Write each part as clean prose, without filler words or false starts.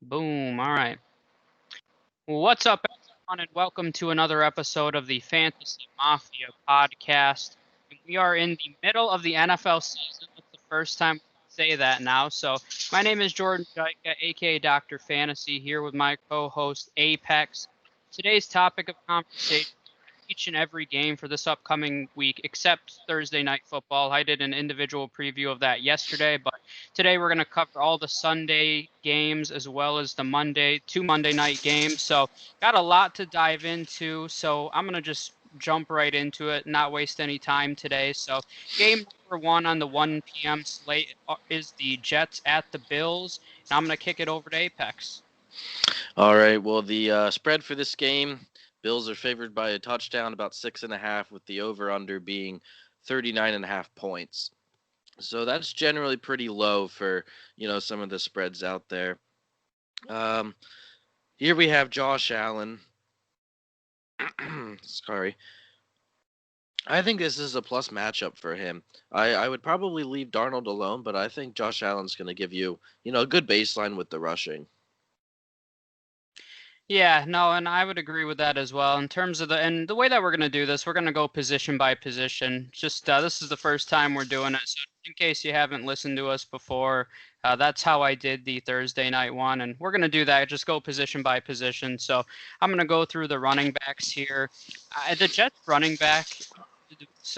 Boom. All right. What's up, everyone, and welcome to another episode of the Fantasy Mafia podcast. We are in the middle of the NFL season. It's the first time we say that now. So, my name is Jordan Jika, aka Dr. Fantasy, here with my co host Apex. Today's topic of conversation each and every game for this upcoming week, except Thursday night football. I did an individual preview of that yesterday, but today we're going to cover all the Sunday games as well as the two Monday night games. So got a lot to dive into. So I'm going to just jump right into it, not waste any time today. So game number one on the 1 p.m. slate is the Jets at the Bills. And I'm going to kick it over to Apex. All right. Well, the spread for this game, Bills are favored by a touchdown, about 6.5, with the over/under being 39.5 points. So that's generally pretty low for some of the spreads out there. Um, Here we have Josh Allen. Sorry. I think this is a plus matchup for him. I would probably leave Darnold alone, but I think Josh Allen's going to give you, a good baseline with the rushing. Yeah, no, and I would agree with that as well. In terms of the way that we're going to do this, we're going to go position by position. Just this is the first time we're doing it, so in case you haven't listened to us before, that's how I did the Thursday night one, and we're going to do that. Just go position by position. So I'm going to go through the running backs here. The Jets running back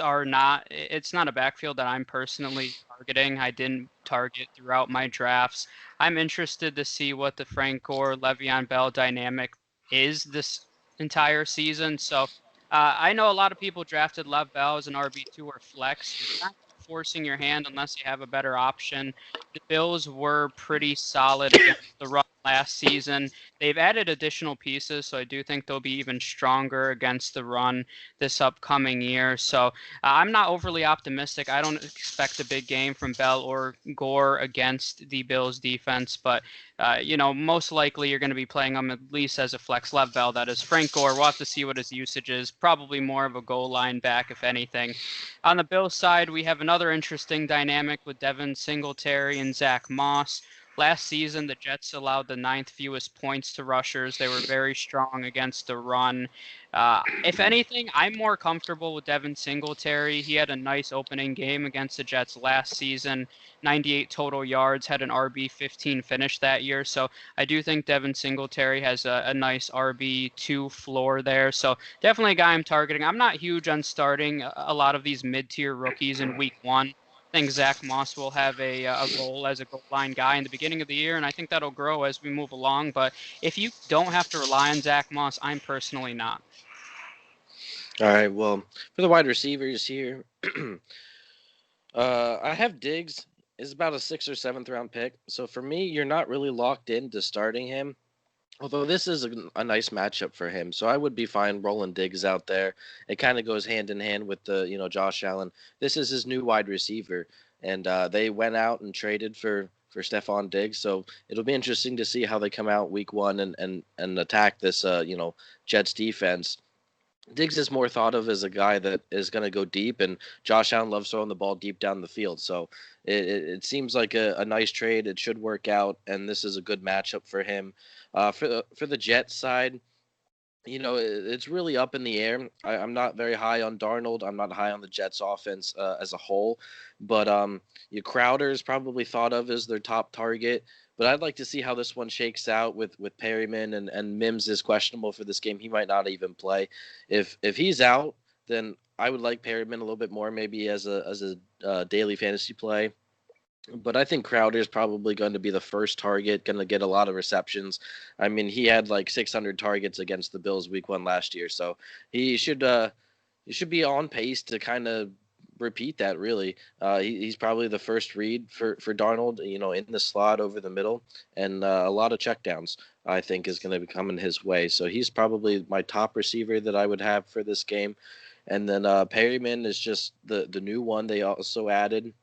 are not. It's not a backfield that I'm personally targeting. I didn't target throughout my drafts. I'm interested to see what the Frank Gore Le'Veon Bell dynamic is this entire season. So I know a lot of people drafted Lev Bell as an RB2 or flex. You're kind of forcing your hand unless you have a better option. The Bills were pretty solid against the run last season. They've added additional pieces, so I do think they'll be even stronger against the run this upcoming year. So I'm not overly optimistic. I don't expect a big game from Bell or Gore against the Bills defense, but most likely you're going to be playing him at least as a flex. Lev Bell, that is. Frank Gore, we'll have to see what his usage is. Probably more of a goal line back, if anything. On the Bills side, we have another interesting dynamic with Devin Singletary and Zach Moss. Last season, the Jets allowed the ninth fewest points to rushers. They were very strong against the run. If anything, I'm more comfortable with Devin Singletary. He had a nice opening game against the Jets last season, 98 total yards, had an RB 15 finish that year. So I do think Devin Singletary has a nice RB2 floor there. So definitely a guy I'm targeting. I'm not huge on starting a lot of these mid-tier rookies in week one. I think Zach Moss will have a role as a goal line guy in the beginning of the year, and I think that'll grow as we move along. But if you don't have to rely on Zach Moss, I'm personally not. All right. Well, for the wide receivers here, I have Diggs. Is about a 6th or 7th round pick. So for me, you're not really locked into starting him. Although this is a nice matchup for him, so I would be fine rolling Diggs out there. It kind of goes hand in hand with the Josh Allen. This is his new wide receiver, and they went out and traded for Stephon Diggs. So it'll be interesting to see how they come out week one and attack this Jets defense. Diggs is more thought of as a guy that is going to go deep, and Josh Allen loves throwing the ball deep down the field. So it seems like a nice trade. It should work out, and this is a good matchup for him. For the Jets side, it's really up in the air. I'm not very high on Darnold. I'm not high on the Jets offense as a whole, but your Crowder is probably thought of as their top target. But I'd like to see how this one shakes out with Perryman and Mims is questionable for this game. He might not even play. If he's out, then I would like Perryman a little bit more, maybe as a daily fantasy play. But I think Crowder is probably going to be the first target, going to get a lot of receptions. I mean, he had like 600 targets against the Bills week one last year, so he should be on pace to kind of repeat that. Really, he's probably the first read for Darnold, in the slot over the middle, and a lot of checkdowns. I think is going to be coming his way. So he's probably my top receiver that I would have for this game. And then Perryman is just the new one they also added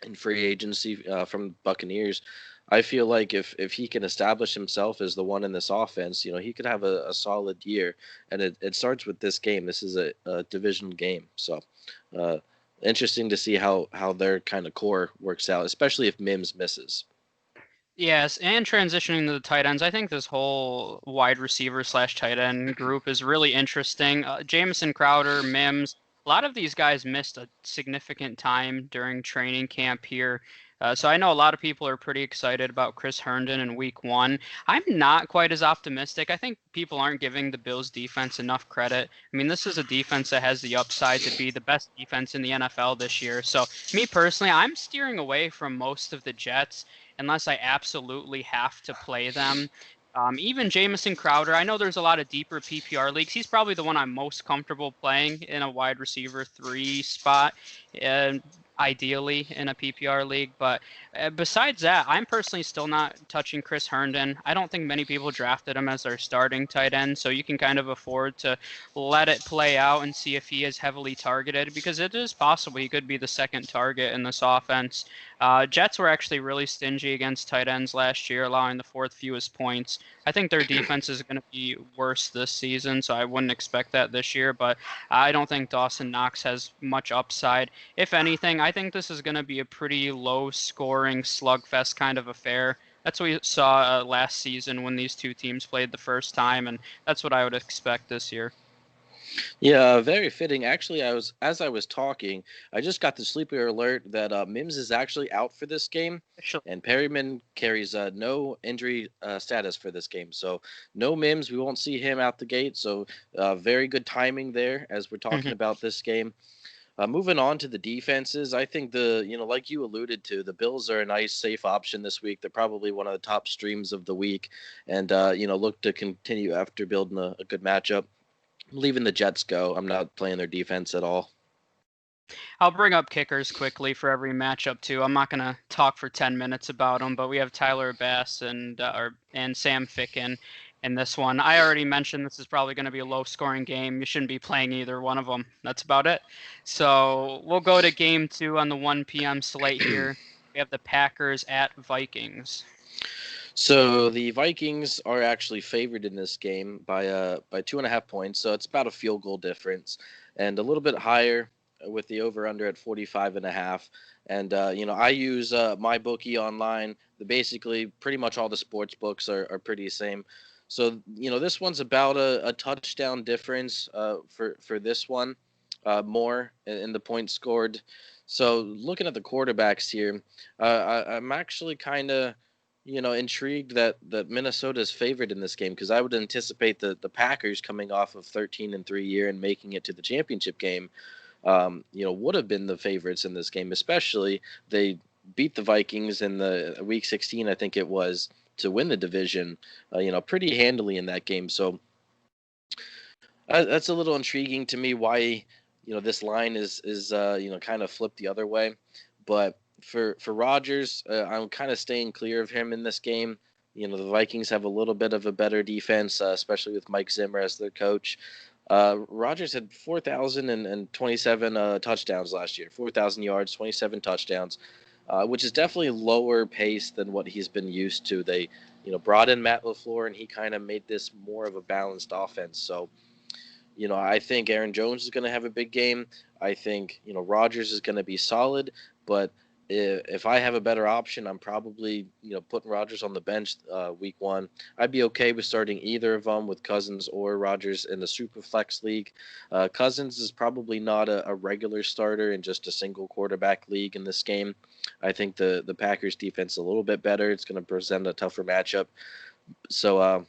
in free agency from Buccaneers. I feel like if he can establish himself as the one in this offense, he could have a solid year. And it starts with this game. This is a division game, so uh, interesting to see how their kind of core works out, especially if Mims misses. Yes, and transitioning to the tight ends, I think this whole wide receiver slash tight end group is really interesting. Jamison Crowder, Mims, a lot of these guys missed a significant time during training camp here. So I know a lot of people are pretty excited about Chris Herndon in week one. I'm not quite as optimistic. I think people aren't giving the Bills defense enough credit. I mean, this is a defense that has the upside to be the best defense in the NFL this year. So me personally, I'm steering away from most of the Jets unless I absolutely have to play them. Even Jamison Crowder, I know there's a lot of deeper PPR leagues. He's probably the one I'm most comfortable playing in a wide receiver 3 spot, and ideally in a PPR league. But besides that, I'm personally still not touching Chris Herndon. I don't think many people drafted him as their starting tight end, so you can kind of afford to let it play out and see if he is heavily targeted, because it is possible he could be the second target in this offense. Jets were actually really stingy against tight ends last year, allowing the fourth fewest points. I think their defense is going to be worse this season, so I wouldn't expect that this year. But I don't think Dawson Knox has much upside. If anything, I think this is going to be a pretty low-scoring slugfest kind of affair. That's what we saw last season when these two teams played the first time, and that's what I would expect this year. Yeah, very fitting. Actually, as I was talking, I just got the sleeper alert that Mims is actually out for this game, Actually, and Perryman carries no injury status for this game. So no Mims. We won't see him out the gate. So very good timing there as we're talking about this game. Moving on to the defenses, I think like you alluded to, the Bills are a nice, safe option this week. They're probably one of the top streams of the week, and look to continue after building a good matchup. I'm leaving the Jets go. I'm not playing their defense at all. I'll bring up kickers quickly for every matchup too. I'm not going to talk for 10 minutes about them, but we have Tyler Bass and Sam Ficken in this one. I already mentioned this is probably going to be a low-scoring game. You shouldn't be playing either one of them. That's about it. So we'll go to game 2 on the 1 p.m. slate here. We have the Packers at Vikings. So the Vikings are actually favored in this game by 2.5 points. So it's about a field goal difference, and a little bit higher with the over under at 45.5. And I use my bookie online. Basically pretty much all the sports books are pretty the same. So this one's about a touchdown difference for this one, more in the points scored. So looking at the quarterbacks here, I'm actually kind of intrigued that Minnesota is favored in this game, because I would anticipate the Packers coming off of 13-3 year and making it to the championship game, would have been the favorites in this game. Especially they beat the Vikings in the week 16, I think it was, to win the division, pretty handily in that game. So that's a little intriguing to me. Why this line is kind of flipped the other way, but for Rodgers, I'm kind of staying clear of him in this game. The Vikings have a little bit of a better defense, especially with Mike Zimmer as their coach. Rodgers had 4,027 touchdowns last year, 4,000 yards, 27 touchdowns, which is definitely lower pace than what he's been used to. They, brought in Matt LaFleur, and he kind of made this more of a balanced offense. So, I think Aaron Jones is going to have a big game. I think, Rodgers is going to be solid, but if I have a better option, I'm probably, putting Rodgers on the bench week one. I'd be okay with starting either of them with Cousins or Rodgers in the Superflex league. Cousins is probably not a regular starter in just a single quarterback league in this game. I think the Packers defense is a little bit better. It's going to present a tougher matchup. So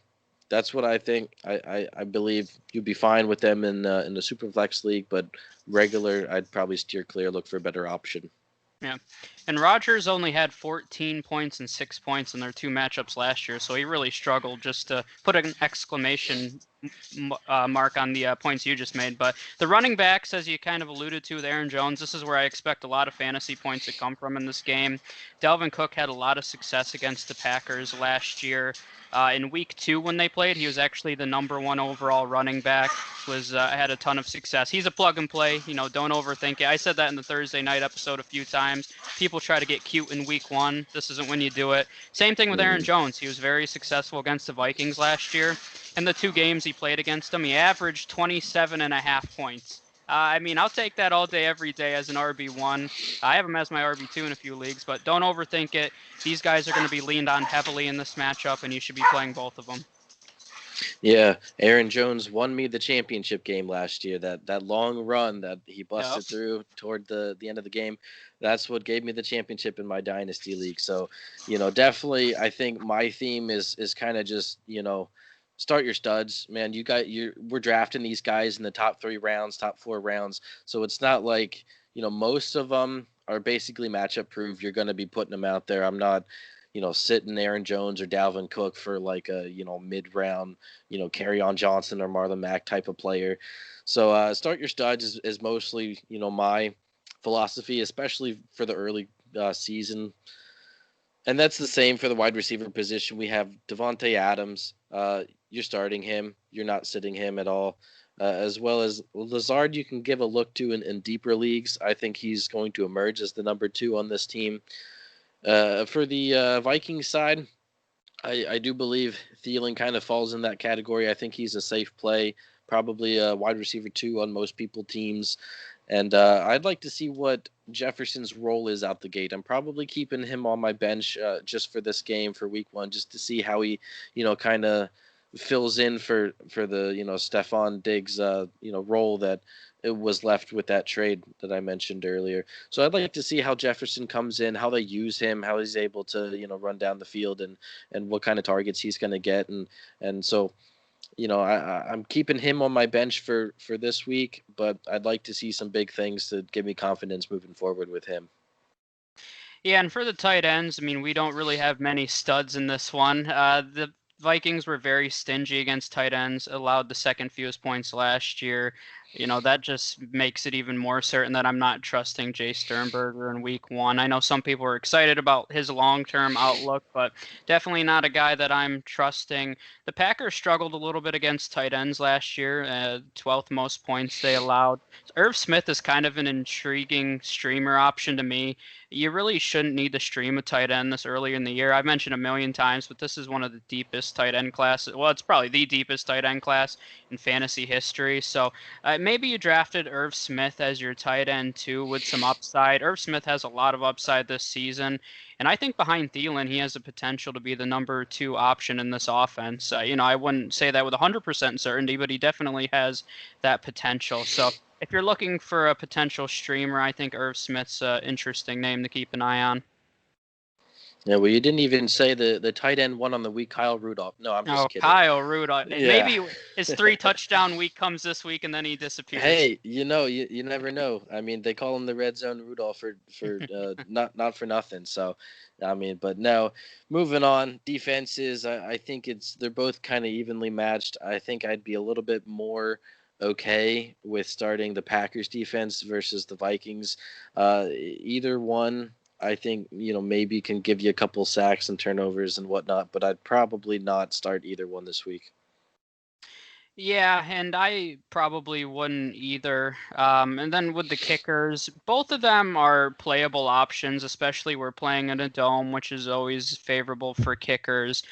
that's what I think. I believe you'd be fine with them in the Superflex league, but regular, I'd probably steer clear, look for a better option. Yeah. And Rodgers only had 14 points and 6 points in their 2 matchups last year, so he really struggled, just to put an exclamation mark on the points you just made. But the running backs, as you kind of alluded to with Aaron Jones, this is where I expect a lot of fantasy points to come from in this game. Dalvin Cook had a lot of success against the Packers last year. In week 2 when they played, he was actually the number 1 overall running back. Had a ton of success. He's a plug and play. Don't overthink it. I said that in the Thursday night episode a few times. People try to get cute in week 1. This isn't when you do it. Same thing with Aaron Jones. He was very successful against the Vikings last year. In the 2 games he played against them, he averaged 27.5 points. I mean, I'll take that all day, every day as an RB1. I have him as my RB2 in a few leagues, but don't overthink it. These guys are going to be leaned on heavily in this matchup, and you should be playing both of them. Yeah, Aaron Jones won me the championship game last year. That long run that he busted through toward the end of the game, that's what gave me the championship in my dynasty league. So, definitely, I think my theme is kind of just start your studs, man. We're drafting these guys in the top 3 rounds, top 4 rounds. So it's not like most of them are basically matchup proof. You're going to be putting them out there. I'm not sitting Aaron Jones or Dalvin Cook for like a, mid-round, Kerryon Johnson or Marlon Mack type of player. So start your studs is mostly, my philosophy, especially for the early season. And that's the same for the wide receiver position. We have Devontae Adams. You're starting him. You're not sitting him at all. As well as Lazard, you can give a look to in deeper leagues. I think he's going to emerge as the number 2 on this team. For the Vikings side, I do believe Thielen kind of falls in that category. I think he's a safe play, probably a wide receiver 2 on most people teams. And I'd like to see what Jefferson's role is out the gate. I'm probably keeping him on my bench just for this game for week 1, just to see how he, kind of fills in for the, Stephon Diggs, role that it was left with that trade that I mentioned earlier. So I'd like to see how Jefferson comes in, how they use him, how he's able to, run down the field and what kind of targets he's going to get. And so, I'm keeping him on my bench for this week, but I'd like to see some big things to give me confidence moving forward with him. Yeah, and for the tight ends, I mean, we don't really have many studs in this one. The Vikings were very stingy against tight ends, allowed the second fewest points last year. That just makes it even more certain that I'm not trusting Jay Sternberger in week 1. I know some people are excited about his long-term outlook, but definitely not a guy that I'm trusting. The Packers struggled a little bit against tight ends last year, 12th most points they allowed. Irv Smith is kind of an intriguing streamer option to me. You really shouldn't need to stream a tight end this early in the year. I've mentioned a million times, but this is one of the deepest tight end classes. Well, it's probably the deepest tight end class in fantasy history. So maybe you drafted Irv Smith as your tight end too with some upside. Irv Smith has a lot of upside this season. And I think behind Thielen, he has the potential to be the number 2 option in this offense. I wouldn't say that with 100% certainty, but he definitely has that potential. So if you're looking for a potential streamer, I think Irv Smith's an interesting name to keep an eye on. Yeah, well, you didn't even say the tight end one on the week, Kyle Rudolph. No, I'm just kidding. Kyle Rudolph. Yeah. Maybe his 3 touchdown week comes this week and then he disappears. Hey, you never know. I mean, they call him the Red Zone Rudolph for not for nothing. So, I mean, but no. Moving on, defenses. I think they're both kind of evenly matched. I think I'd be a little bit more okay with starting the Packers defense versus the Vikings. Either one, I think, maybe can give you a couple sacks and turnovers and whatnot, but I'd probably not start either one this week. Yeah, and I probably wouldn't either. And then with the kickers, both of them are playable options, especially we're playing in a dome, which is always favorable for kickers.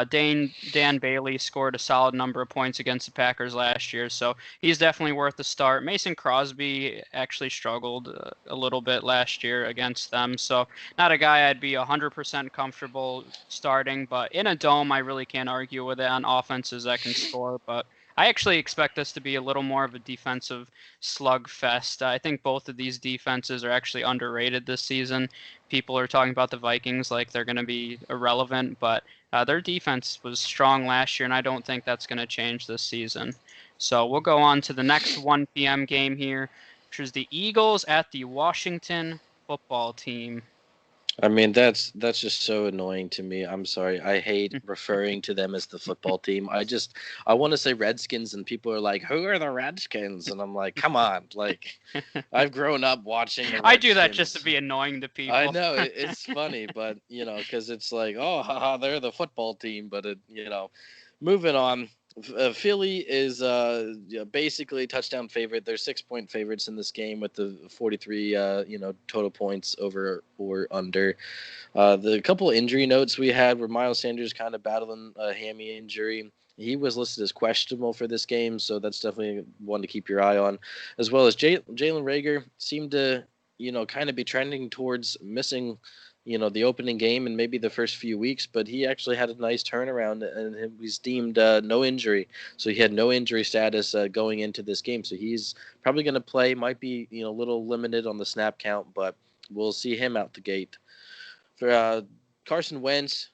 Dan Bailey scored a solid number of points against the Packers last year, so he's definitely worth a start. Mason Crosby actually struggled a little bit last year against them, so not a guy I'd be 100% comfortable starting, but in a dome, I really can't argue with it on offenses that can score, but I actually expect this to be a little more of a defensive slugfest. I think both of these defenses are actually underrated this season. People are talking about the Vikings like they're going to be irrelevant, but their defense was strong last year, and I don't think that's going to change this season. So we'll go on to the next 1 p.m. game here, which is the Eagles at the Washington football team. I mean, that's just so annoying to me. I'm sorry. I hate referring to them as the football team. I want to say Redskins, and people are like, "Who are the Redskins?" And I'm like, "Come on!" Like, I've grown up watching. I do that just to be annoying to people. I know it's funny, but because it's like, oh, haha, they're the football team. But moving on. Philly is basically a touchdown favorite. They're 6-point favorites in this game with the 43 total points over or under. The couple injury notes we had were Miles Sanders kind of battling a hammy injury. He was listed as questionable for this game, so that's definitely one to keep your eye on, as well as Jalen Rager seemed to, kind of be trending towards missing, the opening game and maybe the first few weeks, but he actually had a nice turnaround and he was deemed no injury, so he had no injury status going into this game, so he's probably going to play. Might be a little limited on the snap count, but we'll see him out the gate. For Carson Wentz,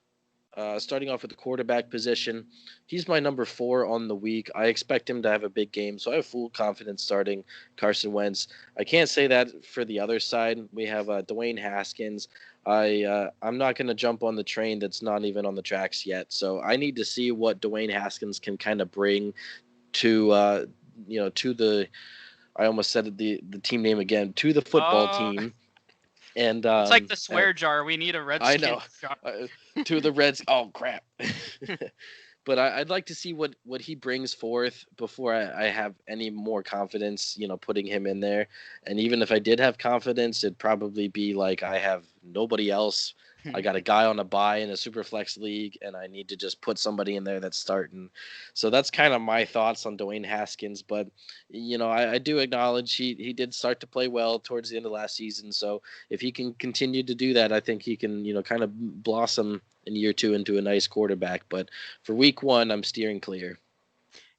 starting off with the quarterback position, he's my number 4 on the week. I expect him to have a big game, so I have full confidence starting Carson Wentz. I can't say that for the other side. We have Dwayne Haskins. I'm not going to jump on the train that's not even on the tracks yet. So I need to see what Dwayne Haskins can kind of bring to to the, I almost said the team name again, to the football team. And it's like the swear jar. We need a Redskins I know. jar. To the Reds. Oh crap. But I'd like to see what he brings forth before I have any more confidence, putting him in there. And even if I did have confidence, it'd probably be like I have nobody else. I got a guy on a bye in a super flex league, and I need to just put somebody in there that's starting. So that's kind of my thoughts on Dwayne Haskins. But I do acknowledge he did start to play well towards the end of last season. So if he can continue to do that, I think he can kind of blossom in year 2 into a nice quarterback. But for week 1, I'm steering clear.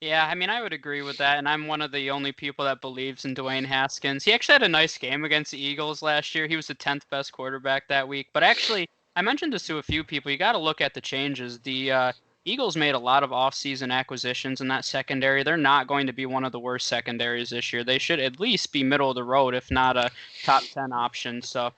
Yeah, I mean, I would agree with that, and I'm one of the only people that believes in Dwayne Haskins. He actually had a nice game against the Eagles last year. He was the 10th best quarterback that week. But actually, I mentioned this to a few people. You got to look at the changes. The Eagles made a lot of offseason acquisitions in that secondary. They're not going to be one of the worst secondaries this year. They should at least be middle of the road, if not a top 10 option. So,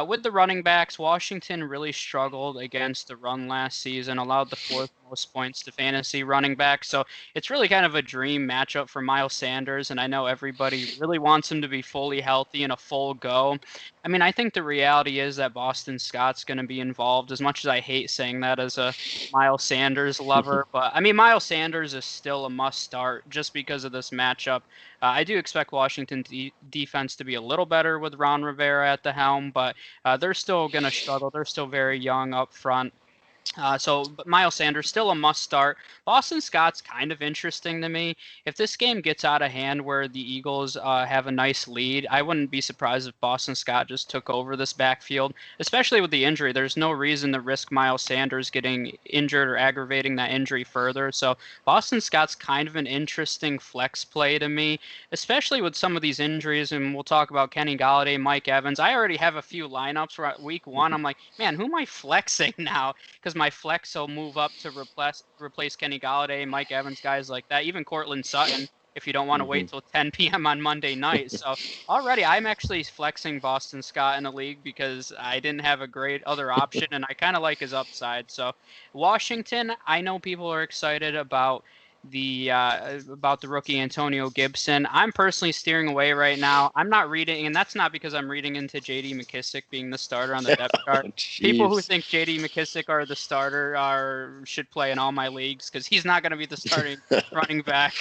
with the running backs, Washington really struggled against the run last season, allowed the 4th most points to fantasy running back. So, it's really kind of a dream matchup for Miles Sanders, and I know everybody really wants him to be fully healthy and a full go. I mean, I think the reality is that Boston Scott's going to be involved, as much as I hate saying that as a Miles Sanders lover. But, I mean, Miles Sanders is still a must start just because of this matchup. I do expect Washington defense to be a little better with Ron Rivera at the helm, but they're still going to struggle. They're still very young up front. But Miles Sanders still a must start. Boston Scott's kind of interesting to me. If this game gets out of hand where the Eagles have a nice lead, I wouldn't be surprised if Boston Scott just took over this backfield, especially with the injury. There's no reason to risk Miles Sanders getting injured or aggravating that injury further. So Boston Scott's kind of an interesting flex play to me, especially with some of these injuries. And we'll talk about Kenny Golladay, Mike Evans. I already have a few lineups where at week 1, I'm like, man, who am I flexing now? Because my flex will move up to replace Kenny Golladay, Mike Evans, guys like that. Even Cortland Sutton, if you don't want to wait till 10 p.m. on Monday night. So already I'm actually flexing Boston Scott in a league because I didn't have a great other option, and I kind of like his upside. So Washington, I know people are excited about the rookie Antonio Gibson. I'm personally steering away right now. I'm not reading, and that's not because I'm reading into J.D. McKissic being the starter on the depth chart. People who think J.D. McKissic are the starter should play in all my leagues because he's not going to be the starting running back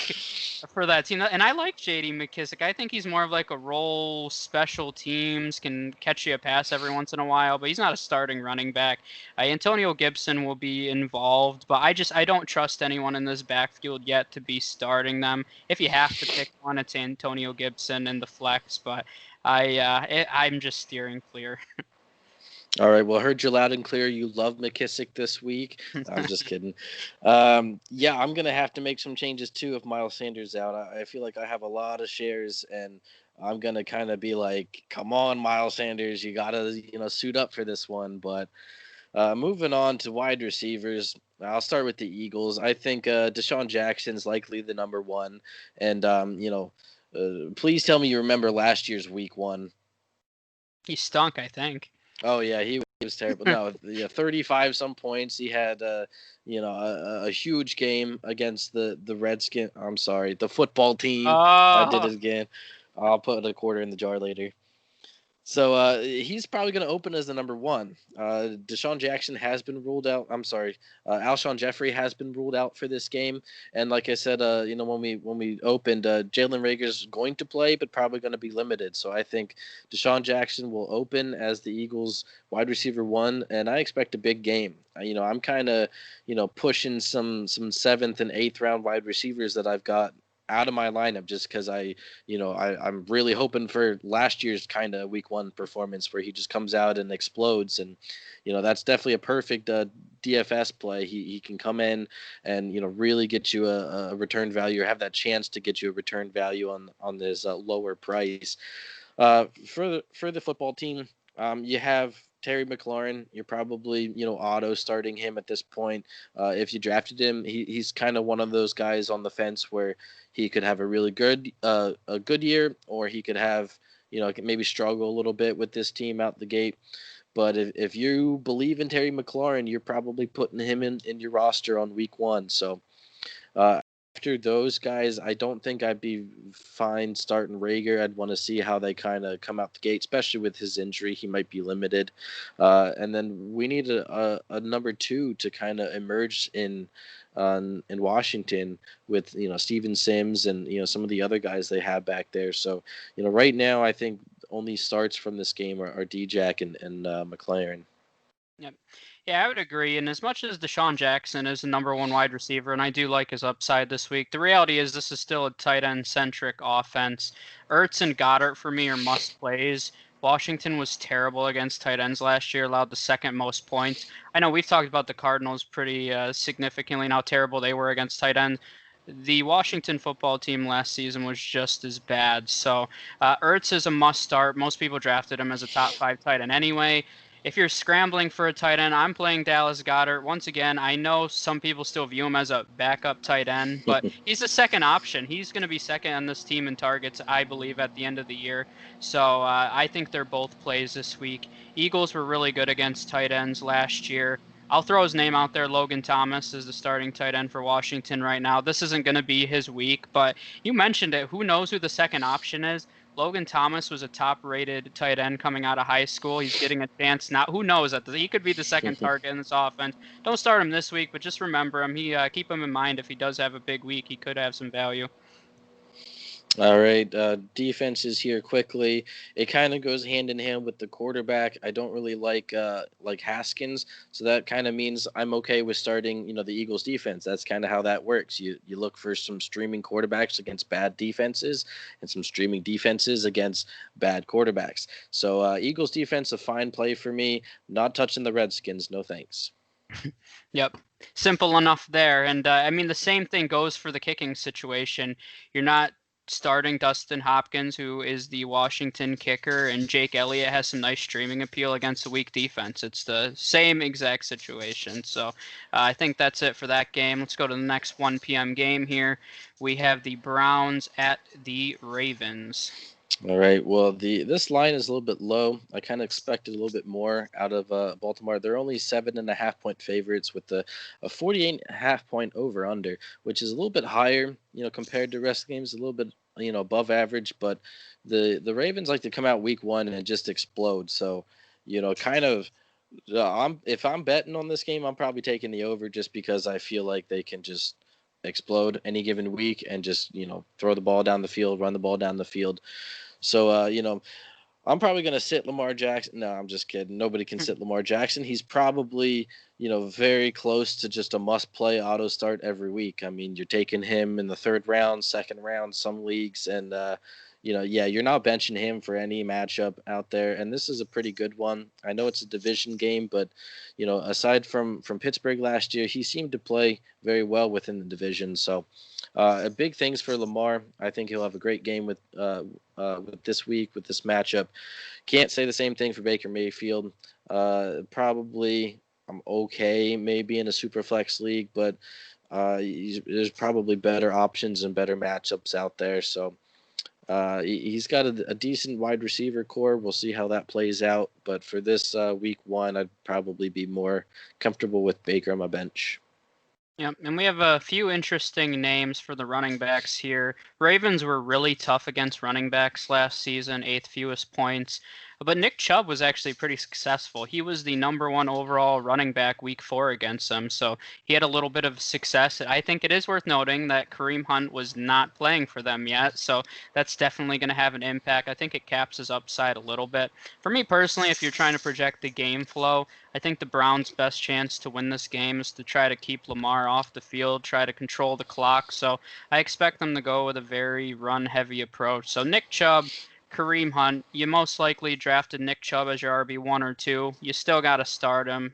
for that team. And I like J.D. McKissic. I think he's more of like a role special teams, can catch you a pass every once in a while, but he's not a starting running back. Antonio Gibson will be involved, but I don't trust anyone in this backfield yet to be starting them. If you have to pick one, it's Antonio Gibson and the flex, but I'm just steering clear. All right. Well, heard you loud and clear. You love McKissic this week. I'm just kidding. Yeah, I'm going to have to make some changes too if Miles Sanders out. I feel like I have a lot of shares, and I'm going to kind of be like, come on, Miles Sanders, you got to, suit up for this one. But moving on to wide receivers, I'll start with the Eagles. I think Deshaun Jackson's likely the number 1. And, please tell me you remember last year's week 1. He stunk, I think. Oh yeah, he was terrible. No, 35 some points. He had a huge game against the Redskins. I'm sorry, the football team. I did it again. I'll put a quarter in the jar later. So he's probably going to open as the number one. Deshaun Jackson has been ruled out. I'm sorry, Alshon Jeffrey has been ruled out for this game. And like I said, when we opened, Jalen Rager's going to play, but probably going to be limited. So I think Deshaun Jackson will open as the Eagles wide receiver one, and I expect a big game. I'm kind of pushing some seventh and eighth round wide receivers that I've got out of my lineup just because I'm really hoping for last year's kind of week one performance where he just comes out and explodes. And, that's definitely a perfect DFS play. He can come in and, really get you a return value or have that chance to get you a return value on this lower price. For the football team, you have Terry McLaurin. You're probably auto starting him at this point. If you drafted him, he's kind of one of those guys on the fence where he could have a really good a good year, or he could have maybe struggle a little bit with this team out the gate. But if you believe in Terry McLaurin, you're probably putting him in your roster on week one. So uh, after those guys, I don't think I'd be fine starting Rager. I'd want to see how they kind of come out the gate, especially with his injury. He might be limited. And then we need a number two to kind of emerge in Washington with Steven Sims and some of the other guys they have back there. So right now I think only starts from this game are D-Jack and McLaren. Yep. Yeah, I would agree. And as much as Deshaun Jackson is the number one wide receiver, and I do like his upside this week, the reality is this is still a tight end centric offense. Ertz and Goddard for me are must plays. Washington was terrible against tight ends last year, allowed the second most points. I know we've talked about the Cardinals pretty significantly and how terrible they were against tight ends. The Washington football team last season was just as bad. So Ertz is a must start. Most people drafted him as a top 5 tight end anyway. If you're scrambling for a tight end, I'm playing Dallas Goedert. Once again, I know some people still view him as a backup tight end, but he's a second option. He's going to be second on this team in targets, I believe, at the end of the year. So I think they're both plays this week. Eagles were really good against tight ends last year. I'll throw his name out there. Logan Thomas is the starting tight end for Washington right now. This isn't going to be his week, but you mentioned it. Who knows who the second option is? Logan Thomas was a top-rated tight end coming out of high school. He's getting a chance now. Who knows? He could be the second target in this offense. Don't start him this week, but just remember him. Keep him in mind. If he does have a big week, he could have some value. All right, defenses here quickly. It kind of goes hand in hand with the quarterback. I don't really like Haskins, so that kind of means I'm okay with starting the Eagles defense. That's kind of how that works. You look for some streaming quarterbacks against bad defenses, and some streaming defenses against bad quarterbacks. So Eagles defense a fine play for me. Not touching the Redskins, no thanks. Yep. Simple enough there. And I mean, the same thing goes for the kicking situation. You're not starting Dustin Hopkins, who is the Washington kicker, and Jake Elliott has some nice streaming appeal against a weak defense. It's the same exact situation. So I think that's it for that game. Let's go to the next 1 p.m. game here. We have the Browns at the Ravens. All right. Well, this line is a little bit low. I kind of expected a little bit more out of Baltimore. They're only 7.5-point favorites with a 48.5-point over under, which is a little bit higher, compared to the rest of the games, a little bit, above average. But the Ravens like to come out week one and just explode. So, kind of. If I'm betting on this game, I'm probably taking the over just because I feel like they can just explode any given week and just throw the ball down the field, run the ball down the field. So, I'm probably going to sit Lamar Jackson. No, I'm just kidding. Nobody can sit Lamar Jackson. He's probably, very close to just a must-play auto start every week. I mean, you're taking him in the third round, second round, some leagues, and you're not benching him for any matchup out there. And this is a pretty good one. I know it's a division game, but aside from Pittsburgh last year, he seemed to play very well within the division. So, big things for Lamar. I think he'll have a great game with this week with this matchup. Can't say the same thing for Baker Mayfield. Probably I'm okay, maybe in a super flex league, but there's probably better options and better matchups out there. So. He's got a decent wide receiver core. We'll see how that plays out. But for this week one, I'd probably be more comfortable with Baker on my bench. Yep, and we have a few interesting names for the running backs here. Ravens were really tough against running backs last season, 8th fewest points. But Nick Chubb was actually pretty successful. He was the number one overall running back week 4 against them, so he had a little bit of success. I think it is worth noting that Kareem Hunt was not playing for them yet, so that's definitely going to have an impact. I think it caps his upside a little bit. For me personally, if you're trying to project the game flow, I think the Browns' best chance to win this game is to try to keep Lamar off the field, try to control the clock. So I expect them to go with a very run-heavy approach. So Nick Chubb, Kareem Hunt, you most likely drafted Nick Chubb as your RB1 or 2. You still got to start him.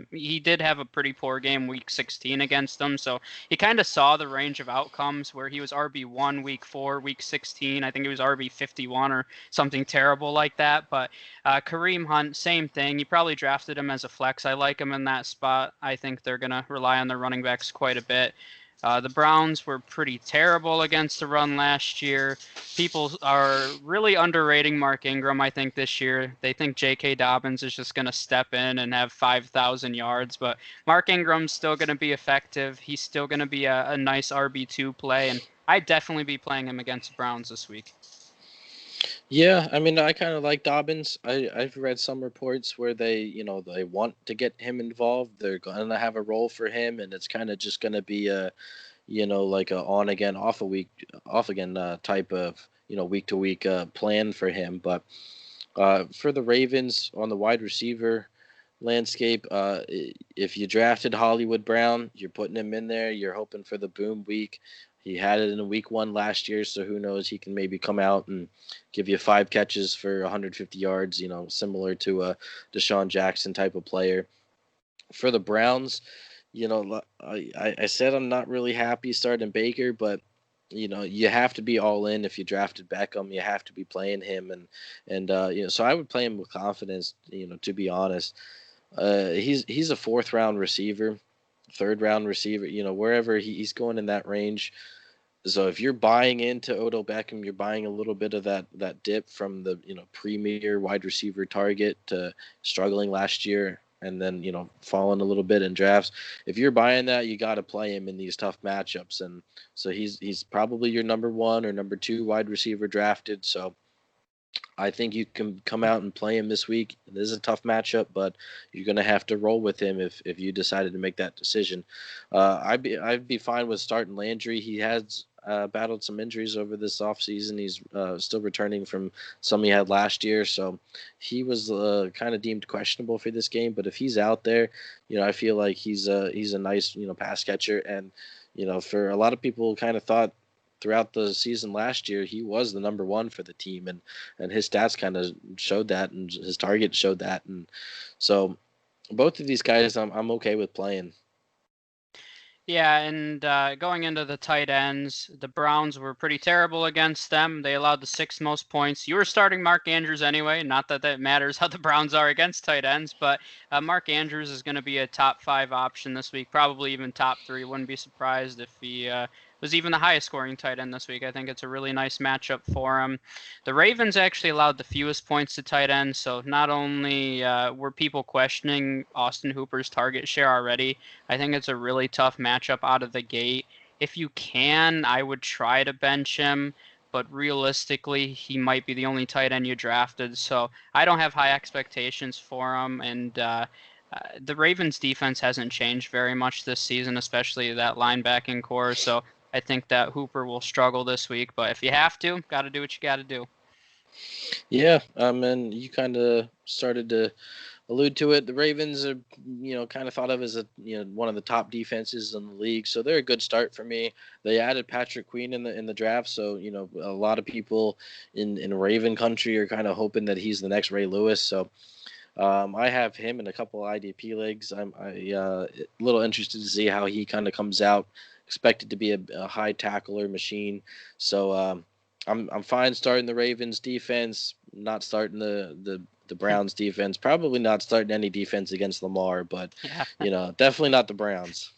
He did have a pretty poor game week 16 against them, so he kind of saw the range of outcomes where he was RB1 week 4, week 16. I think it was RB51 or something terrible like that. But Kareem Hunt, same thing. You probably drafted him as a flex. I like him in that spot. I think they're going to rely on their running backs quite a bit. The Browns were pretty terrible against the run last year. People are really underrating Mark Ingram, I think, this year. They think J.K. Dobbins is just going to step in and have 5,000 yards, but Mark Ingram's still going to be effective. He's still going to be a nice RB2 play, and I'd definitely be playing him against the Browns this week. Yeah, I mean, I kind of like Dobbins. I've read some reports where they want to get him involved. They're going to have a role for him, and it's kind of just going to be like a on again, off again type of, week to week plan for him. But for the Ravens on the wide receiver landscape, if you drafted Hollywood Brown, you're putting him in there. You're hoping for the boom week. He had it in week 1 last year, so who knows? He can maybe come out and give you 5 catches for 150 yards, similar to a Deshaun Jackson type of player. For the Browns, I said I'm not really happy starting Baker, but you have to be all in if you drafted Beckham. You have to be playing him, and so I would play him with confidence. To be honest, he's a 4th round receiver, 3rd round receiver. Wherever he's going in that range. So if you're buying into Odell Beckham, you're buying a little bit of that dip from the premier wide receiver target to struggling last year, and then falling a little bit in drafts. If you're buying that, you got to play him in these tough matchups, and so he's probably your number 1 or number 2 wide receiver drafted. So I think you can come out and play him this week. It is a tough matchup, but you're going to have to roll with him if you decided to make that decision. I'd be fine with starting Landry. He has battled some injuries over this offseason. He's still returning from some he had last year, so he was kind of deemed questionable for this game. But if he's out there, I feel like he's a nice pass catcher, and for a lot of people, kind of thought throughout the season last year he was the number 1 for the team, and his stats kind of showed that, and his target showed that, and so both of these guys I'm okay with playing. Yeah, and going into the tight ends, the Browns were pretty terrible against them. They allowed the 6th most points. You were starting Mark Andrews anyway. Not that that matters how the Browns are against tight ends, but Mark Andrews is going to be a top 5 option this week, probably even top 3. Wouldn't be surprised if he was even the highest scoring tight end this week. I think it's a really nice matchup for him. The Ravens actually allowed the fewest points to tight ends, so not only were people questioning Austin Hooper's target share already, I think it's a really tough matchup out of the gate. If you can, I would try to bench him, but realistically, he might be the only tight end you drafted, so I don't have high expectations for him, and the Ravens' defense hasn't changed very much this season, especially that linebacking core, so I think that Hooper will struggle this week, but if you have to, got to do what you got to do. Yeah, and you kind of started to allude to it. The Ravens are, kind of thought of as one of the top defenses in the league, so they're a good start for me. They added Patrick Queen in the draft, so a lot of people in Raven country are kind of hoping that he's the next Ray Lewis. So I have him in a couple IDP leagues. I'm a little interested to see how he kind of comes out. Expected to be a high tackler machine, so I'm fine starting the Ravens defense. Not starting the Browns defense. Probably not starting any defense against Lamar, but Yeah. definitely not the Browns.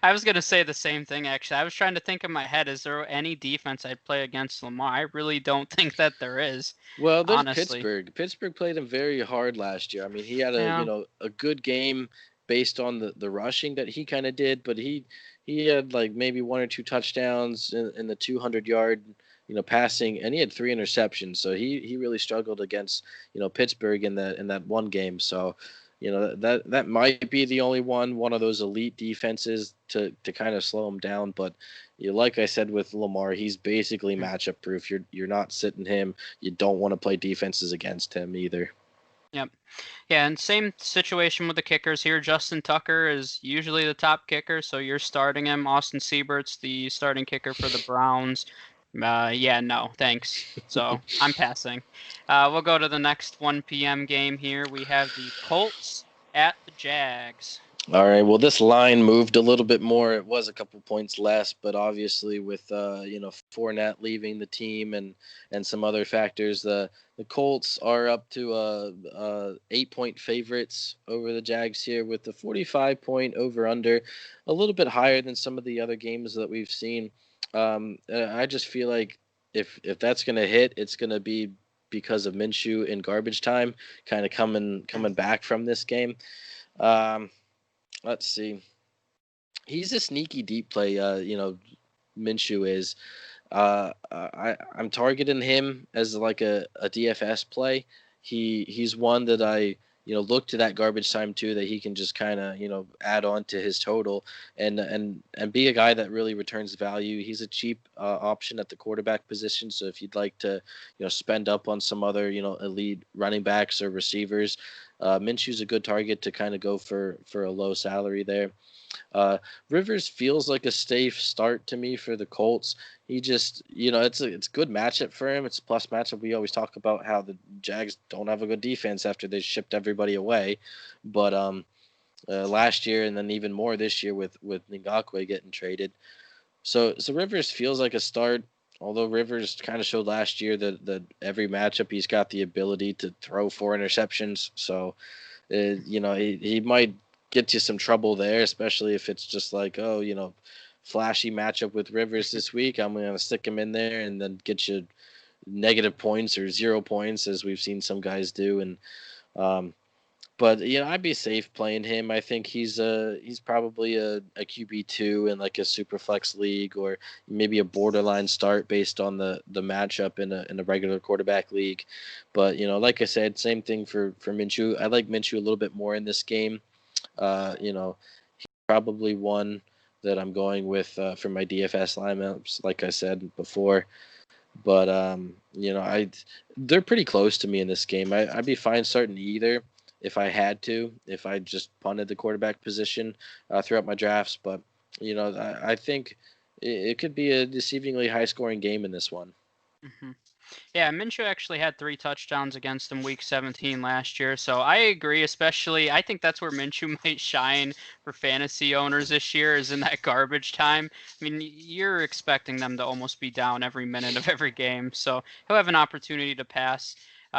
I was going to say the same thing, actually. I was trying to think in my head, is there any defense I'd play against Lamar? I really don't think that there is, Well, there's honestly. Pittsburgh. Pittsburgh played him very hard last year. I mean, he had Yeah. a good game based on the rushing that he kind of did, but he had like maybe 1 or 2 touchdowns in the 200-yard passing, and he had 3 interceptions. So he really struggled against Pittsburgh in that one game. So that might be the only one of those elite defenses to kind of slow him down. But like I said with Lamar, he's basically matchup proof. You're not sitting him. You don't want to play defenses against him either. Yep. Yeah, and same situation with the kickers here. Justin Tucker is usually the top kicker, so you're starting him. Austin Siebert's the starting kicker for the Browns. Yeah, no, thanks. So I'm passing. We'll go to the next 1 p.m. game here. We have the Colts at the Jags. All right. Well, this line moved a little bit more. It was a couple points less, but obviously with Fournette leaving the team and some other factors, the Colts are up to 8-point favorites over the Jags here with the 45-point over under, a little bit higher than some of the other games that we've seen. I just feel like if that's gonna hit, it's gonna be because of Minshew in garbage time, kind of coming back from this game. Let's see. He's a sneaky deep play. Minshew is. I'm targeting him as like a DFS play. He's one that I look to that garbage time too, that he can just kind of add on to his total and be a guy that really returns value. He's a cheap option at the quarterback position. So if you'd like to spend up on some other elite running backs or receivers, Minshew's a good target to kind of go for a low salary there. Rivers feels like a safe start to me for the Colts. He just, it's a good matchup for him. It's a plus matchup. We always talk about how the Jags don't have a good defense after they shipped everybody away, but last year and then even more this year with Ngakoue getting traded. So Rivers feels like a start. Although Rivers kind of showed last year that every matchup he's got the ability to throw 4 interceptions. So, he might get you some trouble there, especially if it's just like, flashy matchup with Rivers this week. I'm going to stick him in there and then get you negative points or 0 points, as we've seen some guys do. And but I'd be safe playing him. I think he's probably a QB2 in like a super flex league, or maybe a borderline start based on the matchup in a regular quarterback league. But like I said, same thing for Minshew. I like Minshew a little bit more in this game. He's probably one that I'm going with for my DFS lineups, like I said before. But they're pretty close to me in this game. I'd be fine starting either if I had to, if I just punted the quarterback position throughout my drafts. But, I think it could be a deceivingly high-scoring game in this one. Mm-hmm. Yeah, Minshew actually had 3 touchdowns against him week 17 last year. So I agree, especially I think that's where Minshew might shine for fantasy owners this year, is in that garbage time. I mean, you're expecting them to almost be down every minute of every game. So he'll have an opportunity to pass.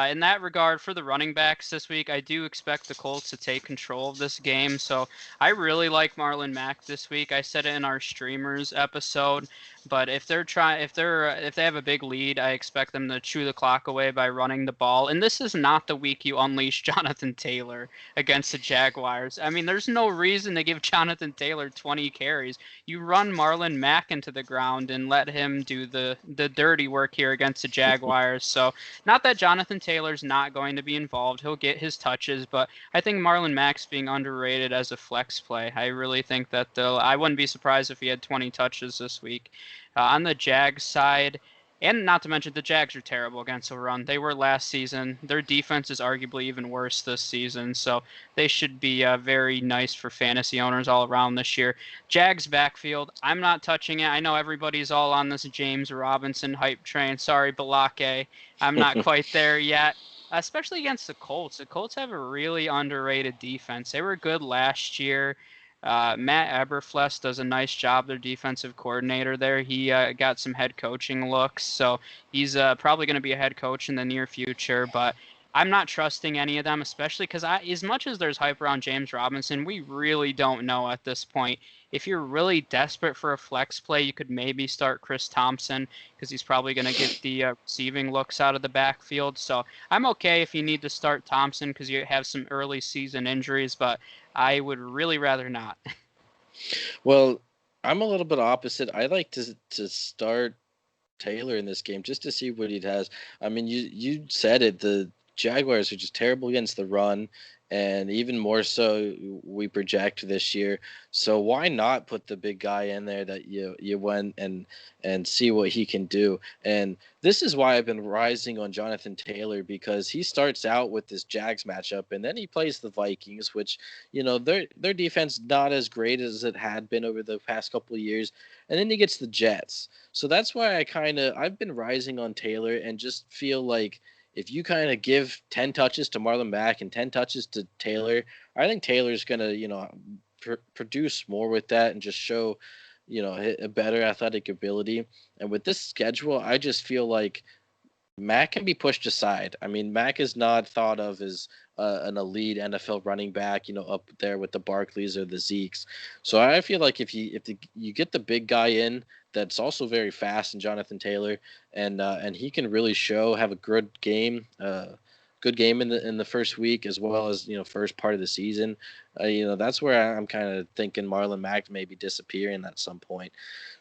In that regard, for the running backs this week, I do expect the Colts to take control of this game. So I really like Marlon Mack this week. I said it in our streamers episode, but if they have a big lead, I expect them to chew the clock away by running the ball. And this is not the week you unleash Jonathan Taylor against the Jaguars. I mean, there's no reason to give Jonathan Taylor 20 carries. You run Marlon Mack into the ground and let him do the dirty work here against the Jaguars. So not that Jonathan Taylor's not going to be involved. He'll get his touches, but I think Marlon Mack's being underrated as a flex play. I really think that I wouldn't be surprised if he had 20 touches this week. On the Jags side, and not to mention the Jags are terrible against the run. They were last season. Their defense is arguably even worse this season, so they should be very nice for fantasy owners all around this year. Jags backfield, I'm not touching it. I know everybody's all on this James Robinson hype train. Sorry, Balake. I'm not quite there yet, especially against the Colts. The Colts have a really underrated defense. They were good last year. Matt Eberflus does a nice job, their defensive coordinator there. He got some head coaching looks, so he's probably going to be a head coach in the near future, but I'm not trusting any of them, especially because as much as there's hype around James Robinson, we really don't know at this point. If you're really desperate for a flex play, you could maybe start Chris Thompson because he's probably going to get the receiving looks out of the backfield. So I'm okay if you need to start Thompson because you have some early season injuries, but I would really rather not. Well, I'm a little bit opposite. I like to start Taylor in this game just to see what he has. I mean, you said it. The Jaguars are just terrible against the run, and even more so we project this year. So why not put the big guy in there that you went and see what he can do? And this is why I've been rising on Jonathan Taylor, because he starts out with this Jags matchup, and then he plays the Vikings, which their defense not as great as it had been over the past couple of years, and then he gets the Jets. So that's why I've been rising on Taylor and just feel like if you kind of give 10 touches to Marlon Mack and 10 touches to Taylor, I think Taylor's going to, produce more with that and just show, a better athletic ability. And with this schedule, I just feel like Mack can be pushed aside. I mean, Mack is not thought of as an elite NFL running back, up there with the Barkleys or the Zekes. So I feel like if you get the big guy in that's also very fast, and Jonathan Taylor, and he can really have a good game in the first week, as well as first part of the season. That's where I'm kind of thinking Marlon Mack may be disappearing at some point.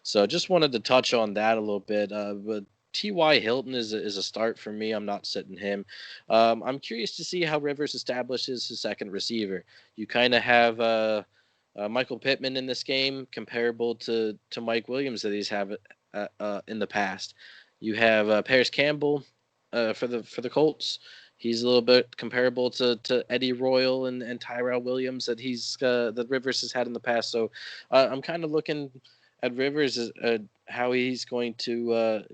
So just wanted to touch on that a little bit. But T.Y. Hilton is a start for me. I'm not sitting him. I'm curious to see how Rivers establishes his second receiver. You kind of have Michael Pittman in this game, comparable to Mike Williams that he's had in the past. You have Paris Campbell for the Colts. He's a little bit comparable to Eddie Royal and Tyrell Williams that Rivers has had in the past. So I'm kind of looking at Rivers as how he's going to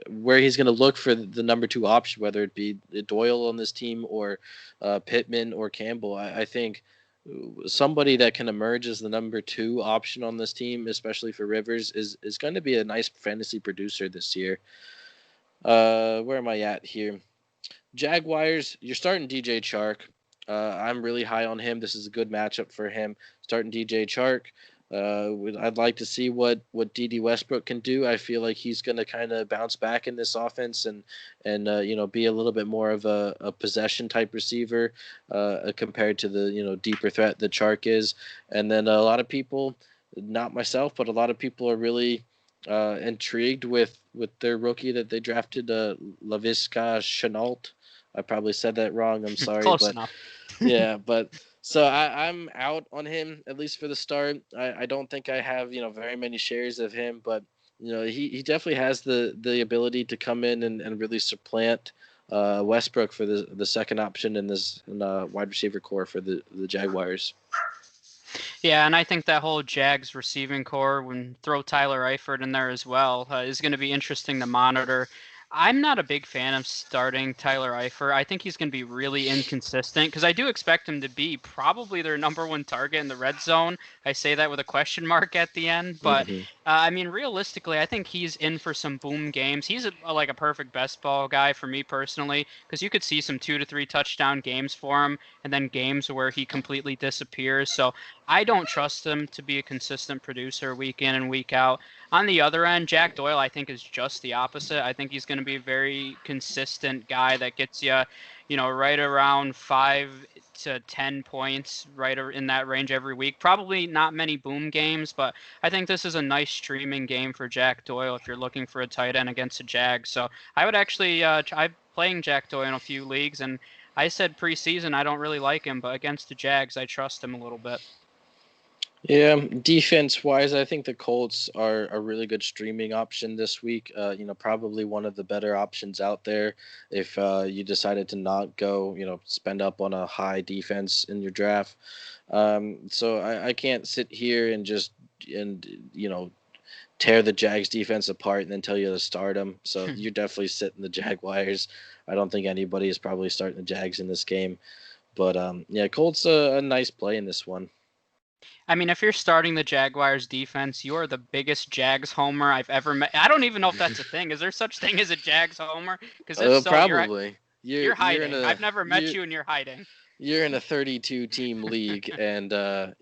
where he's going to look for the number two option, whether it be Doyle on this team or Pittman or Campbell. I think somebody that can emerge as the number two option on this team, especially for Rivers, is going to be a nice fantasy producer this year. Where am I at here? Jaguars, you're starting DJ Chark. I'm really high on him. This is a good matchup for him. Starting DJ Chark. I'd like to see what D.D. Westbrook can do. I feel like he's going to kind of bounce back in this offense and be a little bit more of a possession type receiver compared to the deeper threat that Chark is. And then a lot of people, not myself, but a lot of people are really intrigued with their rookie that they drafted, Laviska Shenault. I probably said that wrong. I'm sorry. Close enough. Yeah, but so I'm out on him, at least for the start. I don't think I have very many shares of him, but he definitely has the ability to come in and really supplant Westbrook for the second option in this wide receiver core for the Jaguars. Yeah, and I think that whole Jags receiving core, when throw Tyler Eifert in there as well, is going to be interesting to monitor. I'm not a big fan of starting Tyler Eifert. I think he's going to be really inconsistent because I do expect him to be probably their number one target in the red zone. I say that with a question mark at the end, but I mean, realistically, I think he's in for some boom games. He's like a perfect best ball guy for me personally, because you could see some 2 to 3 touchdown games for him, and then games where he completely disappears. So I don't trust him to be a consistent producer week in and week out. On the other end, Jack Doyle, I think, is just the opposite. I think he's going to be a very consistent guy that gets you, right around 5 to 10 points, right in that range every week. Probably not many boom games, but I think this is a nice streaming game for Jack Doyle if you're looking for a tight end against a Jag. So I would actually try playing Jack Doyle in a few leagues, and I said preseason I don't really like him, but against the Jags, I trust him a little bit. Yeah, defense-wise, I think the Colts are a really good streaming option this week. Probably one of the better options out there if you decided to not go, spend up on a high defense in your draft. So I can't sit here and tear the Jags defense apart and then tell you to start them. So you're definitely sitting the Jaguars. I don't think anybody is probably starting the Jags in this game. But Colts a nice play in this one. I mean, if you're starting the Jaguars defense, you are the biggest Jags homer I've ever met. I don't even know if that's a thing. Is there such thing as a Jags homer? Because if so, probably. You're hiding. I've never met you and you're hiding. You're in a 32-team league, and they're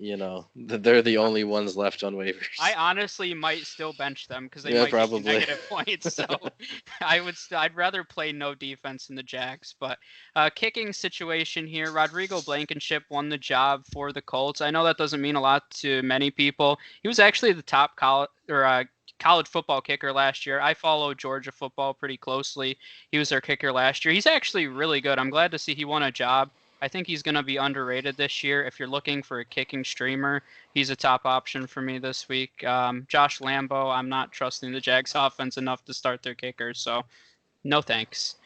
the only ones left on waivers. I honestly might still bench them because they might probably get negative points. So I'd rather play no defense in the Jags. But kicking situation here, Rodrigo Blankenship won the job for the Colts. I know that doesn't mean a lot to many people. He was actually the top college football kicker last year. I follow Georgia football pretty closely. He was their kicker last year. He's actually really good. I'm glad to see he won a job. I think he's going to be underrated this year. If you're looking for a kicking streamer, he's a top option for me this week. Josh Lambo, I'm not trusting the Jags offense enough to start their kicker, so no thanks.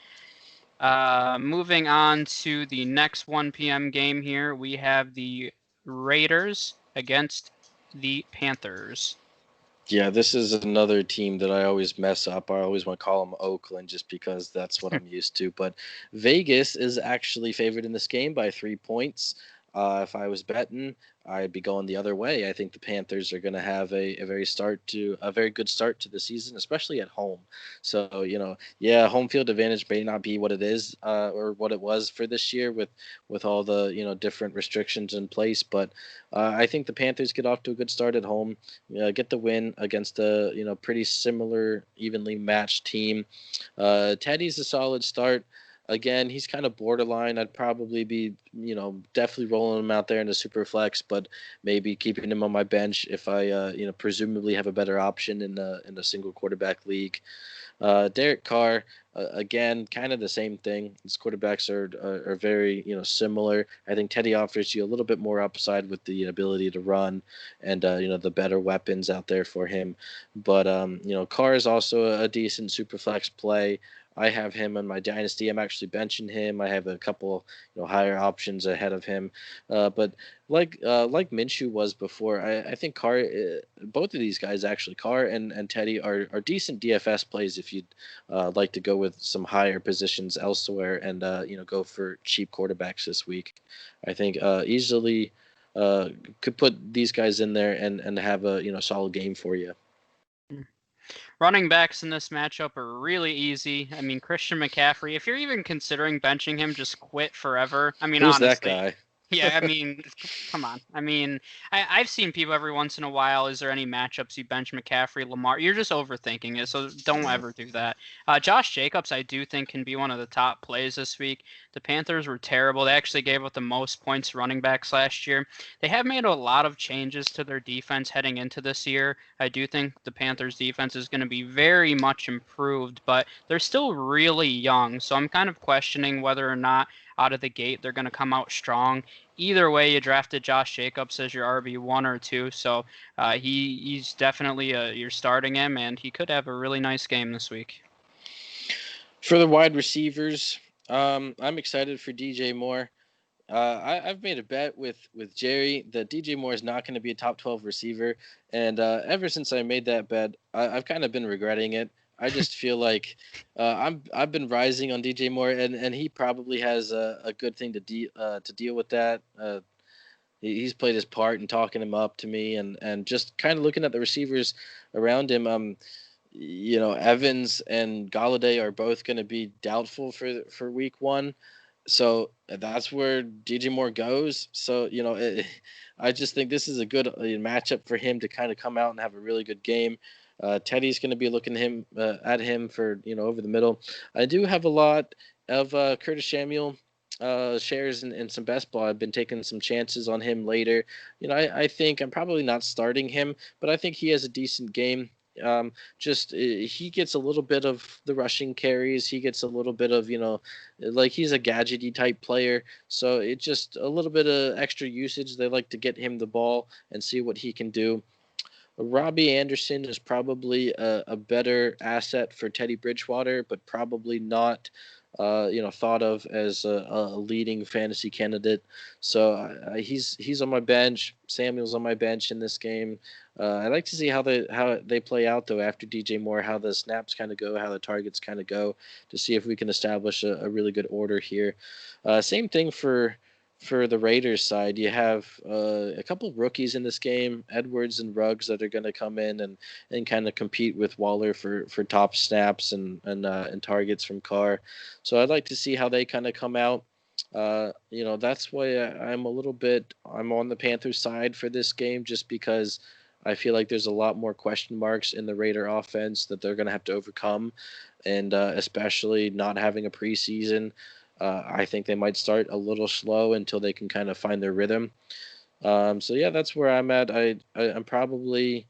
Moving on to the next 1 p.m. game here, we have the Raiders against the Panthers. Yeah, this is another team that I always mess up. I always want to call them Oakland just because that's what I'm used to. But Vegas is actually favored in this game by 3 points. If I was betting, I'd be going the other way. I think the Panthers are going to have a very good start to the season, especially at home. So yeah, home field advantage may not be what it is or what it was for this year with all the different restrictions in place, but I think the Panthers get off to a good start at home, get the win against a pretty similar, evenly matched team. Teddy's a solid start. Again, he's kind of borderline. I'd probably be, definitely rolling him out there in a super flex, but maybe keeping him on my bench if I, presumably have a better option in a single quarterback league. Derek Carr, again, kind of the same thing. His quarterbacks are very similar. I think Teddy offers you a little bit more upside with the ability to run and the better weapons out there for him. But Carr is also a decent super flex play. I have him in my dynasty. I'm actually benching him. I have a couple higher options ahead of him. But like Minshew was before, I think Carr, both of these guys actually, Carr and Teddy are decent DFS plays if you'd like to go with some higher positions elsewhere and go for cheap quarterbacks this week. I think easily could put these guys in there and have a solid game for you. Running backs in this matchup are really easy. I mean, Christian McCaffrey, if you're even considering benching him, just quit forever. I mean, Who's honestly. that guy? Yeah, I mean, come on. I mean, I've seen people every once in a while. Is there any matchups you bench McCaffrey, Lamar? You're just overthinking it, so don't ever do that. Josh Jacobs, I do think, can be one of the top plays this week. The Panthers were terrible. They actually gave up the most points running backs last year. They have made a lot of changes to their defense heading into this year. I do think the Panthers' defense is going to be very much improved, but they're still really young, so I'm kind of questioning whether or not out of the gate they're going to come out strong. Either way, you drafted Josh Jacobs as your RB1 or 2, so he's definitely you're starting him, and he could have a really nice game this week. For the wide receivers, I'm excited for DJ Moore. I've made a bet with Jerry that DJ Moore is not going to be a top 12 receiver, and ever since I made that bet, I've kind of been regretting it. I just feel like I've been rising on DJ Moore, and he probably has a good thing to deal with that. He's played his part in talking him up to me, and just kind of looking at the receivers around him. Evans and Galladay are both going to be doubtful for week 1. So that's where DJ Moore goes. So, I just think this is a good matchup for him to kind of come out and have a really good game. Teddy's going to be looking at him for, over the middle. I do have a lot of Curtis Samuel shares in some best ball. I've been taking some chances on him later. I think I'm probably not starting him, but I think he has a decent game. He gets a little bit of the rushing carries. He gets a little bit of, like he's a gadgety type player. So it's just a little bit of extra usage. They like to get him the ball and see what he can do. Robbie Anderson is probably a better asset for Teddy Bridgewater, but probably not, thought of as a leading fantasy candidate. So he's on my bench. Samuel's on my bench in this game. I like to see how they play out though after DJ Moore, how the snaps kind of go, how the targets kind of go, to see if we can establish a really good order here. Same thing for the Raiders side. You have a couple of rookies in this game, Edwards and Ruggs, that are going to come in and kind of compete with Waller for top snaps and targets from Carr. So I'd like to see how they kind of come out. That's why I'm on the Panthers side for this game, just because I feel like there's a lot more question marks in the Raider offense that they're going to have to overcome, and especially not having a preseason. I think they might start a little slow until they can kind of find their rhythm. So yeah, that's where I'm at. I'm probably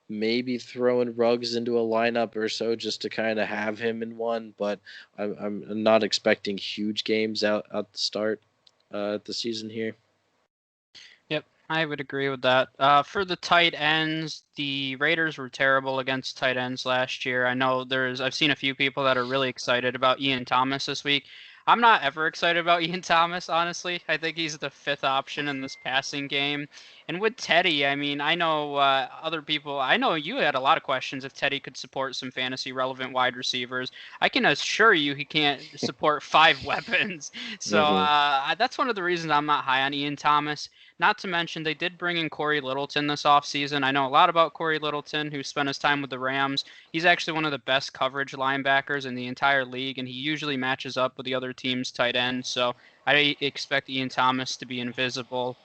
maybe throwing Ruggs into a lineup or so just to kind of have him in one, but I'm not expecting huge games out at the start the season here. Yep, I would agree with that. For the tight ends, the Raiders were terrible against tight ends last year. I know I've seen a few people that are really excited about Ian Thomas this week. I'm not ever excited about Ian Thomas, honestly. I think he's the fifth option in this passing game. And with Teddy, I mean, I know other people, I know you had a lot of questions if Teddy could support some fantasy relevant wide receivers. I can assure you he can't support five weapons. So Hmm. that's one of the reasons I'm not high on Ian Thomas. Not to mention, they did bring in Corey Littleton this offseason. I know a lot about Corey Littleton, who spent his time with the Rams. He's actually one of the best coverage linebackers in the entire league, and he usually matches up with the other team's tight end. So I expect Ian Thomas to be invisible.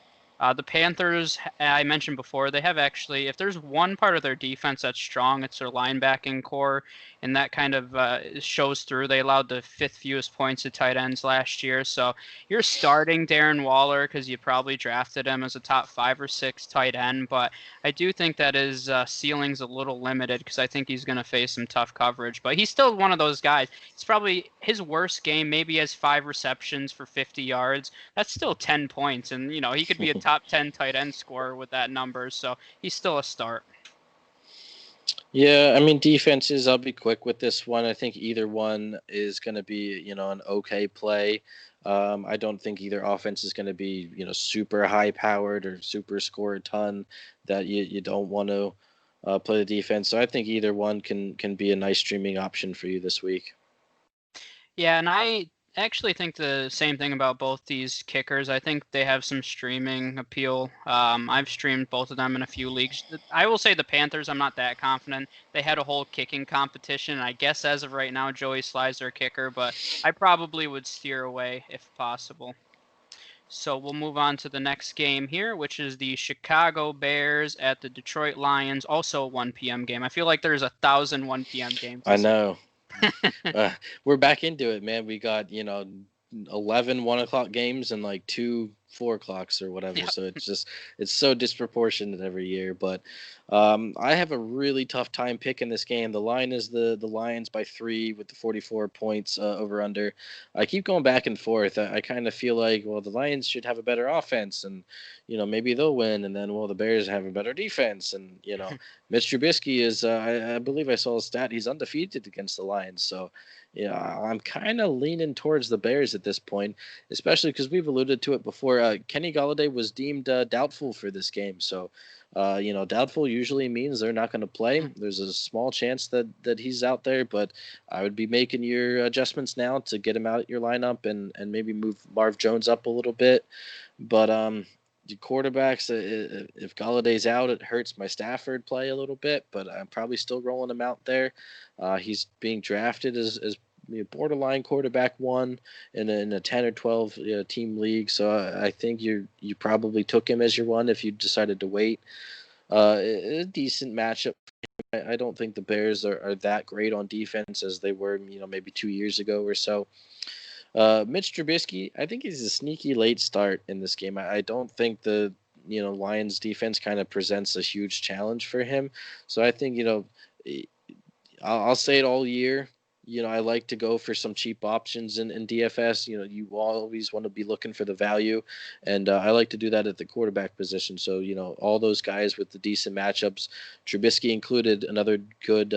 The Panthers, I mentioned before, they have actually, if there's one part of their defense that's strong, it's their linebacking core, and that kind of shows through. They allowed the fifth fewest points to tight ends last year. So you're starting Darren Waller because you probably drafted him as a top 5 or 6 tight end, but I do think that his ceiling's a little limited because I think he's going to face some tough coverage. But he's still one of those guys. It's probably his worst game. Maybe he has 5 receptions for 50 yards. That's still 10 points, and he could be a top 10 tight end scorer with that number. So he's still a start. Yeah, I mean defenses. I'll be quick with this one. I think either one is going to be an okay play. I don't think either offense is going to be super high powered or super score a ton that you don't want to play the defense. So I think either one can be a nice streaming option for you this week. Yeah, and I actually think the same thing about both these kickers. I think they have some streaming appeal. I've streamed both of them in a few leagues. I will say the Panthers, I'm not that confident. They had a whole kicking competition. I guess as of right now, Joey Sly's their kicker, but I probably would steer away if possible. So we'll move on to the next game here, which is the Chicago Bears at the Detroit Lions, also a 1 p.m. game. I feel like there's 1,000 1 p.m. games I this know. week. We're back into it, man. We got 11 1 o'clock games and like 2 4 o'clocks or whatever. Yeah. So it's so disproportionate every year. But I have a really tough time picking this game. The line is the Lions by 3 with the 44 points over under. I keep going back and forth. I kind of feel like, well, the Lions should have a better offense and maybe they'll win, and then the Bears have a better defense, and Mitch Trubisky is I believe I saw a stat, he's undefeated against the Lions. So I'm kind of leaning towards the Bears at this point, especially because we've alluded to it before. Kenny Golladay was deemed doubtful for this game, so doubtful usually means they're not going to play. There's a small chance that he's out there, but I would be making your adjustments now to get him out at your lineup and maybe move Marv Jones up a little bit. But the quarterbacks, if Galladay's out, it hurts my Stafford play a little bit, but I'm probably still rolling him out there. He's being drafted as borderline quarterback one in a 10 or 12 team league, so I think you probably took him as your one if you decided to wait. A decent matchup. I don't think the Bears are that great on defense as they were maybe 2 years ago or so. Mitch Trubisky, I think he's a sneaky late start in this game. I don't think the Lions defense kind of presents a huge challenge for him. So I think I'll say it all year. I like to go for some cheap options in DFS. You always want to be looking for the value, and I like to do that at the quarterback position. So all those guys with the decent matchups, Trubisky included, another good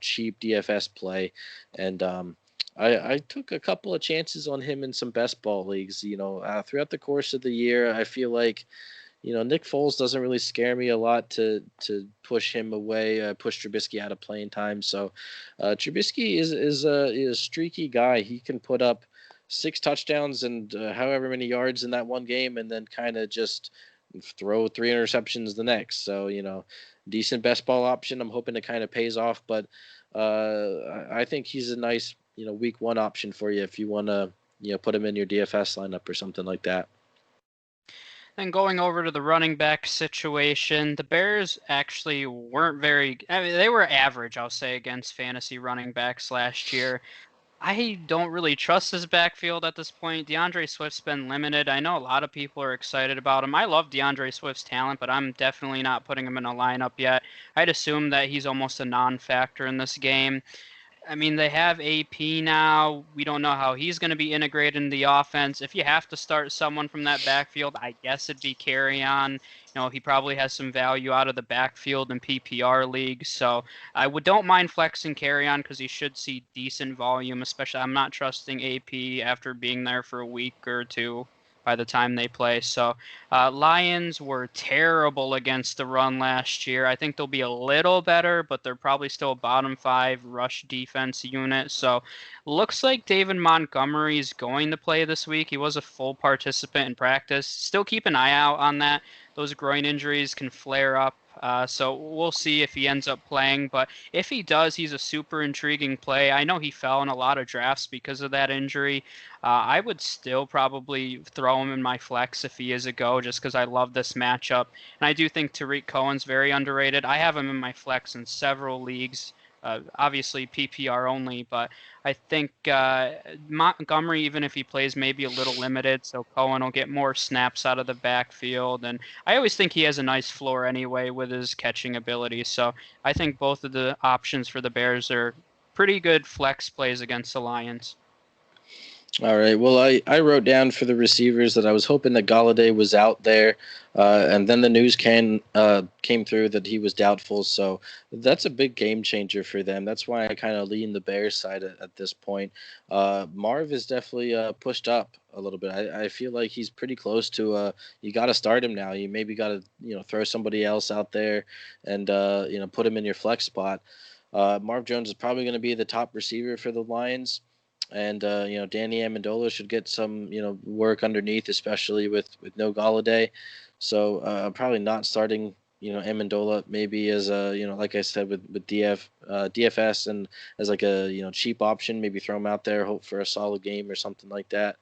cheap DFS play, and I took a couple of chances on him in some best ball leagues. Throughout the course of the year, I feel like Nick Foles doesn't really scare me a lot to push him away, push Trubisky out of playing time. So Trubisky is a streaky guy. He can put up 6 touchdowns and however many yards in that one game, and then kind of just throw 3 interceptions the next. So decent best ball option. I'm hoping it kind of pays off, but I think he's a nice week one option for you if you want to put him in your DFS lineup or something like that. Then going over to the running back situation, the Bears actually weren't very. I mean, they were average, I'll say, against fantasy running backs last year. I don't really trust his backfield at this point. DeAndre Swift's been limited. I know a lot of people are excited about him. I love DeAndre Swift's talent, but I'm definitely not putting him in a lineup yet. I'd assume that he's almost a non-factor in this game. I mean, they have AP now. We don't know how he's going to be integrated in the offense. If you have to start someone from that backfield, I guess it'd be Carry-On. He probably has some value out of the backfield in PPR leagues. So don't mind flexing Carry-On because he should see decent volume, especially I'm not trusting AP after being there for a week or two by the time they play. So Lions were terrible against the run last year. I think they'll be a little better, but they're probably still a bottom 5 rush defense unit. So looks like David Montgomery is going to play this week. He was a full participant in practice. Still keep an eye out on that. Those groin injuries can flare up. So we'll see if he ends up playing. But if he does, he's a super intriguing play. I know he fell in a lot of drafts because of that injury. I would still probably throw him in my flex if he is a go, just because I love this matchup. And I do think Tariq Cohen's very underrated. I have him in my flex in several leagues. Obviously PPR only, but I think Montgomery, even if he plays, maybe a little limited, so Cohen will get more snaps out of the backfield. And I always think he has a nice floor anyway with his catching ability. So I think both of the options for the Bears are pretty good flex plays against the Lions. All right. Well, I wrote down for the receivers that I was hoping that Galladay was out there, and then the news came through that he was doubtful. So that's a big game changer for them. That's why I kind of lean the Bears side at this point. Marv is definitely pushed up a little bit. I feel like he's pretty close to. You got to start him now. You maybe got to throw somebody else out there and put him in your flex spot. Marv Jones is probably going to be the top receiver for the Lions. And Danny Amendola should get some work underneath, especially with no Galladay. So probably not starting Amendola maybe as a like I said with DFS and as like a cheap option. Maybe throw him out there, hope for a solid game or something like that.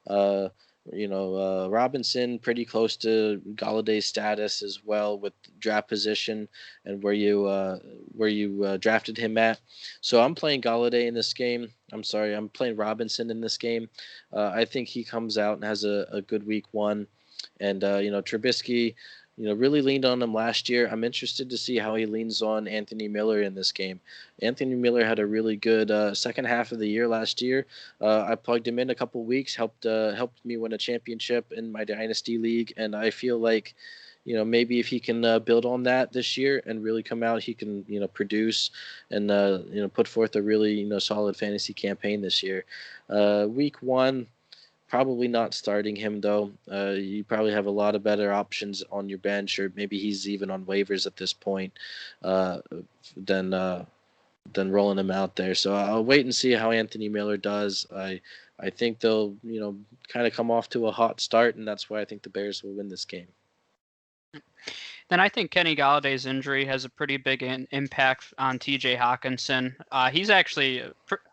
Uh, Robinson pretty close to Galladay's status as well with draft position and where you drafted him at. So I'm playing Galladay in this game. I'm sorry, I'm playing Robinson in this game. I think he comes out and has a good week one, and Trubisky. Really leaned on him last year. I'm interested to see how he leans on Anthony Miller in this game. Anthony Miller had a really good second half of the year last year. I plugged him in a couple weeks, helped me win a championship in my dynasty league, and I feel like maybe if he can build on that this year and really come out, he can produce and put forth a really solid fantasy campaign this year. Week one. Probably not starting him though. You probably have a lot of better options on your bench, or maybe he's even on waivers at this point uh, than rolling him out there. So I'll wait and see how Anthony Miller does. I think they'll kind of come off to a hot start, and that's why I think the Bears will win this game. Then I think Kenny Galladay's injury has a pretty big impact on TJ Hawkinson. He's actually,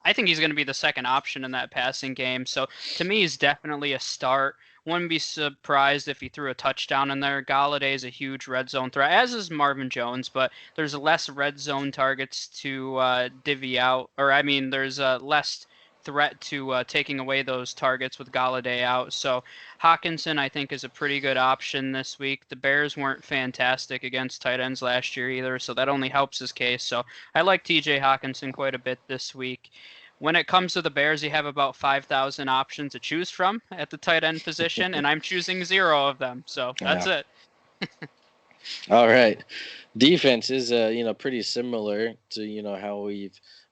I think he's going to be the second option in that passing game. So to me, he's definitely a start. Wouldn't be surprised if he threw a touchdown in there. Galladay is a huge red zone threat, as is Marvin Jones, but there's less red zone targets to divvy out. Or, I mean, there's less threat to taking away those targets with Galladay out. So Hawkinson, I think, is a pretty good option this week. The Bears weren't fantastic against tight ends last year either, so that only helps his case. So I like TJ Hawkinson quite a bit this week. When it comes to the Bears, you have about 5,000 options to choose from at the tight end position, and I'm choosing 0 of them. So that's it. All right. Defense is pretty similar to how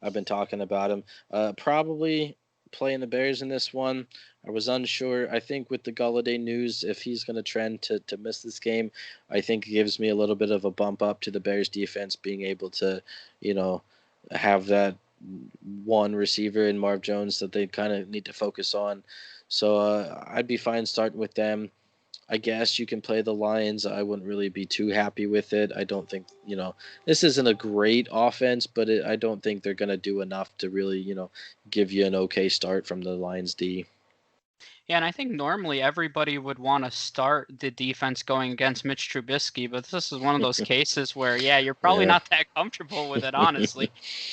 I've been talking about him. Probably playing the Bears in this one. I was unsure. I think with the Galladay news, if he's going to trend to miss this game, I think it gives me a little bit of a bump up to the Bears defense being able to, have that one receiver in Marv Jones that they kind of need to focus on. So I'd be fine starting with them. I guess you can play the Lions. I wouldn't really be too happy with it. I don't think, this isn't a great offense, but I don't think they're going to do enough to really, give you an okay start from the Lions D. Yeah, and I think normally everybody would want to start the defense going against Mitch Trubisky, but this is one of those cases where, yeah, you're probably Yeah. not that comfortable with it, honestly.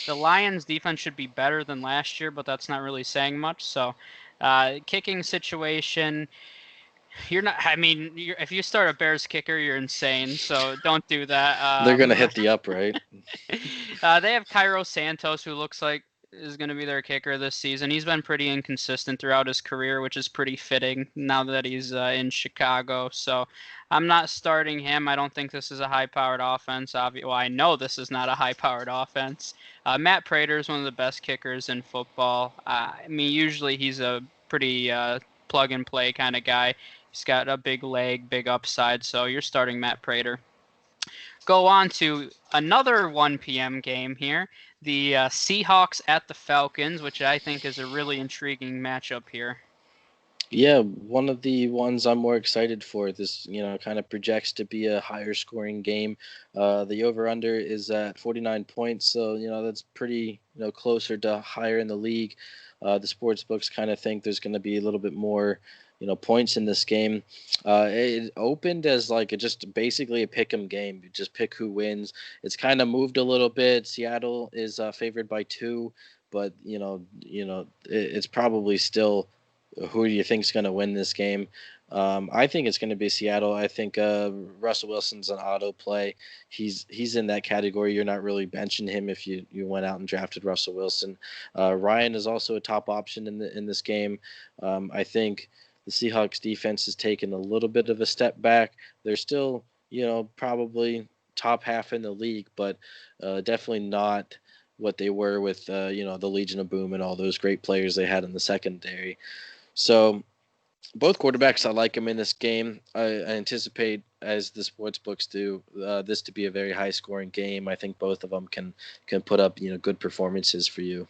The Lions' defense should be better than last year, but that's not really saying much. So, kicking situation, you're not. I mean, if you start a Bears kicker, you're insane. So don't do that. They're gonna hit the upright. They have Cairo Santos, who looks like is going to be their kicker this season. He's been pretty inconsistent throughout his career, which is pretty fitting now that he's in Chicago. So I'm not starting him. I don't think this is a high-powered offense. Well, I know this is not a high-powered offense. Matt Prater is one of the best kickers in football. I mean, usually he's a pretty plug-and-play kind of guy. He's got a big leg, big upside. So you're starting Matt Prater. Go on to another 1 p.m. game here, the Seahawks at the Falcons, which I think is a really intriguing matchup here. Yeah, one of the ones I'm more excited for. This, kind of projects to be a higher scoring game. The over under is at 49 points, so that's pretty closer to higher in the league. The sports books kind of think there's going to be a little bit more points in this game. It opened as like just basically a pick 'em game. You just pick who wins. It's kind of moved a little bit. Seattle is favored by 2, but it's probably still who do you think is going to win this game? I think it's going to be Seattle. I think Russell Wilson's an auto play. He's in that category. You're not really benching him if you went out and drafted Russell Wilson. Ryan is also a top option in this game. I think the Seahawks defense has taken a little bit of a step back. They're still probably top half in the league, but definitely not what they were with the Legion of Boom and all those great players they had in the secondary. So both quarterbacks, I like them in this game. I anticipate, as the sports books do, this to be a very high scoring game. I think both of them can put up good performances for you.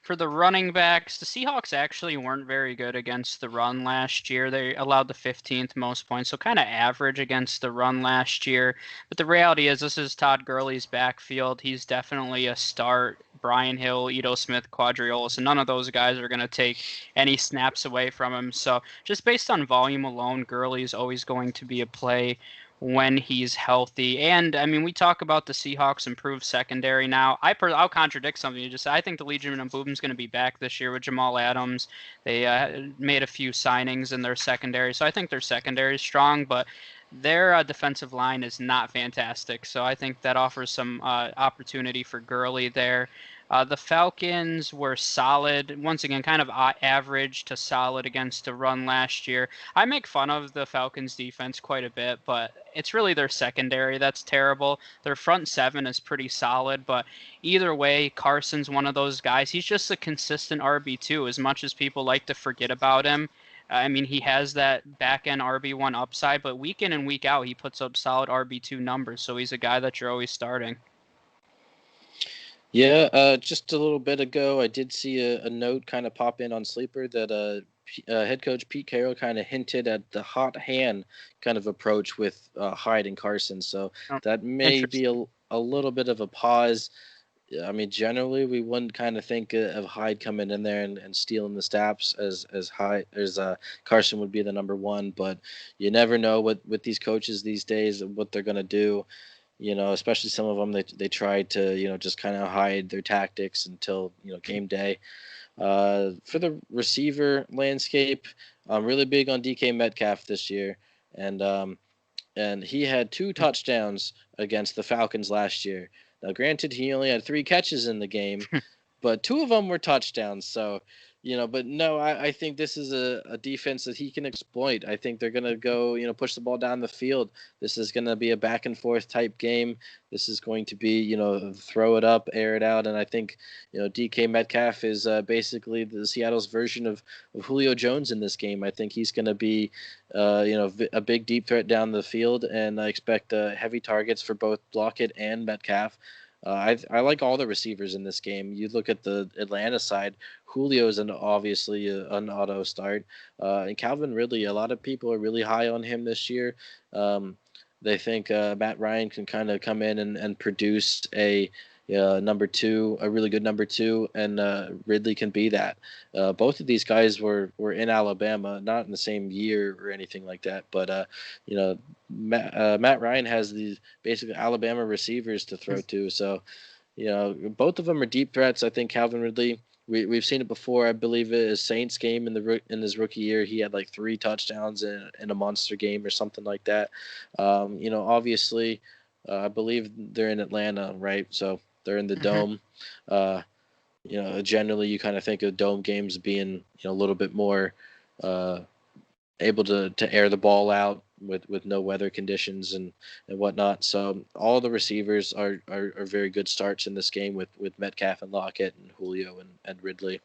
For the running backs, the Seahawks actually weren't very good against the run last year. They allowed the 15th most points, so kind of average against the run last year. But the reality is, this is Todd Gurley's backfield. He's definitely a start. Brian Hill, Ito Smith, Quadriolis, and none of those guys are going to take any snaps away from him. So just based on volume alone, Gurley is always going to be a play when he's healthy. And I mean, we talk about the Seahawks improved secondary now. I'll contradict something you just said. I think the Legion of Boom is going to be back this year with Jamal Adams. They made a few signings in their secondary, so I think their secondary is strong, but their defensive line is not fantastic. So I think that offers some opportunity for Gurley there. The Falcons were solid, once again, kind of average to solid against the run last year. I make fun of the Falcons defense quite a bit, but it's really their secondary that's terrible. Their front seven is pretty solid, but either way, Carson's one of those guys. He's just a consistent RB2 as much as people like to forget about him. I mean, he has that back end RB1 upside, but week in and week out, he puts up solid RB2 numbers. So he's a guy that you're always starting. Yeah, just a little bit ago, I did see a note kind of pop in on Sleeper that head coach Pete Carroll kind of hinted at the hot hand kind of approach with Hyde and Carson. So that may be a little bit of a pause. I mean, generally, we wouldn't kind of think of Hyde coming in there and stealing the snaps as Hyde as Carson would be the number one, but you never know with these coaches these days what they're gonna do. Especially some of them they try to just kind of hide their tactics until game day. For the receiver landscape, I'm really big on DK Metcalf this year, and he had 2 touchdowns against the Falcons last year. Now, granted, he only had 3 catches in the game, but 2 of them were touchdowns. So, but no, I think this is a defense that he can exploit. I think they're going to go, push the ball down the field. This is going to be a back and forth type game. This is going to be, throw it up, air it out. And I think, DK Metcalf is basically the Seattle's version of Julio Jones in this game. I think he's going to be, a big deep threat down the field. And I expect heavy targets for both Lockett and Metcalf. I like all the receivers in this game. You look at the Atlanta side, Julio's obviously an auto start. And Calvin Ridley, a lot of people are really high on him this year. They think Matt Ryan can kind of come in and produce a number two, a really good number two, and Ridley can be that. Both of these guys were in Alabama, not in the same year or anything like that, but Matt Ryan has these basically Alabama receivers to throw to, so both of them are deep threats. I think Calvin Ridley. We've seen it before. I believe it is Saints game in his rookie year. He had like 3 touchdowns in a monster game or something like that. Obviously, I believe they're in Atlanta, right? So they're in the Mhm. dome. Generally you kind of think of dome games being a little bit more uh, able to air the ball out with no weather conditions and whatnot. So all the receivers are very good starts in this game with Metcalf and Lockett and Julio and Ridley.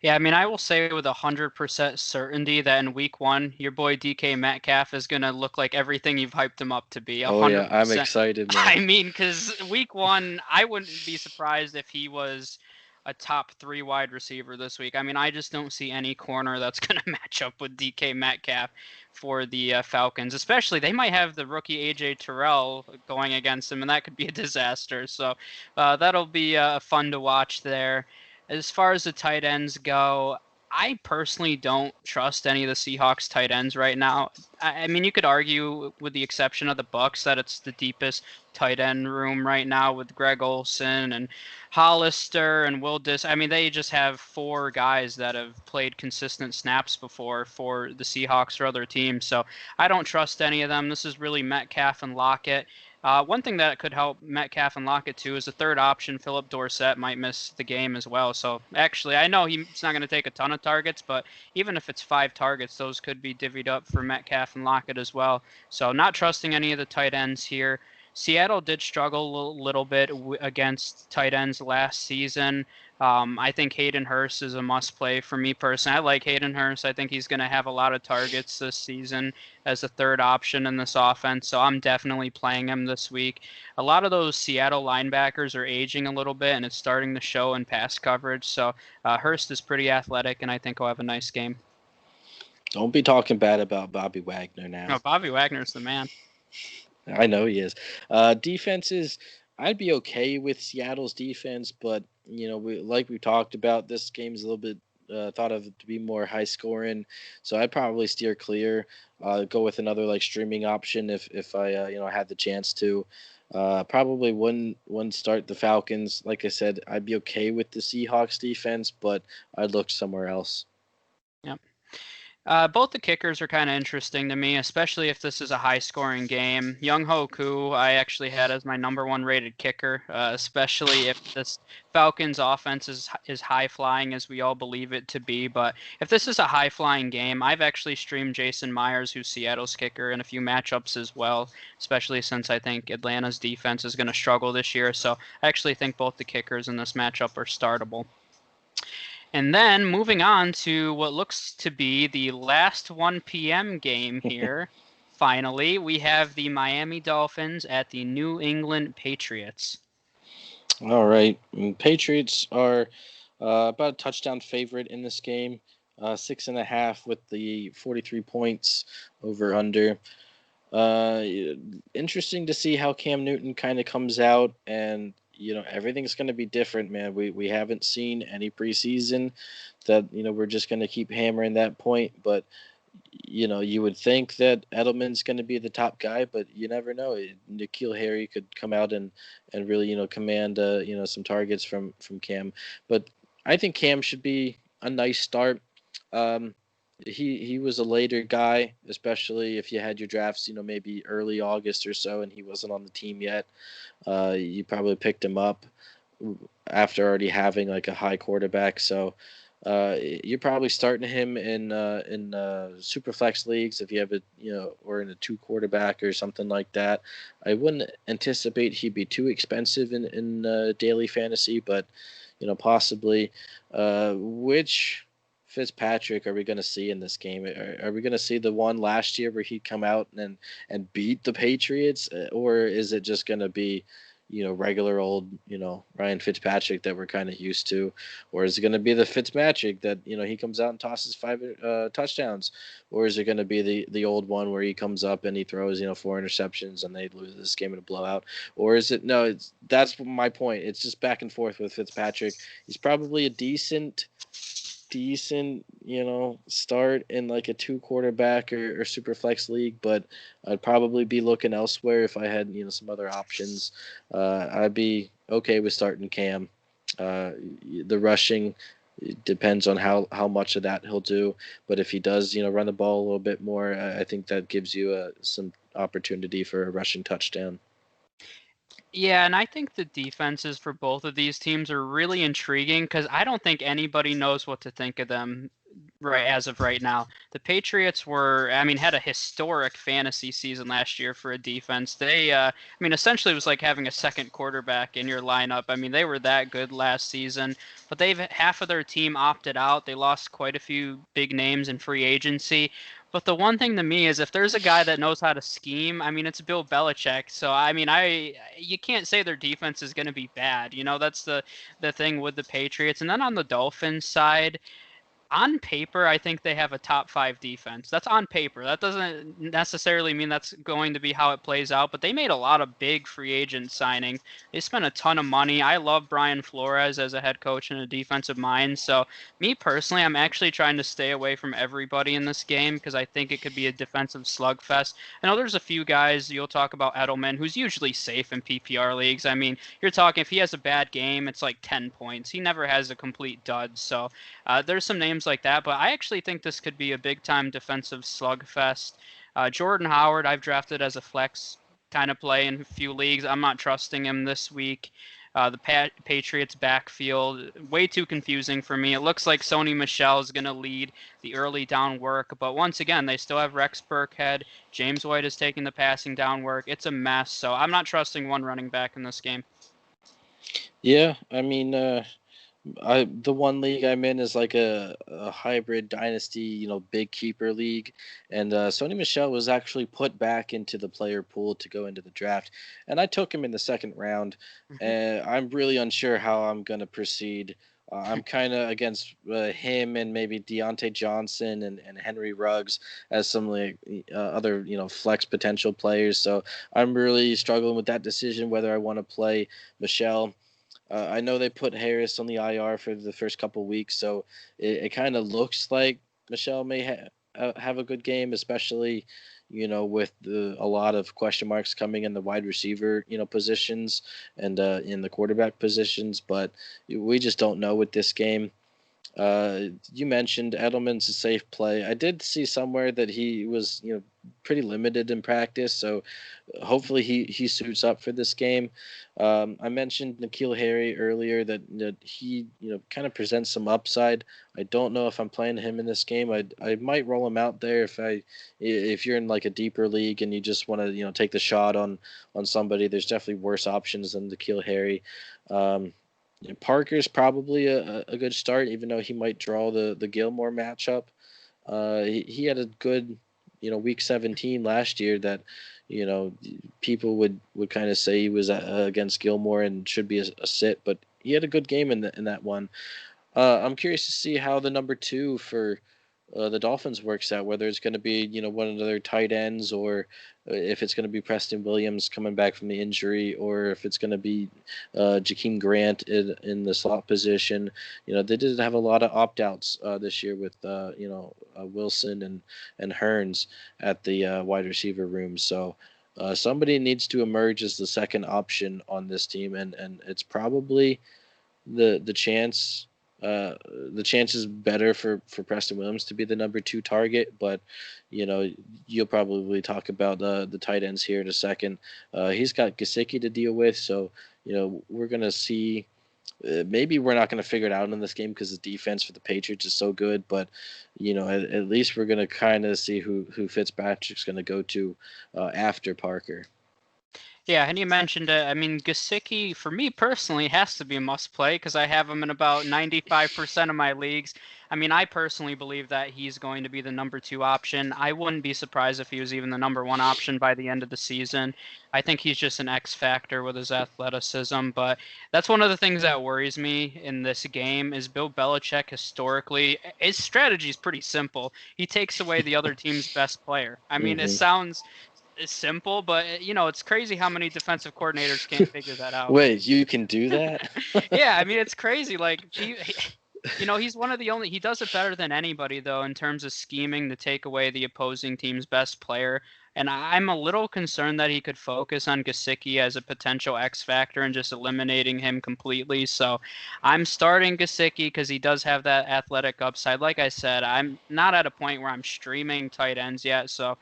Yeah, I mean, I will say with 100% certainty that in week 1, your boy DK Metcalf is gonna look like everything you've hyped him up to be. Oh yeah, I'm 100%. excited, man. I mean, because week 1, I wouldn't be surprised if he was a top 3 wide receiver this week. I mean, I just don't see any corner that's gonna match up with DK Metcalf for the Falcons. Especially, they might have the rookie AJ Terrell going against him, and that could be a disaster. So that'll be fun to watch there. As far as the tight ends go, I personally don't trust any of the Seahawks tight ends right now. I mean, you could argue, with the exception of the Bucks, that it's the deepest tight end room right now with Greg Olsen and Hollister and Will Dis. I mean, they just have 4 guys that have played consistent snaps before for the Seahawks or other teams. So I don't trust any of them. This is really Metcalf and Lockett. One thing that could help Metcalf and Lockett too is the third option. Philip Dorsett might miss the game as well. So actually, I know he's not going to take a ton of targets, but even if it's 5 targets, those could be divvied up for Metcalf and Lockett as well. So not trusting any of the tight ends here. Seattle did struggle a little bit against tight ends last season. I think Hayden Hurst is a must play for me personally. I like Hayden Hurst. I think he's going to have a lot of targets this season as a third option in this offense. So I'm definitely playing him this week. A lot of those Seattle linebackers are aging a little bit, and it's starting to show in pass coverage. So Hurst is pretty athletic, and I think he'll have a nice game. Don't be talking bad about Bobby Wagner No, now. Bobby Wagner's the man. I know he is. Defenses, I'd be okay with Seattle's defense, but we talked about, this game's a little bit thought of to be more high scoring, so I'd probably steer clear. Go with another like streaming option if I had the chance to. Probably wouldn't start the Falcons. Like I said, I'd be okay with the Seahawks defense, but I'd look somewhere else. Yep. Both the kickers are kind of interesting to me, especially if this is a high-scoring game. Young Ho Koo, I actually had as my number 1 rated kicker, especially if this Falcons offense is high-flying as we all believe it to be. But if this is a high-flying game, I've actually streamed Jason Myers, who's Seattle's kicker, in a few matchups as well, especially since I think Atlanta's defense is going to struggle this year. So I actually think both the kickers in this matchup are startable. And then moving on to what looks to be the last 1 p.m. game here. Finally, we have the Miami Dolphins at the New England Patriots. All right, Patriots are about a touchdown favorite in this game. 6.5 with the 43 points over under. Uh, Interesting to see how Cam Newton kind of comes out, and everything's going to be different, man. We haven't seen any preseason that we're just going to keep hammering that point, but you would think that Edelman's going to be the top guy, but you never know. N'Keal Harry could come out and really command some targets from Cam, but I think Cam should be a nice start. Um, he was a later guy, especially if you had your drafts, maybe early August or so, and he wasn't on the team yet. You probably picked him up after already having like a high quarterback. So you're probably starting him in super flex leagues if you have or in a 2 quarterback or something like that. I wouldn't anticipate he'd be too expensive in daily fantasy, but possibly. Which Fitzpatrick are we going to see in this game? Are we going to see the one last year where he'd come out and beat the Patriots, or is it just going to be, regular old, Ryan Fitzpatrick that we're kind of used to, or is it going to be the Fitzmagic that he comes out and tosses 5 touchdowns, or is it going to be the old one where he comes up and he throws 4 interceptions and they lose this game in a blowout, or is it no? That's my point. It's just back and forth with Fitzpatrick. He's probably a decent start in like a 2 quarterback or super flex league, but I'd probably be looking elsewhere if I had some other options. I'd be okay with starting Cam. The rushing, it depends on how much of that he'll do, but if he does run the ball a little bit more, I think that gives you some opportunity for a rushing touchdown. Yeah, and I think the defenses for both of these teams are really intriguing because I don't think anybody knows what to think of them right as of right now. The Patriots had a historic fantasy season last year for a defense. They, essentially it was like having a second quarterback in your lineup. I mean, they were that good last season, but half of their team opted out. They lost quite a few big names in free agency. But the one thing to me is if there's a guy that knows how to scheme, it's Bill Belichick. So you can't say their defense is going to be bad. That's the thing with the Patriots. And then on the Dolphins side, on paper, I think they have a top 5 defense. That's on paper. That doesn't necessarily mean that's going to be how it plays out, but they made a lot of big free agent signings. They spent a ton of money. I love Brian Flores as a head coach and a defensive mind. So me personally, I'm actually trying to stay away from everybody in this game because I think it could be a defensive slugfest. I know there's a few guys, you'll talk about Edelman, who's usually safe in PPR leagues. You're talking if he has a bad game, it's like 10 points. He never has a complete dud. So there's some names like that, but I actually think this could be a big-time defensive slugfest. Jordan Howard, I've drafted as a flex kind of play in a few leagues. I'm not trusting him this week. The Patriots backfield, way too confusing for me. It looks like Sony Michel is going to lead the early down work, but once again, they still have Rex Burkhead. James White is taking the passing down work. It's a mess, so I'm not trusting one running back in this game. Yeah, the one league I'm in is like a hybrid dynasty, big keeper league, and Sony Michel was actually put back into the player pool to go into the draft, and I took him in the second round, and I'm really unsure how I'm gonna proceed. I'm kind of against him and maybe Deontay Johnson and Henry Ruggs as some other flex potential players. So I'm really struggling with that decision whether I want to play Michel. I know they put Harris on the IR for the first couple weeks, so it kind of looks like Michel may have a good game, especially with a lot of question marks coming in the wide receiver positions and in the quarterback positions. But we just don't know with this game. You mentioned Edelman's a safe play. I did see somewhere that he was, pretty limited in practice, so hopefully he suits up for this game. I mentioned N'Keal Harry earlier that he, kind of presents some upside. I don't know if I'm playing him in this game. I might roll him out there if you're in like a deeper league and you just want to, take the shot on somebody. There's definitely worse options than N'Keal Harry. Parker's probably a good start, even though he might draw the Gilmore matchup. He had a good, week 17 last year that, people would kind of say he was against Gilmore and should be a sit, but he had a good game in that one. I'm curious to see how the number 2 for the Dolphins works out, whether it's going to be, one of their tight ends or if it's going to be Preston Williams coming back from the injury or if it's going to be Jakeem Grant in the slot position. They did have a lot of opt-outs this year with, Wilson and Hearns at the wide receiver room. So somebody needs to emerge as the second option on this team, and it's probably the chance the chance is better for Preston Williams to be the number 2 target, but you'll probably talk about the tight ends here in a second. He's got Gesicki to deal with, so we're gonna see. Maybe we're not going to figure it out in this game because the defense for the Patriots is so good, but at least we're going to kind of see who Fitzpatrick's going to go to after Parker. Yeah, and you mentioned it. I mean, Gesicki, for me personally, has to be a must play because I have him in about 95% of my leagues. I mean, I personally believe that he's going to be the number 2 option. I wouldn't be surprised if he was even the number 1 option by the end of the season. I think he's just an X factor with his athleticism, but that's one of the things that worries me in this game is Bill Belichick historically, his strategy is pretty simple. He takes away the other team's best player. I mean, it Hmm. sounds is simple, but it's crazy how many defensive coordinators can't figure that out. Wait, you can do that? Yeah, I mean it's crazy. Like he's one of the only. He does it better than anybody though in terms of scheming to take away the opposing team's best player. And I'm a little concerned that he could focus on Gesicki as a potential X factor and just eliminating him completely. So I'm starting Gesicki because he does have that athletic upside. Like I said, I'm not at a point where I'm streaming tight ends yet. So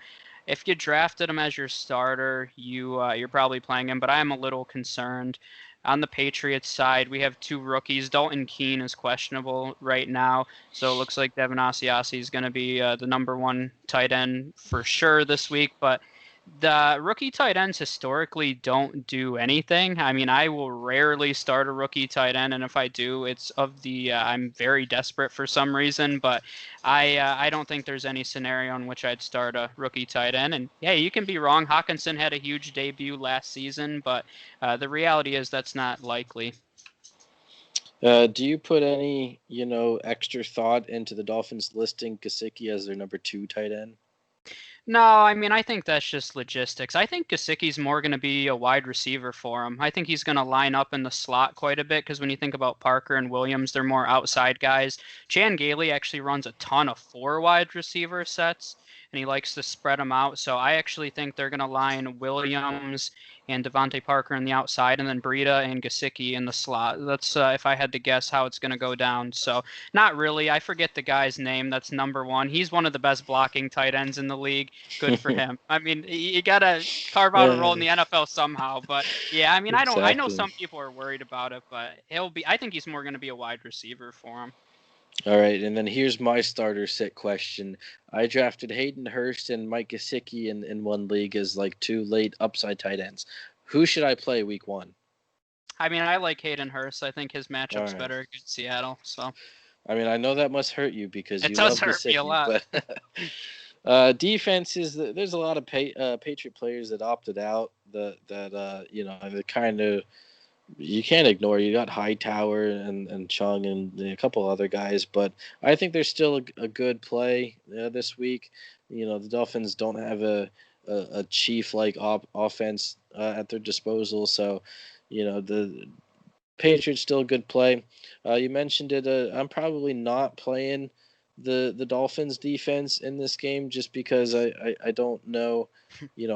if you drafted him as your starter, you're probably playing him. But I am a little concerned. On the Patriots side, we have 2 rookies. Dalton Keene is questionable right now, so it looks like Devin Asiasi is going to be the number 1 tight end for sure this week. But the rookie tight ends historically don't do anything. I mean, I will rarely start a rookie tight end, and if I do, it's of the I'm very desperate for some reason. But I don't think there's any scenario in which I'd start a rookie tight end. And yeah, you can be wrong. Hawkinson had a huge debut last season, but the reality is that's not likely. Do you put any, extra thought into the Dolphins listing Gesicki as their number 2 tight end? No, I mean, I think that's just logistics. I think Gesicki's more going to be a wide receiver for him. I think he's going to line up in the slot quite a bit because when you think about Parker and Williams, they're more outside guys. Chan Gailey actually runs a ton of 4 wide receiver sets, and he likes to spread them out. So I actually think they're going to line Williams and Devontae Parker on the outside, and then Breida and Gesicki in the slot. That's if I had to guess how it's going to go down. So not really. I forget the guy's name. That's number 1. He's one of the best blocking tight ends in the league. Good for him. I mean, you gotta carve out a role in the NFL somehow. But yeah, I mean, I don't. I know Exactly. some people are worried about it, but he'll be. I think he's more going to be a wide receiver for him. All right, and then here's my starter sit question. I drafted Hayden Hurst and Mike Gesicki in one league as like 2 late upside tight ends. Who should I play week 1? I mean, I like Hayden Hurst. I think his All matchup's right. better against Seattle. So I mean, I know that must hurt you because it you does love hurt me a Gesicki, lot. but defenses. There's a lot of Patriot players that opted out. The kind of you can't ignore. You got Hightower and Chung and a couple other guys, but I think there's still a good play this week. The Dolphins don't have a chief like offense at their disposal, so the Patriots still a good play. You mentioned it. I'm probably not playing the Dolphins defense in this game just because I don't know,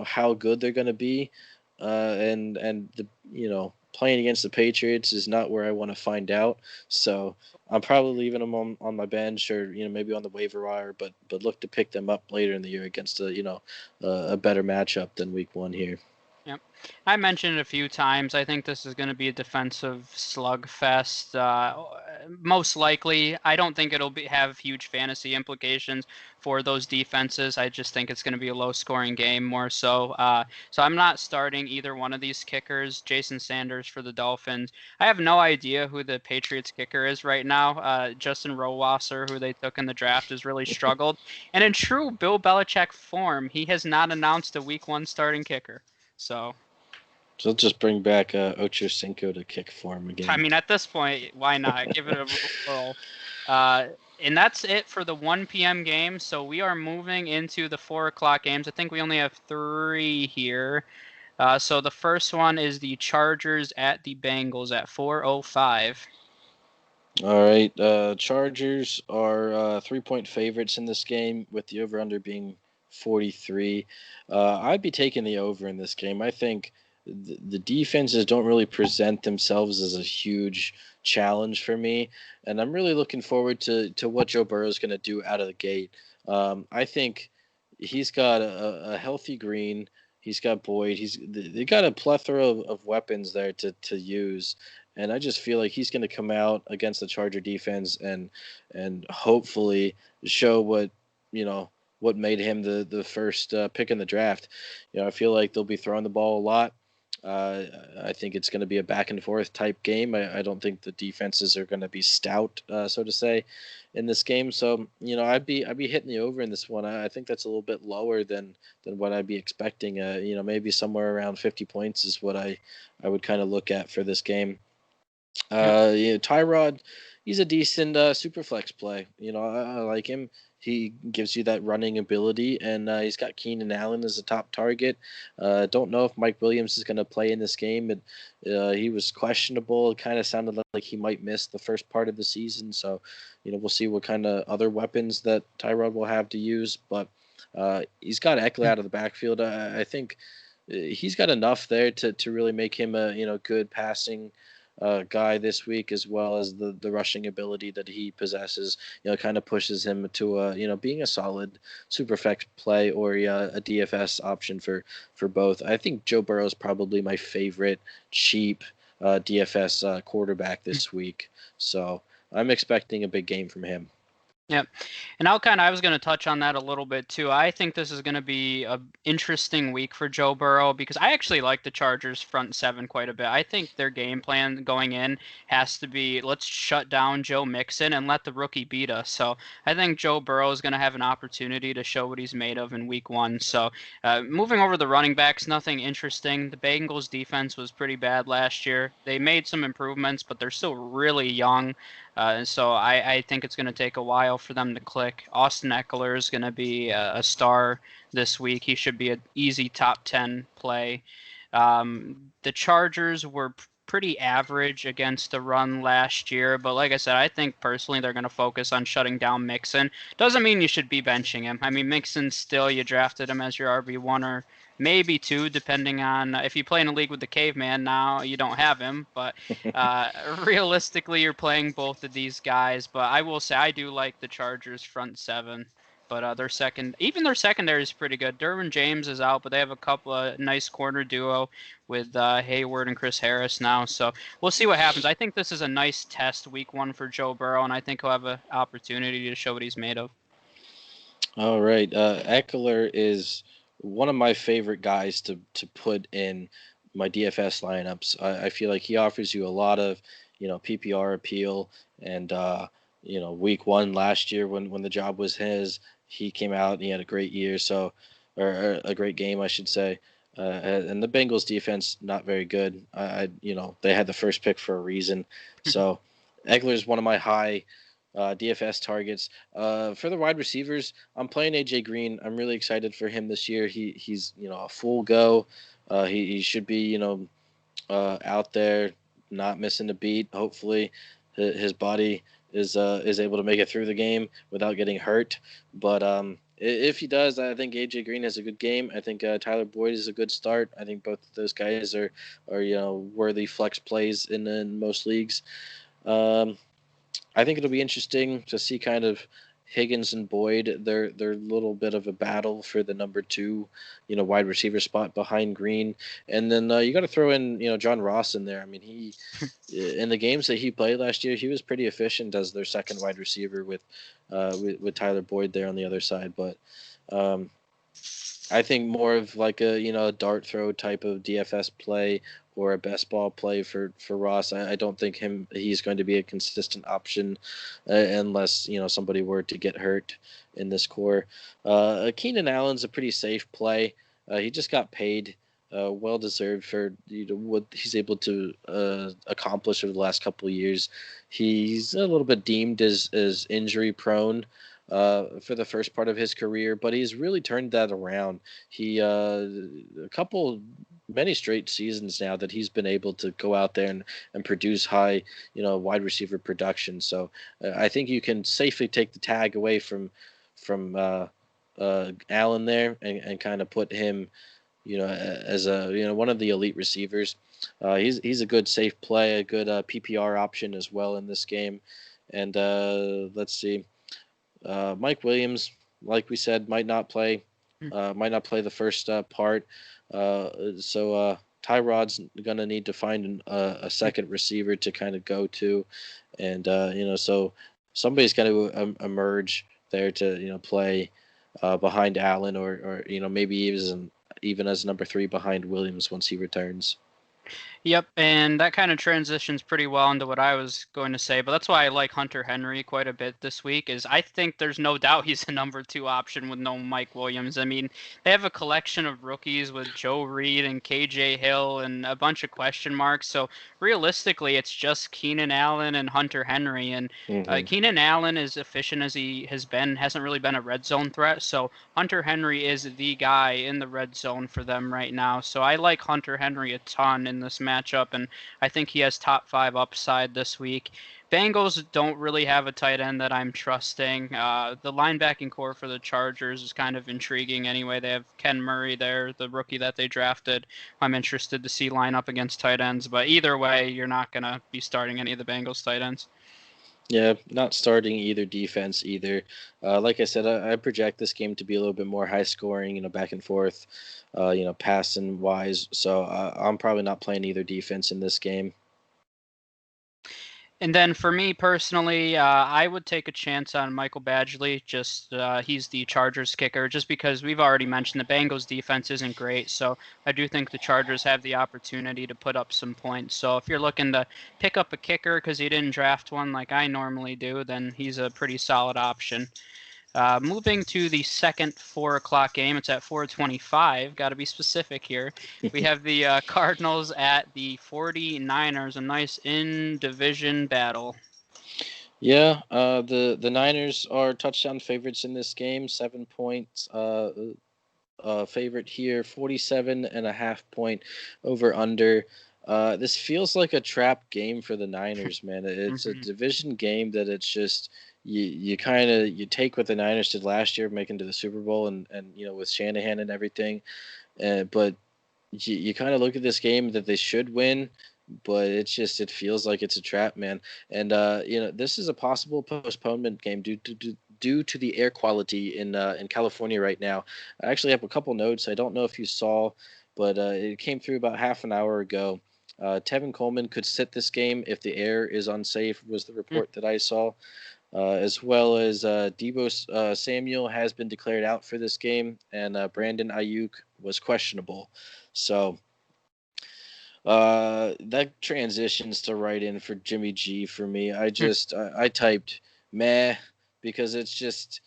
how good they're going to be, and the playing against the Patriots is not where I want to find out. So I'm probably leaving them on my bench or maybe on the waiver wire, but look to pick them up later in the year against a better matchup than Week 1 here. Yep. I mentioned it a few times. I think this is going to be a defensive slugfest. Most likely, I don't think it'll have huge fantasy implications for those defenses. I just think it's going to be a low-scoring game more so. So I'm not starting either one of these kickers. Jason Sanders for the Dolphins. I have no idea who the Patriots kicker is right now. Justin Rohrwasser, who they took in the draft, has really struggled. And in true Bill Belichick form, he has not announced a Week 1 starting kicker. So, So let's just bring back Ocho Cinco to kick for him I again. mean, at this point, why not give it a whirl? And that's it for the 1 p.m. game. So we are moving into the 4 o'clock games. I think we only have 3 here. So the first one is the Chargers at the Bengals at 4:05. All right, Chargers are 3-point favorites in this game, with the over/under being 43. I'd be taking the over in this game. I think the defenses don't really present themselves as a huge challenge for me, and I'm really looking forward to what Joe Burrow is going to do out of the gate. I think he's got a healthy Green. He's got Boyd. They got a plethora of weapons there to use, and I just feel like he's going to come out against the Charger defense and hopefully show what made him the first pick in the draft. I feel like they'll be throwing the ball a lot. I think it's going to be a back and forth type game. I don't think the defenses are going to be stout, so to say, in this game. So I'd be hitting the over in this one. I think that's a little bit lower than what I'd be expecting. Maybe somewhere around 50 points is what I would kind of look at for this game. Yep. Tyrod, he's a decent super flex play. I like him. He gives you that running ability, and he's got Keenan Allen as a top target. Don't know if Mike Williams is going to play in this game. He was questionable. It kind of sounded like he might miss the first part of the season. So, we'll see what kind of other weapons that Tyrod will have to use. But he's got Eckler out of the backfield. I think he's got enough there to really make him a good passing guy this week, as well as the rushing ability that he possesses. Kind of pushes him to being a solid super flex play or a DFS option for both. I think Joe Burrow is probably my favorite cheap DFS quarterback this week, so I'm expecting a big game from him. Yep. And I was going to touch on that a little bit too. I think this is going to be a interesting week for Joe Burrow because I actually like the Chargers front seven quite a bit. I think their game plan going in has to be, let's shut down Joe Mixon and let the rookie beat us. So I think Joe Burrow is going to have an opportunity to show what he's made of in week one. So moving over the running backs, nothing interesting. The Bengals defense was pretty bad last year. They made some improvements, but they're still really young. So I think it's going to take a while for them to click. Austin Eckler is going to be a star this week. He should be an easy top 10 play. The Chargers were pretty average against the run last year, but like I said, I think personally they're going to focus on shutting down Mixon. Doesn't mean you should be benching him. I mean, Mixon still, you drafted him as your RB1 or maybe two, depending on if you play in a league with the caveman now, you don't have him. But realistically, you're playing both of these guys. But I will say I do like the Chargers front seven. But their secondary is pretty good. Derwin James is out, but they have a couple of nice corner duo with Hayward and Chris Harris now. So we'll see what happens. I think this is a nice test week one for Joe Burrow, and I think he'll have an opportunity to show what he's made of. All right, Eckler is one of my favorite guys to put in my DFS lineups. I feel like he offers you a lot of PPR appeal, and week one last year when the job was his, he came out and he had a great year. So, or a great game, I should say. And the Bengals defense not very good. They had the first pick for a reason. So, Eckler is one of my high DFS targets. For the wide receivers, I'm playing AJ Green. I'm really excited for him this year. He's a full go. He should be out there, not missing a beat. Hopefully, his body is able to make it through the game without getting hurt. But if he does, I think AJ Green has a good game. I think Tyler Boyd is a good start. I think both of those guys are worthy flex plays in most leagues. I think it'll be interesting to see kind of Higgins and Boyd. They're a little bit of a battle for the number two, wide receiver spot behind Green, and then you got to throw in John Ross in there. I mean, he in the games that he played last year, he was pretty efficient as their second wide receiver with Tyler Boyd there on the other side. But I think more of like a dart throw type of DFS play or a best ball play for Ross. I don't think he's going to be a consistent option unless somebody were to get hurt in this core. Keenan Allen's a pretty safe play. He just got paid, well deserved for what he's able to accomplish over the last couple of years. He's a little bit deemed as injury prone for the first part of his career, but he's really turned that around. He many straight seasons now that he's been able to go out there and produce high wide receiver production. So I think you can safely take the tag away from Allen there and kind of put him as a one of the elite receivers. He's a good safe play, a good PPR option as well in this game. And let's see. Mike Williams, like we said, might not play the first part. So Tyrod's going to need to find a second receiver to kind of go to. And, so somebody's got to emerge there to, play behind Allen or maybe even as number three behind Williams once he returns. Yep, and that kind of transitions pretty well into what I was going to say, but that's why I like Hunter Henry quite a bit this week, is I think there's no doubt he's a number 2 option with no Mike Williams. I mean, they have a collection of rookies with Joe Reed and KJ Hill and a bunch of question marks, so realistically it's just Keenan Allen and Hunter Henry, and Hmm. Keenan Allen, as efficient as he has been, hasn't really been a red zone threat, so Hunter Henry is the guy in the red zone for them right now. So I like Hunter Henry a ton in this matchup, and I think he has top 5 upside this week. Bengals don't really have a tight end that I'm trusting. The linebacking core for the Chargers is kind of intriguing anyway. They have Ken Murray there, the rookie that they drafted. I'm interested to see line up against tight ends, but either way, you're not going to be starting any of the Bengals tight ends. Yeah, not starting either defense either. Like I said, I project this game to be a little bit more high scoring, back and forth, passing wise. So I'm probably not playing either defense in this game. And then for me personally, I would take a chance on Michael Badgley. Just he's the Chargers kicker, just because we've already mentioned the Bengals defense isn't great. So I do think the Chargers have the opportunity to put up some points. So if you're looking to pick up a kicker because you didn't draft one like I normally do, then he's a pretty solid option. Moving to the second 4 o'clock game, it's at 4:25. Got to be specific here. We have the Cardinals at the 49ers, a nice in-division battle. Yeah, the Niners are touchdown favorites in this game, 7 points. Favorite here, 47.5 point over under. This feels like a trap game for the Niners, man. It's a Mm-hmm. division game that it's just you kind of you take what the Niners did last year, making to the Super Bowl, and with Shanahan and everything, but you kind of look at this game that they should win, but it feels like it's a trap, man. And this is a possible postponement game due to the air quality in California right now. I actually have a couple notes. I don't know if you saw, but it came through about half an hour ago. Tevin Coleman could sit this game if the air is unsafe, was the report that I saw. As well as Debo Samuel has been declared out for this game, and Brandon Ayuk was questionable. So that transitions to right in for Jimmy G for me. I typed meh because it's just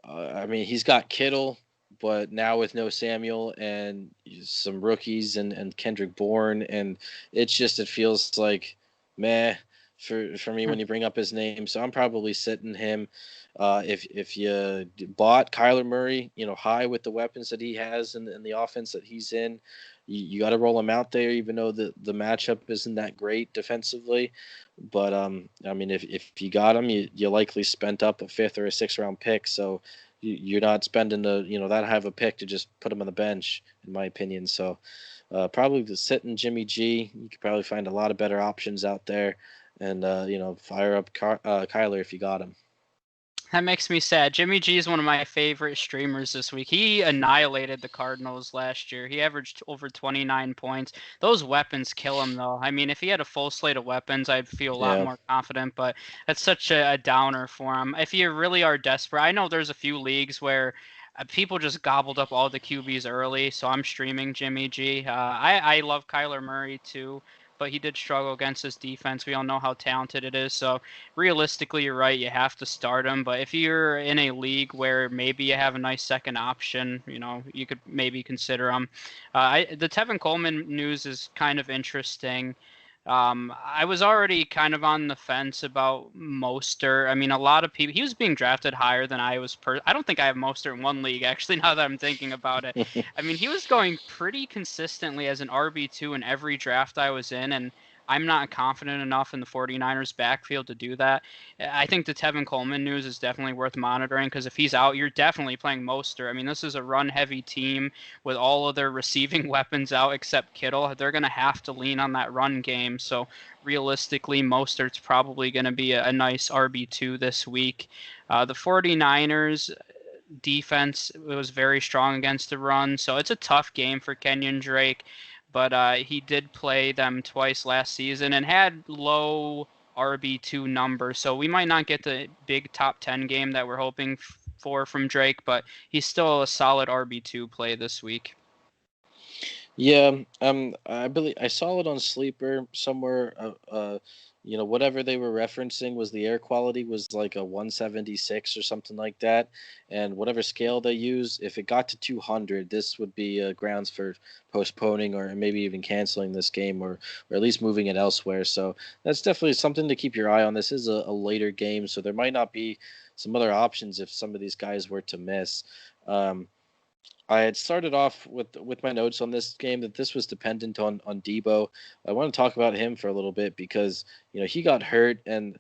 I mean he's got Kittle, but now with no Samuel and some rookies and Kendrick Bourne, and it feels like meh for me when you bring up his name. So I'm probably sitting him. If you bought Kyler Murray, high with the weapons that he has and the offense that he's in, you got to roll him out there, even though the matchup isn't that great defensively. But I mean, if you got him, you likely spent up a fifth or a sixth round pick, so you're not spending that high of a pick to just put him on the bench, in my opinion. So probably the sitting Jimmy G. You could probably find a lot of better options out there, and fire up Kyler if you got him. That makes me sad. Jimmy G is one of my favorite streamers this week. He annihilated the Cardinals last year. He averaged over 29 points. Those weapons kill him, though. I mean, if he had a full slate of weapons, I'd feel a lot Yeah. more confident, but that's such a downer for him. If you really are desperate, I know there's a few leagues where people just gobbled up all the QBs early, so I'm streaming Jimmy G. I love Kyler Murray, too, but he did struggle against this defense. We all know how talented it is, so realistically, you're right. You have to start him. But if you're in a league where maybe you have a nice second option, you could maybe consider him. The Tevin Coleman news is kind of interesting. I was already kind of on the fence about Mostert. I mean, a lot of people, he was being drafted higher than I was. I don't think I have Mostert in one league, actually, now that I'm thinking about it. I mean, he was going pretty consistently as an RB2 in every draft I was in, and I'm not confident enough in the 49ers backfield to do that. I think the Tevin Coleman news is definitely worth monitoring because if he's out, you're definitely playing Mostert. I mean, this is a run-heavy team with all of their receiving weapons out except Kittle. They're going to have to lean on that run game. So realistically, Mostert's probably going to be a nice RB2 this week. The 49ers defense was very strong against the run, so it's a tough game for Kenyon Drake. But he did play them twice last season and had low RB2 numbers, so we might not get the big top 10 game that we're hoping for from Drake, but he's still a solid RB2 play this week. Yeah, I believe I saw it on Sleeper somewhere. Whatever they were referencing was the air quality was like a 176 or something like that, and whatever scale they use, if it got to 200, this would be grounds for postponing or maybe even canceling this game, or at least moving it elsewhere. So that's definitely something to keep your eye on. This is a later game, so there might not be some other options if some of these guys were to miss. Um, I had started off with my notes on this game that this was dependent on Debo. I want to talk about him for a little bit because he got hurt, and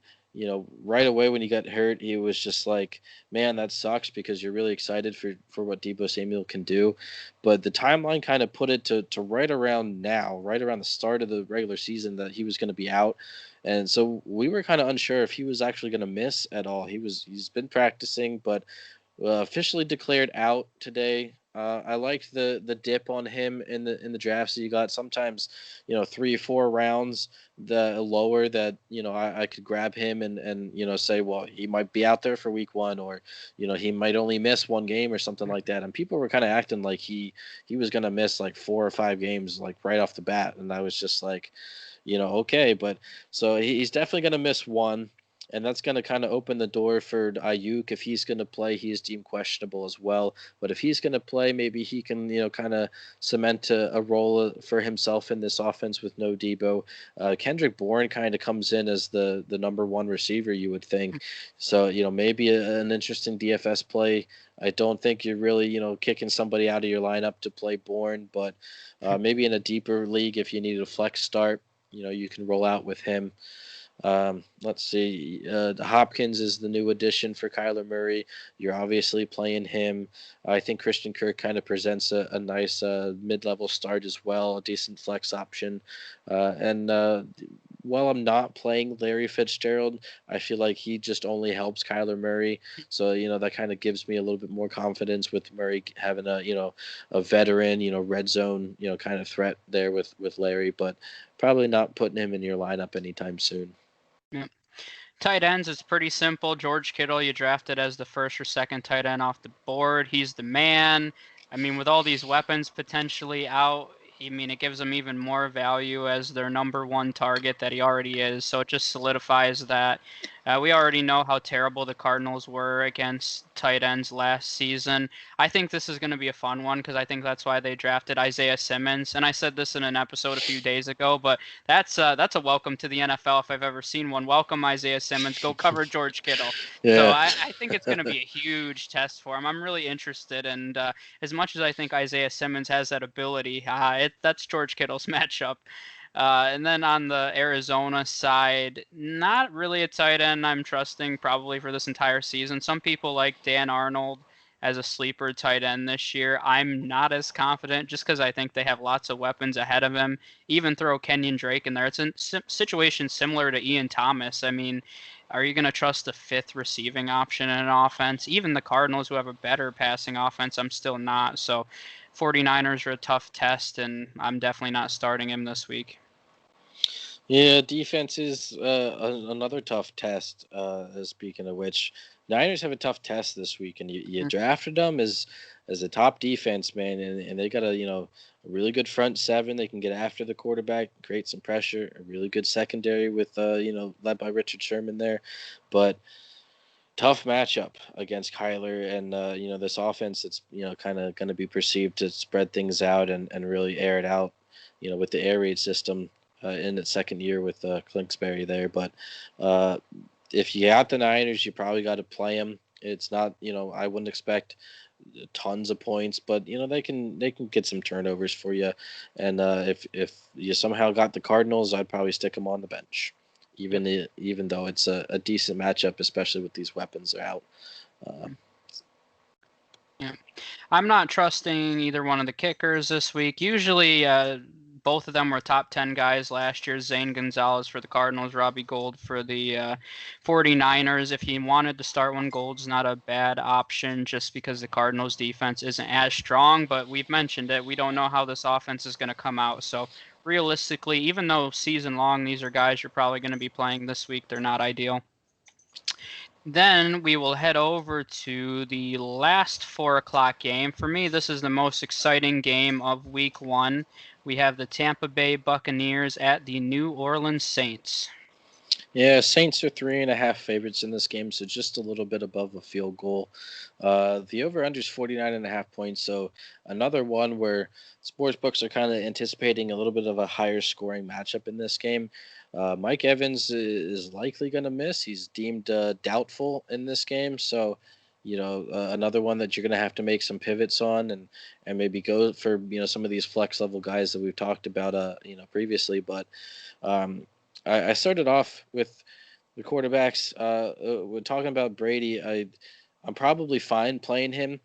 right away when he got hurt, he was just like, man, that sucks because you're really excited for what Debo Samuel can do, but the timeline kind of put it to right around now, right around the start of the regular season that he was going to be out. And so we were kind of unsure if he was actually going to miss at all. He's been practicing, but officially declared out today. I liked the dip on him in the drafts that you got. Sometimes, 3 or 4 rounds the lower that I could grab him and say, well, he might be out there for week one, or he might only miss one game or something like that. And people were kind of acting like he was gonna miss like 4 or 5 games like right off the bat, and I was just like, okay, but so he's definitely gonna miss one, and that's going to kind of open the door for Ayuk. If he's going to play, he's deemed questionable as well. But if he's going to play, maybe he can, kind of cement a role for himself in this offense with no Debo. Kendrick Bourne kind of comes in as the number one receiver, you would think. So, maybe an interesting DFS play. I don't think you're really, kicking somebody out of your lineup to play Bourne, but maybe in a deeper league, if you need a flex start, you can roll out with him. Let's see. Hopkins is the new addition for Kyler Murray. You're obviously playing him. I think Christian Kirk kind of presents a nice mid-level start as well, a decent flex option. And while I'm not playing Larry Fitzgerald, I feel like he just only helps Kyler Murray. So that kind of gives me a little bit more confidence with Murray having a veteran, red zone, kind of threat there with Larry, but probably not putting him in your lineup anytime soon. Yeah. Tight ends, it's pretty simple. George Kittle, you drafted as the first or second tight end off the board. He's the man. I mean, with all these weapons potentially out, I mean, it gives him even more value as their number one target that he already is. So it just solidifies that. We already know how terrible the Cardinals were against tight ends last season. I think this is going to be a fun one because I think that's why they drafted Isaiah Simmons. And I said this in an episode a few days ago, but that's a welcome to the NFL if I've ever seen one. Welcome Isaiah Simmons. Go cover George Kittle. So Yeah. I think it's going to be a huge test for him. I'm really interested, and as much as I think Isaiah Simmons has that ability, that's George Kittle's matchup. And then on the Arizona side, not really a tight end I'm trusting probably for this entire season. Some people like Dan Arnold as a sleeper tight end this year. I'm not as confident just because I think they have lots of weapons ahead of him. Even throw Kenyon Drake in there. It's a situation similar to Ian Thomas. I mean, are you going to trust a fifth receiving option in an offense? Even the Cardinals, who have a better passing offense, I'm still not. So 49ers are a tough test, and I'm definitely not starting him this week. Yeah, defense is another tough test. Speaking of which, Niners have a tough test this week, and you drafted them as a top defense, man, and they got a really good front seven. They can get after the quarterback, create some pressure. A really good secondary with led by Richard Sherman there, but tough matchup against Kyler and this offense that's kind of going to be perceived to spread things out and really air it out, with the air raid system in its second year with Clinksbury there. But if you got the Niners, you probably got to play them. It's not, I wouldn't expect tons of points, but they can get some turnovers for you. And if you somehow got the Cardinals, I'd probably stick them on the bench, even though it's a decent matchup, especially with these weapons are out. Yeah, I'm not trusting either one of the kickers this week. Usually, both of them were top 10 guys last year. Zane Gonzalez for the Cardinals, Robbie Gould for the 49ers. If you wanted to start one, Gould's not a bad option just because the Cardinals defense isn't as strong, but we've mentioned it. We don't know how this offense is going to come out. So realistically, even though season long, these are guys you're probably going to be playing this week, they're not ideal. Then we will head over to the last 4 o'clock game. For me, this is the most exciting game of week 1. We have the Tampa Bay Buccaneers at the New Orleans Saints. Yeah, Saints are 3.5 favorites in this game, so just a little bit above a field goal. The over/under is 49.5 points, so another one where sports books are kind of anticipating a little bit of a higher scoring matchup in this game. Mike Evans is likely going to miss. He's deemed doubtful in this game, so another one that you're going to have to make some pivots on and maybe go for some of these flex level guys that we've talked about previously, but. Um, I started off with the quarterbacks. When talking about Brady, I'm probably fine playing him,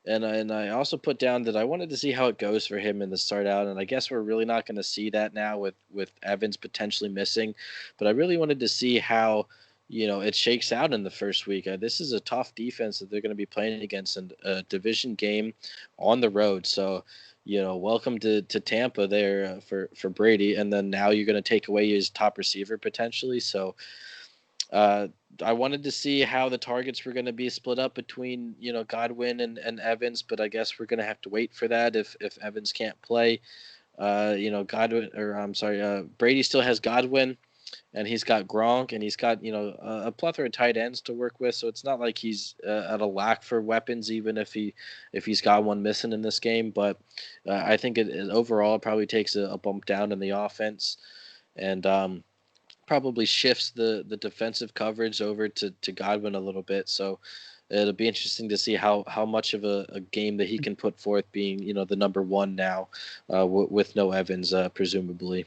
and I also put down that I wanted to see how it goes for him in the start out, and I guess we're really not going to see that now with Evans potentially missing, but I really wanted to see how it shakes out in the first week. This is a tough defense that they're going to be playing against in a division game on the road, so. Welcome to Tampa there for Brady, and then now you're going to take away his top receiver potentially. So uh, I wanted to see how the targets were going to be split up between Godwin and Evans, but I guess we're going to have to wait for that if Evans can't play. Godwin, or I'm sorry, Brady still has Godwin, and he's got Gronk, and he's got a plethora of tight ends to work with. So it's not like he's at a lack for weapons, even if he's got one missing in this game. But I think it overall probably takes a bump down in the offense, and probably shifts the defensive coverage over to Godwin a little bit. So it'll be interesting to see how much of a game that he can put forth, being the number one now with no Evans presumably.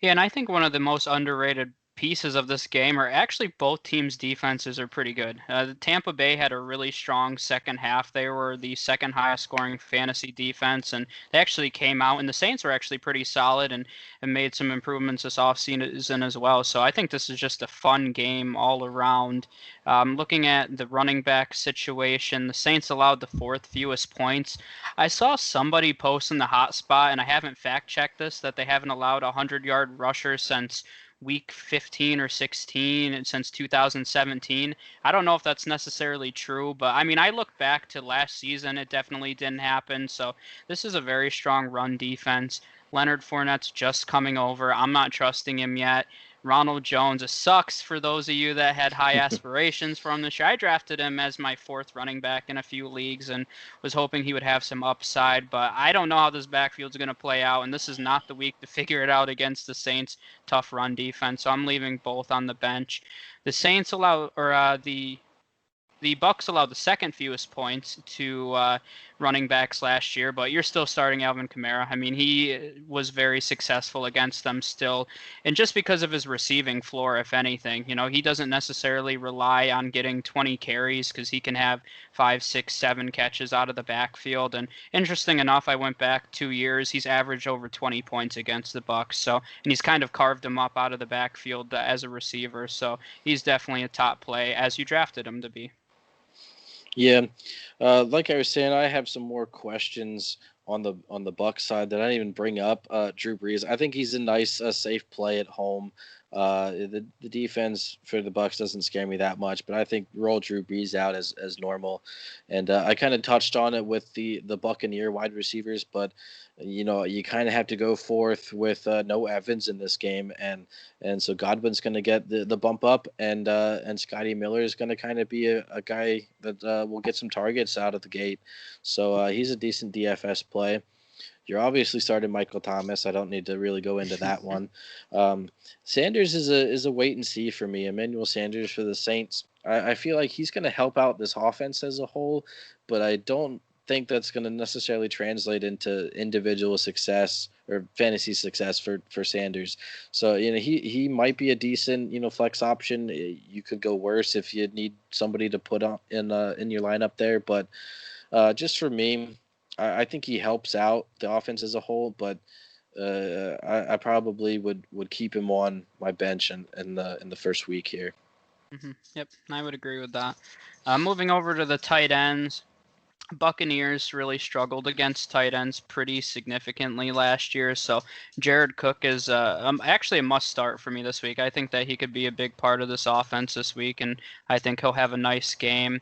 Yeah, and I think one of the most underrated pieces of this game are actually both teams' defenses are pretty good. The Tampa Bay had a really strong second half. They were the second highest scoring fantasy defense, and they actually came out, and the Saints were actually pretty solid and made some improvements this offseason as well. So I think this is just a fun game all around. Looking at the running back situation, the Saints allowed the fourth fewest points. I saw somebody post in the hotspot, and I haven't fact checked this, that they haven't allowed a 100-yard rusher since week 15 or 16 and since 2017. I don't know if that's necessarily true, but I mean, I look back to last season, it definitely didn't happen. So this is a very strong run defense. Leonard Fournette's just coming over. I'm not trusting him yet. Ronald Jones, it sucks for those of you that had high aspirations for him this year. I drafted him as my fourth running back in a few leagues and was hoping he would have some upside, but I don't know how this backfield's going to play out, and this is not the week to figure it out against the Saints' tough run defense. So I'm leaving both on the bench. The Saints allow, or the Bucks allowed the second fewest points to running backs last year, but you're still starting Alvin Kamara. I mean, he was very successful against them still, and just because of his receiving floor, if anything, he doesn't necessarily rely on getting 20 carries because he can have 5, 6, 7 catches out of the backfield. And interesting enough, I went back 2 years; he's averaged over 20 points against the Bucks. So, and he's kind of carved him up out of the backfield as a receiver. So he's definitely a top play as you drafted him to be. Yeah, like I was saying, I have some more questions on the Buck side that I didn't even bring up. Drew Brees, I think he's a nice, safe play at home. The defense for the Bucks doesn't scare me that much, but I think roll Drew Brees out as normal. And I kind of touched on it with the Buccaneer wide receivers, but you kind of have to go forth with no Evans in this game, and so Godwin's going to get the bump up, and Scotty Miller is going to kind of be a guy that will get some targets out of the gate. So he's a decent DFS play. You're obviously starting Michael Thomas. I don't need to really go into that one. Sanders is a wait and see for me. Emmanuel Sanders for the Saints. I feel like he's going to help out this offense as a whole, but I don't think that's going to necessarily translate into individual success or fantasy success for Sanders. So he might be a decent flex option. You could go worse if you need somebody to put on in your lineup there, but just for me, I think he helps out the offense as a whole, but I probably would keep him on my bench in the first week here. Yep, I would agree with that. Moving over to the tight ends. Buccaneers really struggled against tight ends pretty significantly last year. So Jared Cook is actually a must start for me this week. I think that he could be a big part of this offense this week, and I think he'll have a nice game.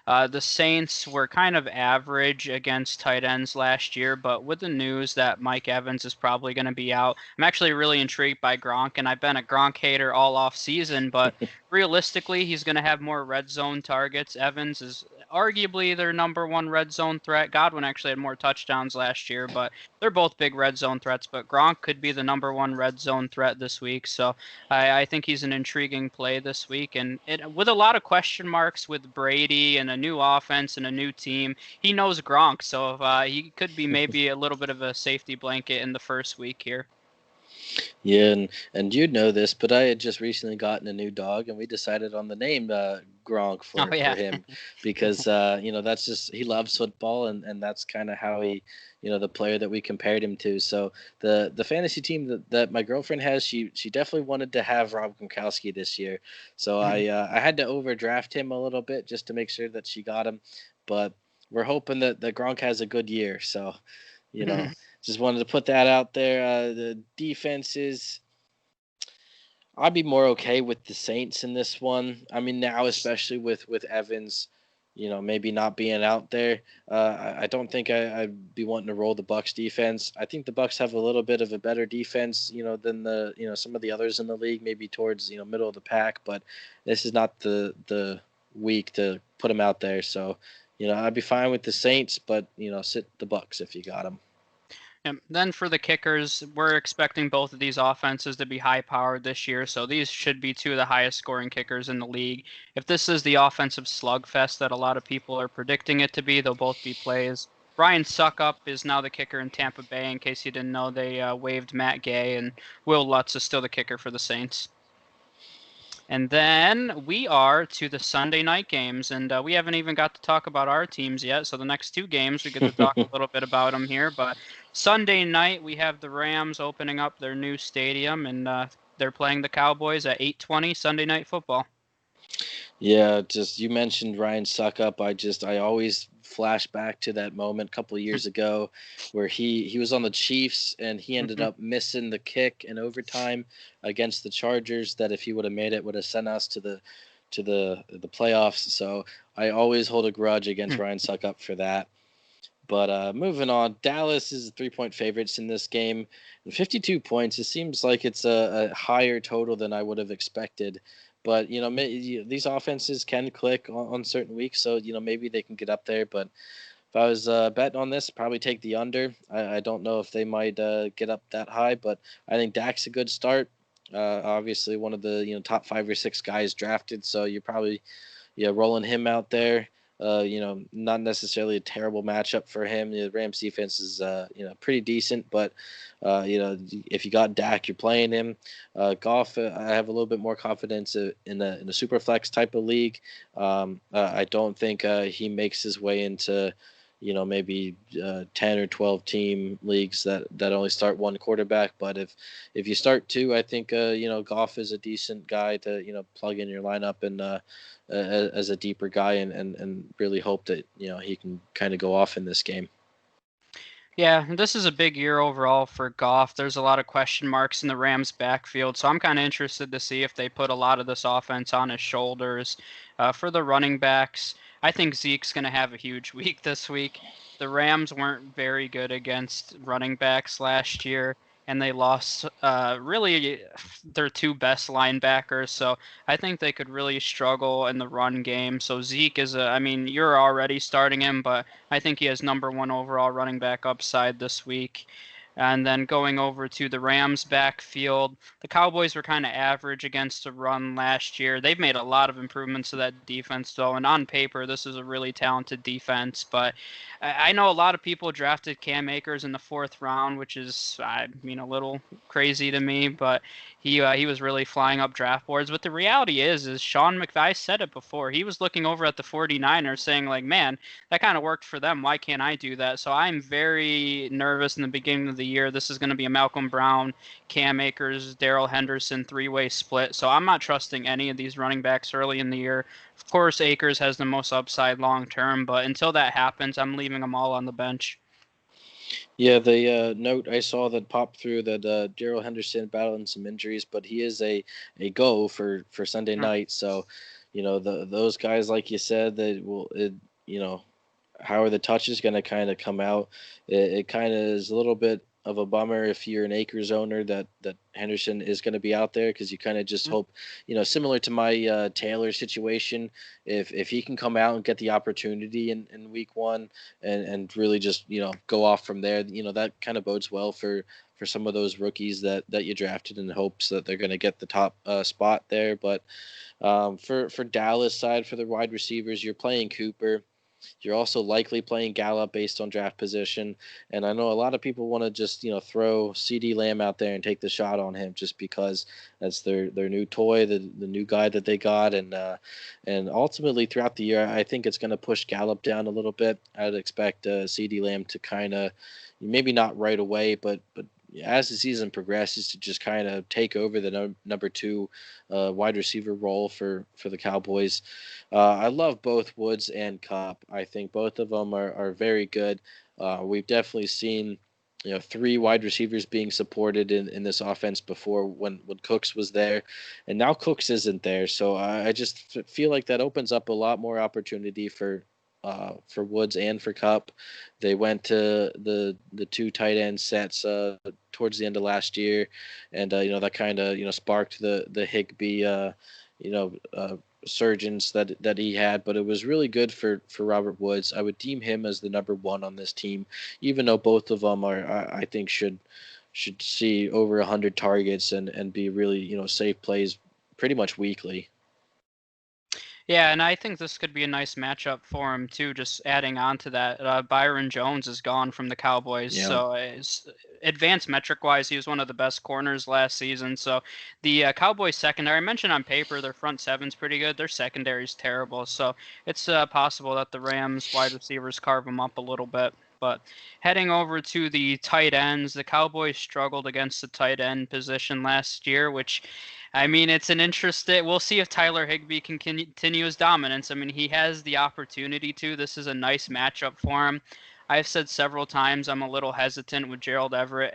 The Saints were kind of average against tight ends last year, but with the news that Mike Evans is probably going to be out, I'm actually really intrigued by Gronk, and I've been a Gronk hater all off season, but realistically, he's going to have more red zone targets. Evans is arguably their number one red zone threat. Godwin actually had more touchdowns last year, but they're both big red zone threats. But Gronk could be the number one red zone threat this week. So I think he's an intriguing play this week. And with a lot of question marks with Brady and a new offense and a new team, he knows Gronk. So he could be maybe a little bit of a safety blanket in the first week here. Yeah, and you know this, but I had just recently gotten a new dog, and we decided on the name Gronk for him because that's just he loves football, and that's kind of how he, the player that we compared him to. So the fantasy team that my girlfriend has, she definitely wanted to have Rob Gronkowski this year, so I had to overdraft him a little bit just to make sure that she got him, but we're hoping that Gronk has a good year. So, just wanted to put that out there. The defenses, I'd be more okay with the Saints in this one. I mean, now especially with Evans, maybe not being out there. I don't think I'd be wanting to roll the Bucks defense. I think the Bucks have a little bit of a better defense, than the some of the others in the league, maybe towards middle of the pack. But this is not the week to put them out there. So, I'd be fine with the Saints, but sit the Bucks if you got them. And then for the kickers, we're expecting both of these offenses to be high-powered this year, so these should be two of the highest-scoring kickers in the league. If this is the offensive slugfest that a lot of people are predicting it to be, they'll both be plays. Ryan Suckup is now the kicker in Tampa Bay. In case you didn't know, they waived Matt Gay, and Will Lutz is still the kicker for the Saints. And then we are to the Sunday night games, and we haven't even got to talk about our teams yet. So the next two games, we get to talk a little bit about them here. But Sunday night, we have the Rams opening up their new stadium, and they're playing the Cowboys at 8:20 Sunday Night Football. Yeah, just you mentioned Ryan Suckup. I always flash back to that moment a couple of years ago where he was on the Chiefs and he ended up missing the kick in overtime against the Chargers that if he would have made it would have sent us to the playoffs. So I always hold a grudge against Ryan Suckup for that. But moving on, Dallas is 3-point favorites in this game. And 52 points, it seems like it's a higher total than I would have expected. But, these offenses can click on certain weeks, so, maybe they can get up there. But if I was betting on this, probably take the under. I don't know if they might get up that high, but I think Dak's a good start. Obviously, one of the, top 5 or 6 guys drafted, so you're probably rolling him out there. Not necessarily a terrible matchup for him. The Rams defense is, pretty decent, but, if you got Dak, you're playing him. Goff, I have a little bit more confidence in a super flex type of league. I don't think he makes his way into, maybe 10 or 12 team leagues that only start one quarterback. But if you start two, I think, Goff is a decent guy to, plug in your lineup and as a deeper guy and really hope that, he can kind of go off in this game. Yeah, this is a big year overall for Goff. There's a lot of question marks in the Rams' backfield, so I'm kind of interested to see if they put a lot of this offense on his shoulders. For the running backs, I think Zeke's going to have a huge week this week. The Rams weren't very good against running backs last year, and they lost really their two best linebackers. So I think they could really struggle in the run game. So Zeke is you're already starting him, but I think he has number 1 overall running back upside this week. And then going over to the Rams backfield, the Cowboys were kind of average against the run last year. They've made a lot of improvements to that defense, though, and on paper, this is a really talented defense. But I know a lot of people drafted Cam Akers in the 4th round, which is, a little crazy to me, but he was really flying up draft boards. But the reality is Sean McVay said it before. He was looking over at the 49ers saying, like, man, that kind of worked for them. Why can't I do that? So I'm very nervous in the beginning of the year. This is going to be a Malcolm Brown, Cam Akers, Darrell Henderson three-way split. So I'm not trusting any of these running backs early in the year. Of course, Akers has the most upside long term, but until that happens, I'm leaving them all on the bench. Yeah, the note I saw that popped through that Darrell Henderson battling some injuries, but he is a go for Sunday night. So, those guys, like you said, that will, how are the touches going to kind of come out? It kind of is a little bit of a bummer if you're an Akers owner that Henderson is going to be out there, because you kind of just hope, similar to my Taylor situation, if he can come out and get the opportunity in week one and really just go off from there, that kind of bodes well for some of those rookies that you drafted in hopes that they're going to get the top spot there. But for Dallas side, for the wide receivers, you're playing Cooper. You're also likely playing Gallup based on draft position, and I know a lot of people want to just throw CD Lamb out there and take the shot on him just because that's their new toy, the new guy that they got, and ultimately throughout the year I think it's going to push Gallup down a little bit. I'd expect CD Lamb to kind of, maybe not right away, but as the season progresses, to just kind of take over the number two wide receiver role for the Cowboys. I love both Woods and Kupp. I think both of them are very good. We've definitely seen three wide receivers being supported in this offense before when Cooks was there, and now Cooks isn't there. So I just feel like that opens up a lot more opportunity for Woods and for Kupp. They went to the two tight end sets towards the end of last year, and that kind of sparked the Higbee surgeons that he had. But it was really good for Robert Woods. I would deem him as the number one on this team, even though both of them I think should see over 100 targets and be really safe plays pretty much weekly. Yeah, and I think this could be a nice matchup for him too. Just adding on to that, Byron Jones is gone from the Cowboys, so advanced metric-wise, he was one of the best corners last season. So the Cowboys secondary, I mentioned on paper, their front seven's pretty good. Their secondary is terrible, so it's possible that the Rams wide receivers carve them up a little bit. But heading over to the tight ends, the Cowboys struggled against the tight end position last year, which, I mean, it's an interesting. We'll see if Tyler Higbee can continue his dominance. I mean, he has the opportunity to. This is a nice matchup for him. I've said several times I'm a little hesitant with Gerald Everett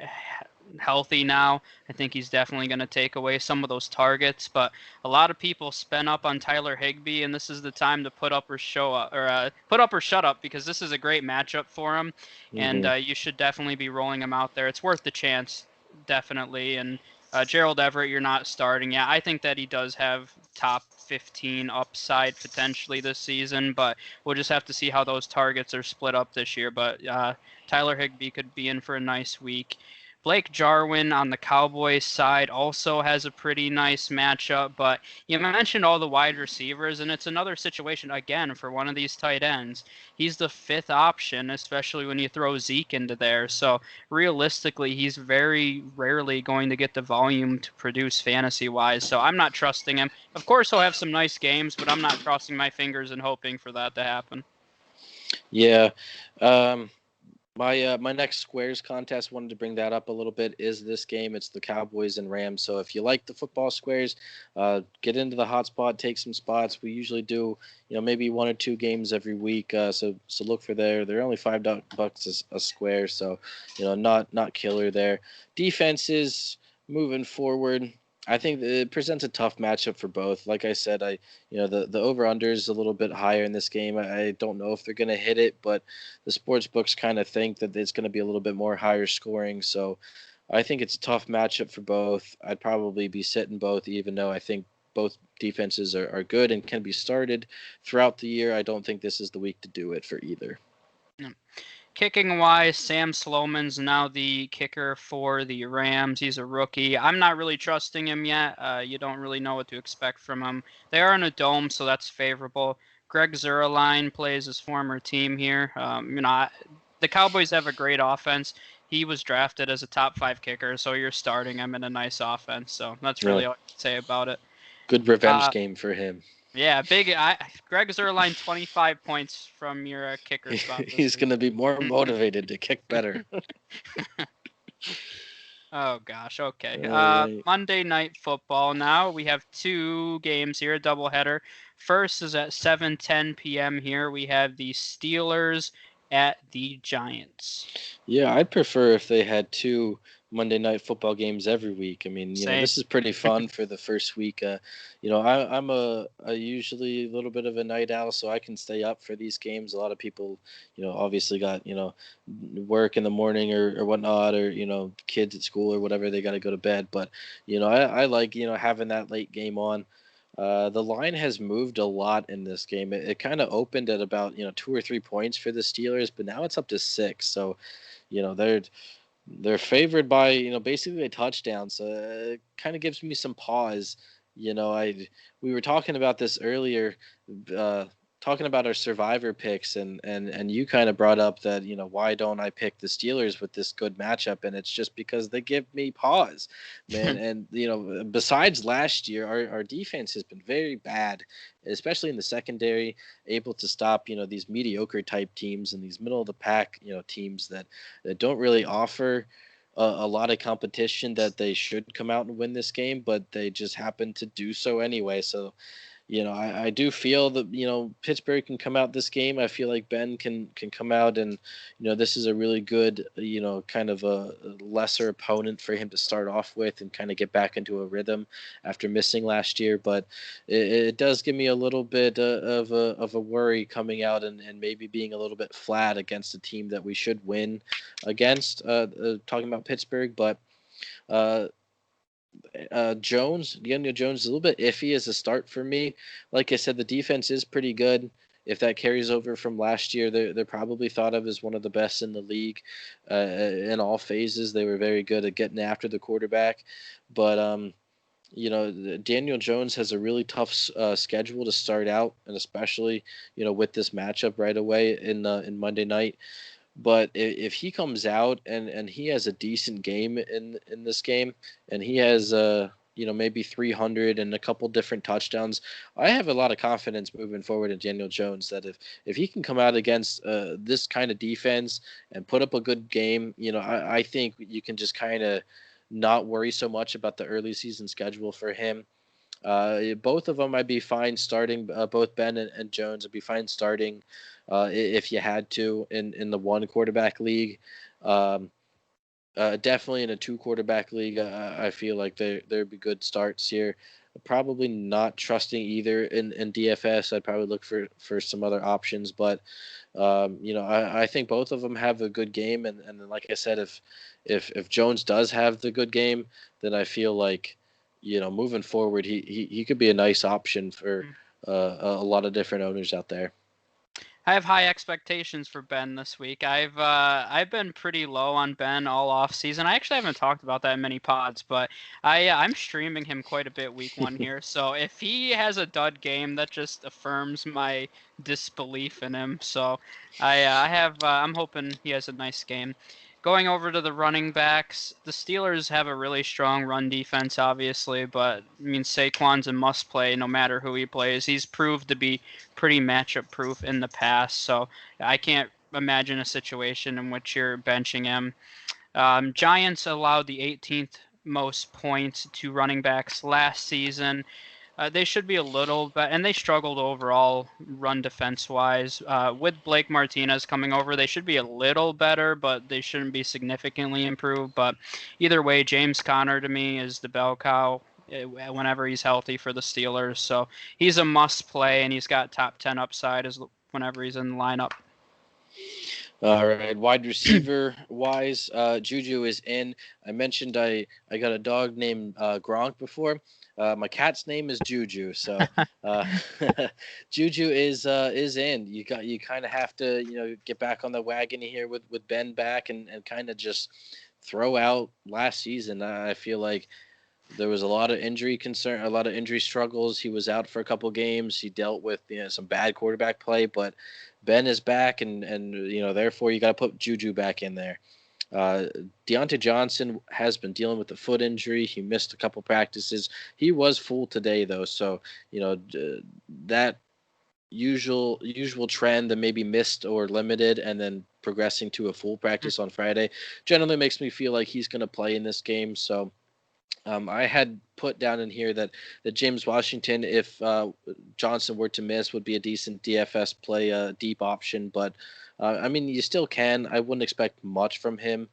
healthy now. I think he's definitely going to take away some of those targets, but a lot of people spin up on Tyler Higbee, and this is the time to put up or show up, or put up or shut up, because this is a great matchup for him, and you should definitely be rolling him out there. It's worth the chance, definitely. And Gerald Everett, you're not starting. Yeah, I think that he does have top 15 upside potentially this season, but we'll just have to see how those targets are split up this year. But Tyler Higbee could be in for a nice week. Blake Jarwin on the Cowboys side also has a pretty nice matchup, but you mentioned all the wide receivers, and it's another situation, again, for one of these tight ends. He's the fifth option, especially when you throw Zeke into there. So realistically, he's very rarely going to get the volume to produce fantasy-wise, so I'm not trusting him. Of course, he'll have some nice games, but I'm not crossing my fingers and hoping for that to happen. Yeah. My next squares contest, wanted to bring that up a little bit, is this game. It's the Cowboys and Rams. So if you like the football squares, get into the hotspot, take some spots. We usually do, maybe one or two games every week. So look for there. They're only $5 a square, so not killer there. Defenses moving forward, I think it presents a tough matchup for both. Like I said, the over under is a little bit higher in this game. I don't know if they're going to hit it, but the sports books kind of think that it's going to be a little bit more higher scoring. So I think it's a tough matchup for both. I'd probably be sitting both, even though I think both defenses are good and can be started throughout the year. I don't think this is the week to do it for either. Kicking wise, Sam Sloman's now the kicker for the Rams. He's a rookie. I'm not really trusting him yet. You don't really know what to expect from him. They are in a dome, so that's favorable. Greg Zuerlein plays his former team here. The Cowboys have a great offense. He was drafted as a top 5 kicker, so you're starting him in a nice offense. So that's really all I can say about it. Good revenge game for him. Yeah, Greg Zuerlein, 25 points from your kicker spot. He's going to be more motivated to kick better. Oh gosh, okay. Right. Monday Night Football. Now we have two games here, a doubleheader. First is at 7:10 p.m. here. We have the Steelers at the Giants. Yeah, I'd prefer if they had two Monday night football games every week. I mean, Same. this is pretty fun for the first week. I'm a usually a little bit of a night owl, so I can stay up for these games. A lot of people, obviously got, work in the morning or whatnot, or, kids at school or whatever, they got to go to bed. But, I like, having that late game on. The line has moved a lot in this game. It kind of opened at about 2 or 3 points for the Steelers, but now it's up to 6. So they're favored by basically a touchdown. So it kind of gives me some pause. I we were talking about this earlier, uh, talking about our survivor picks, and you kind of brought up that why don't I pick the Steelers with this good matchup, and it's just because they give me pause, man. And besides last year, our defense has been very bad, especially in the secondary, able to stop these mediocre type teams and these middle of the pack teams that don't really offer a lot of competition, that they should come out and win this game, but they just happen to do so anyway. So I do feel that Pittsburgh can come out this game. I feel like Ben can come out, and this is a really good kind of a lesser opponent for him to start off with and kind of get back into a rhythm after missing last year. But it does give me a little bit of a worry coming out and maybe being a little bit flat against a team that we should win against. Talking about Pittsburgh, but. Uh, Daniel Jones is a little bit iffy as a start for me. Like I said, the defense is pretty good. If that carries over from last year, they're probably thought of as one of the best in the league in all phases. They were very good at getting after the quarterback. But, Daniel Jones has a really tough schedule to start out, and especially, with this matchup right away in Monday night. But if he comes out and he has a decent game in this game, and he has maybe 300 and a couple different touchdowns, I have a lot of confidence moving forward in Daniel Jones, that if he can come out against this kind of defense and put up a good game, I think you can just kind of not worry so much about the early season schedule for him. Both of them I'd be fine starting. Both Ben and Jones I'd be fine starting if you had to in the one quarterback league. Um, Definitely in a two quarterback league, I feel like there'd be good starts here. Probably not trusting either in DFS. I'd probably look for some other options, but I think both of them have a good game, and then, like I said, if Jones does have the good game, then I feel like moving forward, he could be a nice option for a lot of different owners out there. I have high expectations for Ben this week. I've been pretty low on Ben all off season. I actually haven't talked about that in many pods, but I'm streaming him quite a bit week one here. So if he has a dud game, that just affirms my disbelief in him. So I'm hoping he has a nice game. Going over to the running backs, the Steelers have a really strong run defense, obviously, but I mean Saquon's a must play no matter who he plays. He's proved to be pretty matchup proof in the past, so I can't imagine a situation in which you're benching him. Giants allowed the 18th most points to running backs last season. They should be a little better, and they struggled overall run defense wise. With Blake Martinez coming over, they should be a little better, but they shouldn't be significantly improved. But either way, James Conner to me is the bell cow whenever he's healthy for the Steelers. So he's a must play, and he's got top 10 upside as whenever he's in the lineup. All right, wide receiver wise, Juju is in. I mentioned I got a dog named Gronk before. My cat's name is Juju, so uh, Juju is in. You kind of have to get back on the wagon here with Ben back, and kind of just throw out last season. I feel like there was a lot of injury concern, a lot of injury struggles. He was out for a couple games. He dealt with some bad quarterback play, but Ben is back, and therefore you got to put Juju back in there. Uh, Deontay Johnson has been dealing with the foot injury. He missed a couple practices. He was full today though, so that usual trend that maybe missed or limited, and then progressing to a full practice on Friday, generally makes me feel like he's going to play in this game. So I had put down in here that James Washington, if Johnson were to miss, would be a decent DFS play, deep option. But I mean, you still can. I wouldn't expect much from him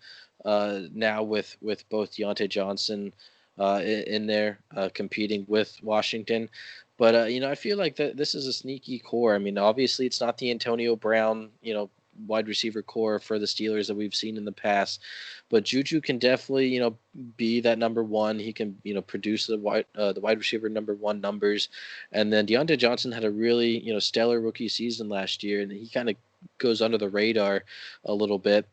now with both Deontay Johnson in there competing with Washington. But I feel like that this is a sneaky core. I mean, obviously, it's not the Antonio Brown, wide receiver core for the Steelers that we've seen in the past, but Juju can definitely, be that number one. He can, produce the wide receiver number one numbers, and then Deontay Johnson had a really, stellar rookie season last year, and he kind of goes under the radar a little bit.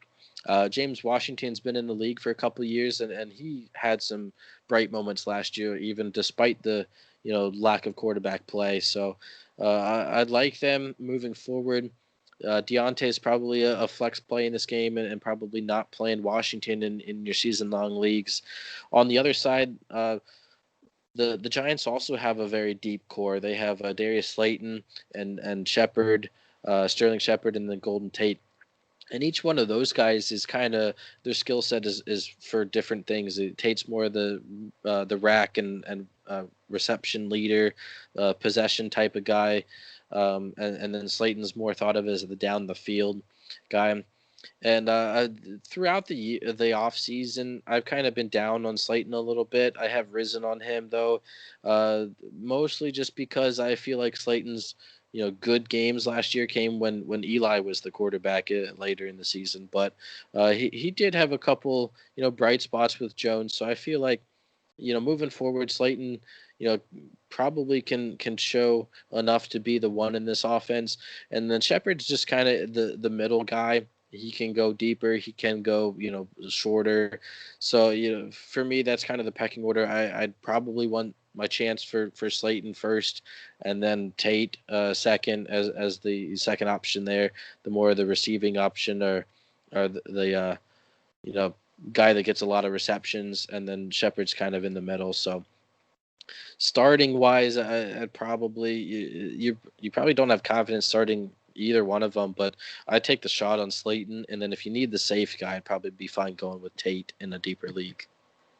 James Washington's been in the league for a couple of years, and he had some bright moments last year, even despite the lack of quarterback play. So I'd like them moving forward. Deontay is probably a flex play in this game, and probably not playing Washington in your season-long leagues. On the other side, the Giants also have a very deep core. They have Darius Slayton and Shepard, Sterling Shepard, and then Golden Tate. And each one of those guys is kind of their skill set is for different things. Tate's more the rack and reception leader, possession type of guy. And then Slayton's more thought of as the down the field guy. And throughout the off season, I've kind of been down on Slayton a little bit. I have risen on him though, mostly just because I feel like Slayton's good games last year came when Eli was the quarterback later in the season. But he did have a couple bright spots with Jones, so I feel like moving forward, Slayton probably can show enough to be the one in this offense. And then Shepard's just kind of the middle guy. He can go deeper. He can go, shorter. So, for me, that's kind of the pecking order. I'd probably want my chance for Slayton first, and then Tate second as the second option there. The more the receiving option or the guy that gets a lot of receptions, and then Shepard's kind of in the middle. So starting wise, I'd probably you probably don't have confidence starting either one of them, but I'd take the shot on Slayton, and then if you need the safe guy, I'd probably be fine going with Tate in a deeper league.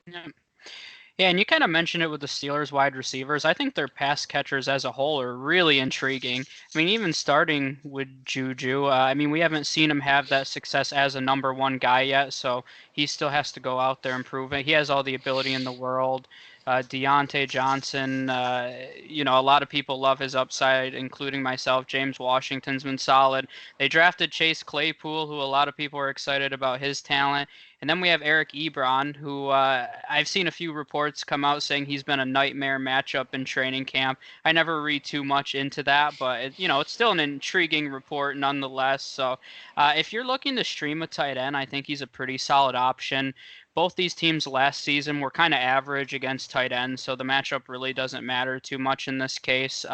Yeah, and you kind of mentioned it with the Steelers wide receivers. I think their pass catchers as a whole are really intriguing. I mean, even starting with Juju, we haven't seen him have that success as a number one guy yet, so he still has to go out there and prove it. He has all the ability in the world. Deontay Johnson, a lot of people love his upside, including myself. James Washington's been solid. They drafted Chase Claypool, who a lot of people are excited about his talent. And then we have Eric Ebron, who I've seen a few reports come out saying he's been a nightmare matchup in training camp. I never read too much into that, but it's still an intriguing report nonetheless. So if you're looking to stream a tight end, I think he's a pretty solid option. Both these teams last season were kind of average against tight ends, so the matchup really doesn't matter too much in this case.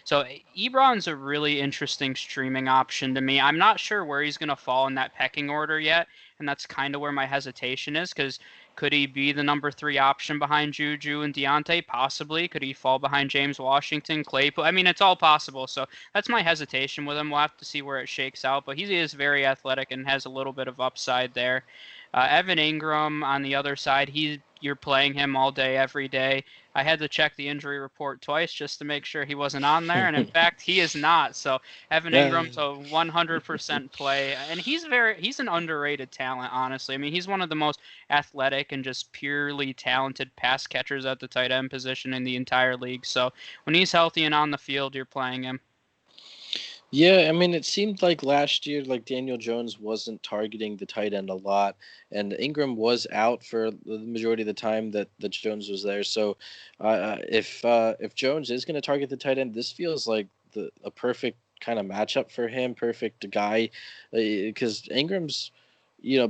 So Ebron's a really interesting streaming option to me. I'm not sure where he's going to fall in that pecking order yet, and that's kind of where my hesitation is, because could he be the number 3 option behind Juju and Deontay? Possibly. Could he fall behind James Washington, Claypool? I mean, it's all possible. So that's my hesitation with him. We'll have to see where it shakes out. But he is very athletic and has a little bit of upside there. Evan Ingram on the other side, you're playing him all day, every day. I had to check the injury report twice just to make sure he wasn't on there, and in fact, he is not. So Evan Ingram's a 100% play, and he's an underrated talent, honestly. I mean, he's one of the most athletic and just purely talented pass catchers at the tight end position in the entire league. So when he's healthy and on the field, you're playing him. Yeah, I mean, it seemed like last year, like Daniel Jones wasn't targeting the tight end a lot, and Ingram was out for the majority of the time that Jones was there. So, if Jones is going to target the tight end, this feels like a perfect kind of matchup for him, perfect guy, because Ingram's,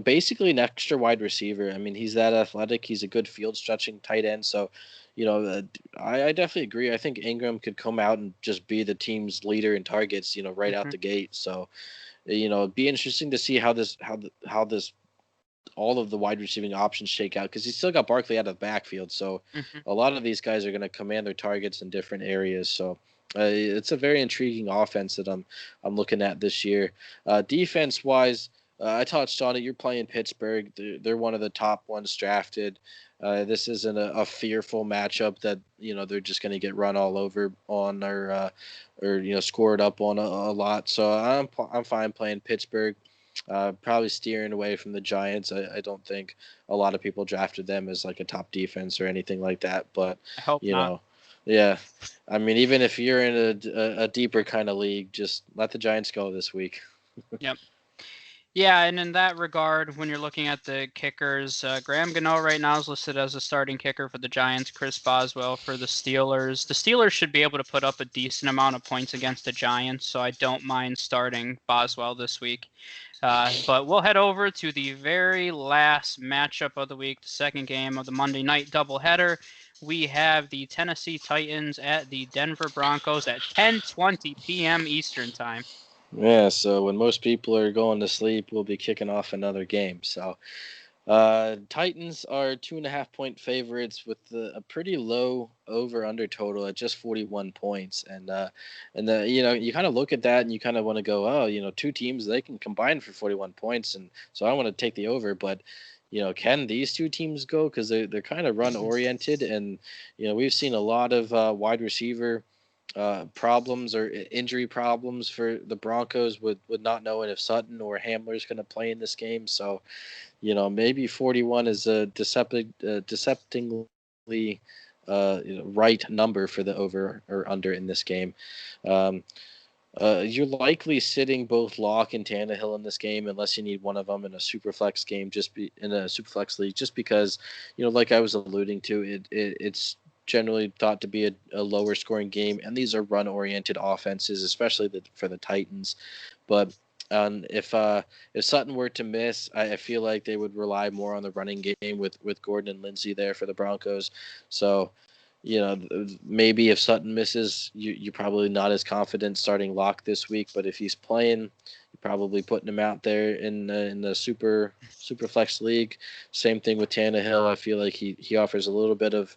basically an extra wide receiver. I mean, he's that athletic. He's a good field stretching tight end. So, I definitely agree. I think Ingram could come out and just be the team's leader in targets, right out the gate. So, it'd be interesting to see how this all of the wide receiving options shake out, because he's still got Barkley out of the backfield. So, a lot of these guys are going to command their targets in different areas. So, it's a very intriguing offense that I'm looking at this year. Defense wise, I touched on it. You're playing Pittsburgh. They're one of the top ones drafted. This isn't a fearful matchup that they're just going to get run all over on or scored up on a lot. So I'm fine playing Pittsburgh. Probably steering away from the Giants. I don't think a lot of people drafted them as like a top defense or anything like that. But I hope you not. know, yeah. I mean, even if you're in a deeper kind of league, just let the Giants go this week. Yep. Yeah, and in that regard, when you're looking at the kickers, Graham Gano right now is listed as a starting kicker for the Giants, Chris Boswell for the Steelers. The Steelers should be able to put up a decent amount of points against the Giants, so I don't mind starting Boswell this week. But we'll head over to the very last matchup of the week, the second game of the Monday night doubleheader. We have the Tennessee Titans at the Denver Broncos at 10:20 p.m. Eastern Time. Yeah, so when most people are going to sleep, we'll be kicking off another game. So, Titans are 2.5 point favorites with a pretty low over under total at just 41 points. And you kind of look at that and you kind of want to go, oh, two teams, they can combine for 41 points. And so I want to take the over, but can these two teams go? Because they're kind of run oriented. And, we've seen a lot of wide receiver problems or injury problems for the Broncos with not knowing if Sutton or Hamler is going to play in this game. So, maybe 41 is a deceptively right number for the over or under in this game. Um, you're likely sitting both Locke and Tannehill in this game, unless you need one of them in a super flex game, in a super flex league, just because, like I was alluding to, it's generally thought to be a lower scoring game, and these are run oriented offenses, especially for the Titans. But if Sutton were to miss, I feel like they would rely more on the running game with Gordon and Lindsey there for the Broncos. So maybe if Sutton misses, you're probably not as confident starting Locke this week. But if he's playing, you're probably putting him out there in the super flex league. Same thing with Tannehill. I feel like he offers a little bit of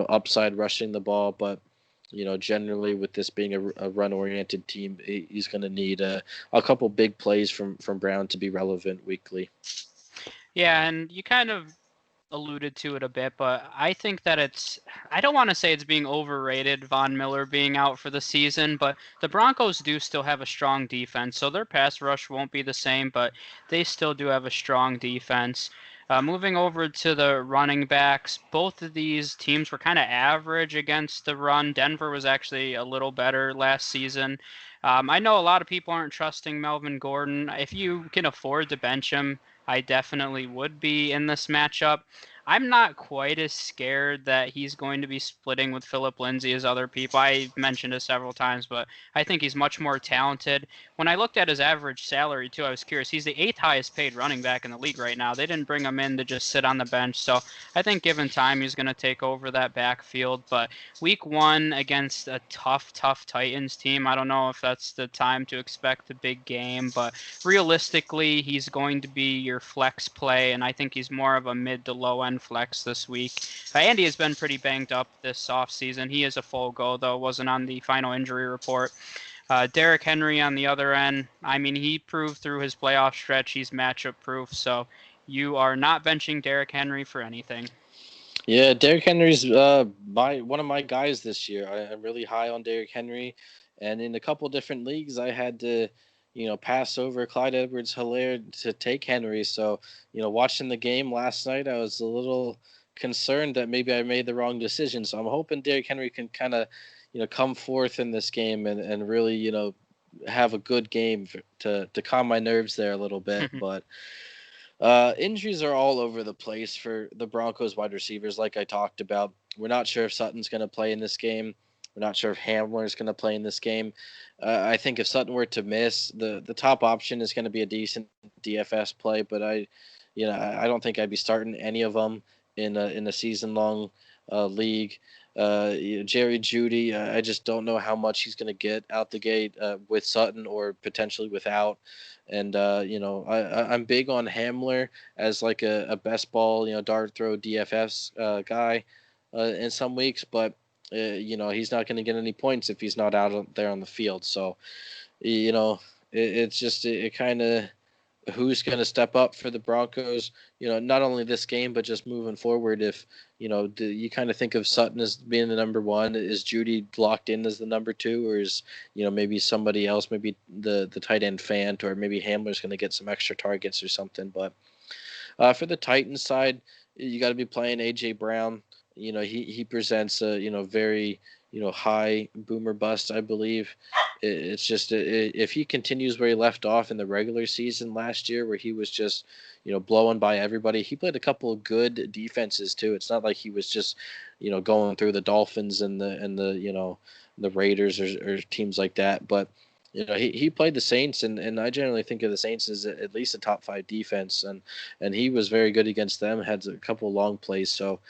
upside rushing the ball, but generally with this being a run oriented team, he's going to need a couple big plays from Brown to be relevant weekly. Yeah, and you kind of alluded to it a bit, but I think that I don't want to say it's being overrated, Von Miller being out for the season, but the Broncos do still have a strong defense, so their pass rush won't be the same, but they still do have a strong defense. Moving over to the running backs, both of these teams were kind of average against the run. Denver was actually a little better last season. I know a lot of people aren't trusting Melvin Gordon. If you can afford to bench him, I definitely would be in this matchup. I'm not quite as scared that he's going to be splitting with Philip Lindsay as other people. I mentioned it several times, but I think he's much more talented. When I looked at his average salary, too, I was curious. He's the 8th highest paid running back in the league right now. They didn't bring him in to just sit on the bench. So I think given time, he's going to take over that backfield. But week one against a tough Titans team, I don't know if that's the time to expect a big game, but realistically, he's going to be your flex play, and I think he's more of a mid to low end flex this week. Andy has been pretty banged up this offseason. He is a full go, though, wasn't on the final injury report. Derrick Henry on the other end, I mean, he proved through his playoff stretch he's matchup proof, so you are not benching Derrick Henry for anything. Yeah, Derrick Henry's one of my guys this year. I'm really high on Derrick Henry, and in a couple different leagues, I had to, pass over Clyde Edwards-Helaire to take Henry. So, watching the game last night, I was a little concerned that maybe I made the wrong decision. So I'm hoping Derrick Henry can kind of, come forth in this game and really, have a good game to calm my nerves there a little bit. But injuries are all over the place for the Broncos wide receivers, like I talked about. We're not sure if Sutton's going to play in this game. We're not sure if Hamler is going to play in this game. I think if Sutton were to miss, the top option is going to be a decent DFS play, but I don't think I'd be starting any of them in a season long league. Jerry Jeudy, I just don't know how much he's going to get out the gate with Sutton or potentially without. And I'm big on Hamler as like a best ball, dart throw DFS guy in some weeks, but he's not going to get any points if he's not out there on the field. So it's just it kind of who's going to step up for the Broncos, not only this game, but just moving forward. If, do you kind of think of Sutton as being the number one? Is Judy locked in as the number two, or is, maybe somebody else, maybe the tight end Fant, or maybe Hamler's going to get some extra targets or something? But for the Titans side, you got to be playing AJ Brown. He presents a very high boomer bust, I believe. It's just if he continues where he left off in the regular season last year, where he was just blowing by everybody. He played a couple of good defenses too. It's not like he was just going through the Dolphins and the Raiders or teams like that, but. He played the Saints, and I generally think of the Saints as at least a top 5 defense, and he was very good against them. Had a couple of long plays, so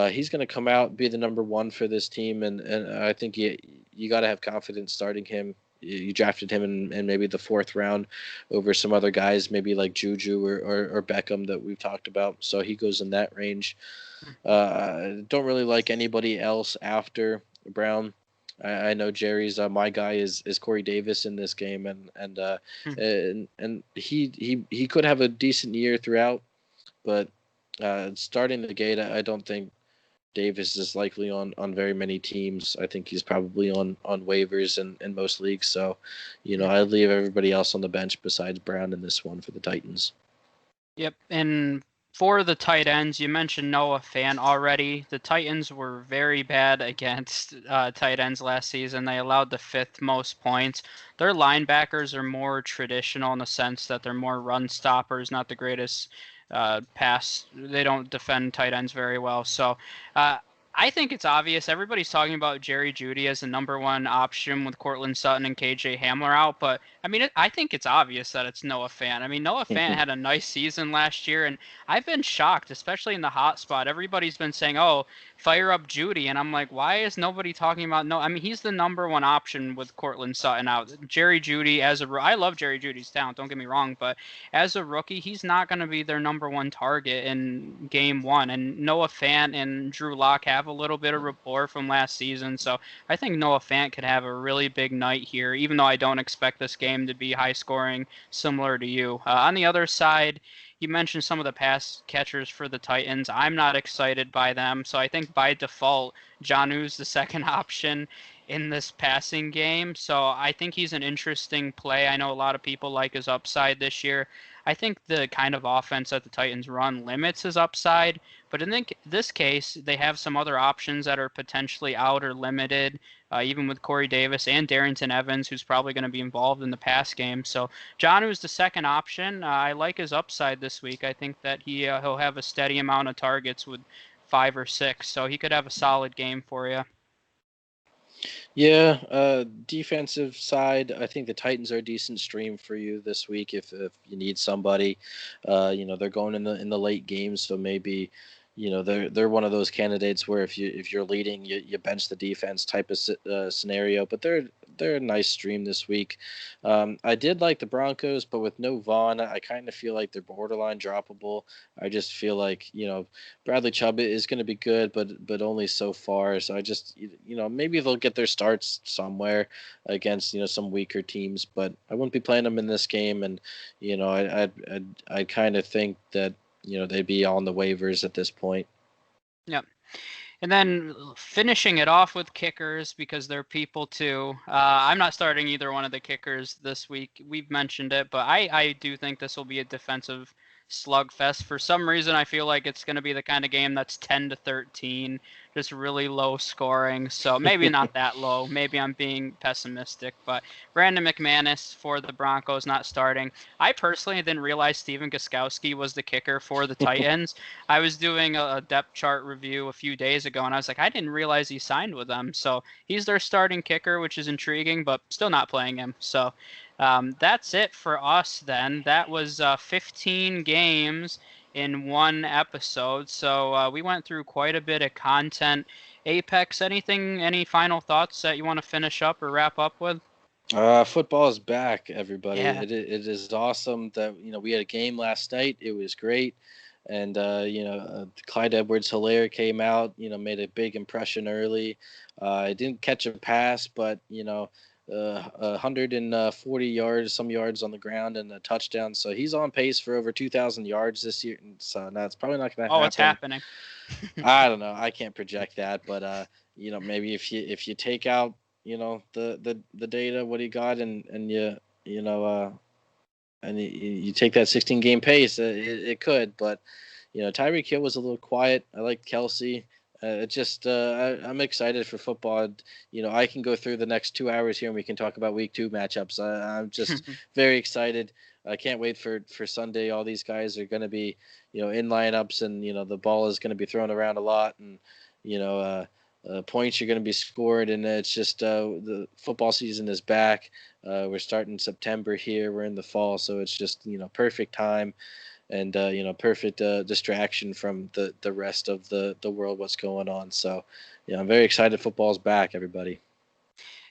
he's going to come out, be the number one for this team, and I think you got to have confidence starting him. You drafted him in maybe the 4th round over some other guys, maybe like Juju or Beckham that we've talked about. So he goes in that range. Don't really like anybody else after Brown. I know Jerry's my guy is Corey Davis in this game, and he could have a decent year throughout, but starting the gate, I don't think Davis is likely on very many teams. I think he's probably on waivers in most leagues. So, I'd leave everybody else on the bench besides Brown in this one for the Titans. Yep, and for the tight ends, you mentioned Noah Fant already. The Titans were very bad against tight ends last season. They allowed the 5th most points. Their linebackers are more traditional in the sense that they're more run stoppers, not the greatest pass. They don't defend tight ends very well. So I think it's obvious. Everybody's talking about Jerry Jeudy as the number one option with Courtland Sutton and KJ Hamler out, but I mean, I think it's obvious that it's Noah Fant. I mean, Noah Fant had a nice season last year, and I've been shocked, especially in the hot spot. Everybody's been saying, "Oh, fire up Jeudy," and I'm like, why is nobody talking about no? I mean, he's the number one option with Courtland Sutton out. Jerry Jeudy I love Jerry Jeudy's talent. Don't get me wrong, but as a rookie, he's not going to be their number one target in game one. And Noah Fant and Drew Lock have a little bit of rapport from last season, so I think Noah Fant could have a really big night here, even though I don't expect this game to be high scoring, similar to you. On the other side, you mentioned some of the pass catchers for the Titans. I'm not excited by them, so I think by default, Jonnu's the second option in this passing game. So I think he's an interesting play. I know a lot of people like his upside this year. I think the kind of offense that the Titans run limits his upside, but in this case, they have some other options that are potentially out or limited, even with Corey Davis and Darrington Evans, who's probably going to be involved in the pass game. So Jonnu is the second option. I like his upside this week. I think that he'll have a steady amount of targets with 5 or 6, so he could have a solid game for you. Yeah, defensive side, I think the Titans are a decent stream for you this week if you need somebody. They're going in the late games, so maybe they're one of those candidates where if you're leading, you bench the defense type of scenario. But they're a nice stream this week. I did like the Broncos, but with no Vaughn, I kind of feel like they're borderline droppable. I just feel like Bradley Chubb is going to be good, but only so far. So I just maybe they'll get their starts somewhere against some weaker teams, but I wouldn't be playing them in this game. And I kind of think that they'd be on the waivers at this point. Yep. And then finishing it off with kickers, because they're people too. I'm not starting either one of the kickers this week. We've mentioned it, but I do think this will be a defensive slugfest. For some reason, I feel like it's going to be the kind of game that's 10-13, just really low scoring. So maybe not that low. Maybe I'm being pessimistic, but Brandon McManus for the Broncos not starting. I personally didn't realize Stephen Gostkowski was the kicker for the Titans. I was doing a depth chart review a few days ago, and I was like, I didn't realize he signed with them. So he's their starting kicker, which is intriguing, but still not playing him. So that's it for us then. That was 15 games in one episode. So we went through quite a bit of content. Apex, any final thoughts that you want to finish up or wrap up with? Football is back, everybody. Yeah. It is awesome that we had a game last night. It was great. And Clyde Edwards-Helaire came out, made a big impression early. I didn't catch a pass, but 140 yards, some yards on the ground, and a touchdown. So he's on pace for over 2,000 yards this year. And so now it's probably not going to Oh, it's happen. happening. I don't know. I can't project that, but maybe if you take out the data what he got and you know and you take that 16 game pace, it could. But Tyreek Hill was a little quiet. I like Kelsey. I'm excited for football. I can go through the next 2 hours here and we can talk about week 2 matchups. I'm just very excited. I can't wait for Sunday. All these guys are going to be, in lineups, and the ball is going to be thrown around a lot, and points are going to be scored, and it's just the football season is back. We're starting September here. We're in the fall, so it's just perfect time, and perfect distraction from the rest of the world, what's going on. So I'm very excited. Football's back, everybody.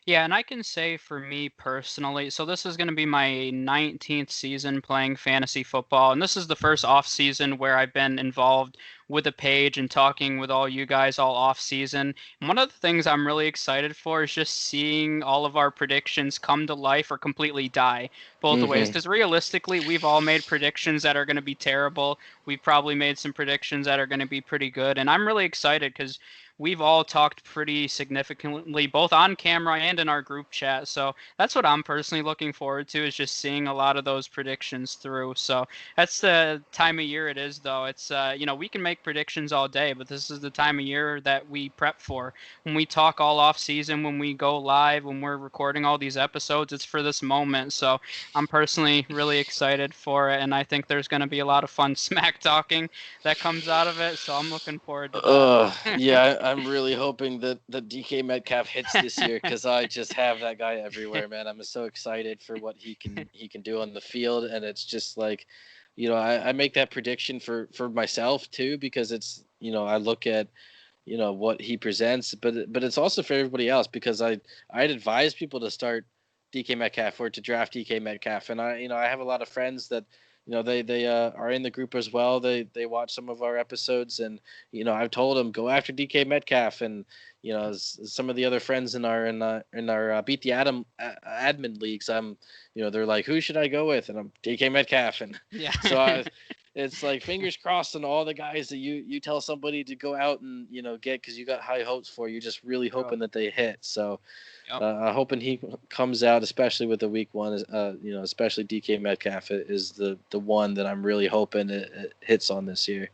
Yeah, and I can say for me personally, so this is going to be my 19th season playing fantasy football, and this is the first off season where I've been involved with a page and talking with all you guys all off season. And one of the things I'm really excited for is just seeing all of our predictions come to life or completely die both ways. Because realistically, we've all made predictions that are going to be terrible. We've probably made some predictions that are going to be pretty good, and I'm really excited because we've all talked pretty significantly, both on camera and in our group chat. So that's what I'm personally looking forward to, is just seeing a lot of those predictions through. So that's the time of year it is, though. It's, we can make predictions all day, but this is the time of year that we prep for. When we talk all off season, when we go live, when we're recording all these episodes, it's for this moment. So I'm personally really excited for it, and I think there's going to be a lot of fun smack talking that comes out of it. So I'm looking forward to that. Yeah, I'm really hoping that DK Metcalf hits this year, because I just have that guy everywhere, man. I'm so excited for what he can do on the field, and it's just like, I make that prediction for myself too, because it's I look at what he presents, but it's also for everybody else, because I'd advise people to start DK Metcalf or to draft DK Metcalf, and I have a lot of friends that they are in the group as well. They watch some of our episodes, and I've told them, go after DK Metcalf, and some of the other friends in our Beat the Adam admin leagues, they're like, who should I go with, and I'm DK Metcalf, and Yeah. so it's like fingers crossed on all the guys that you tell somebody to go out and get, because you got high hopes for. You're just really hoping that they hit. So hoping he comes out, especially with the week 1. Especially DK Metcalf is the one that I'm really hoping it hits on this year.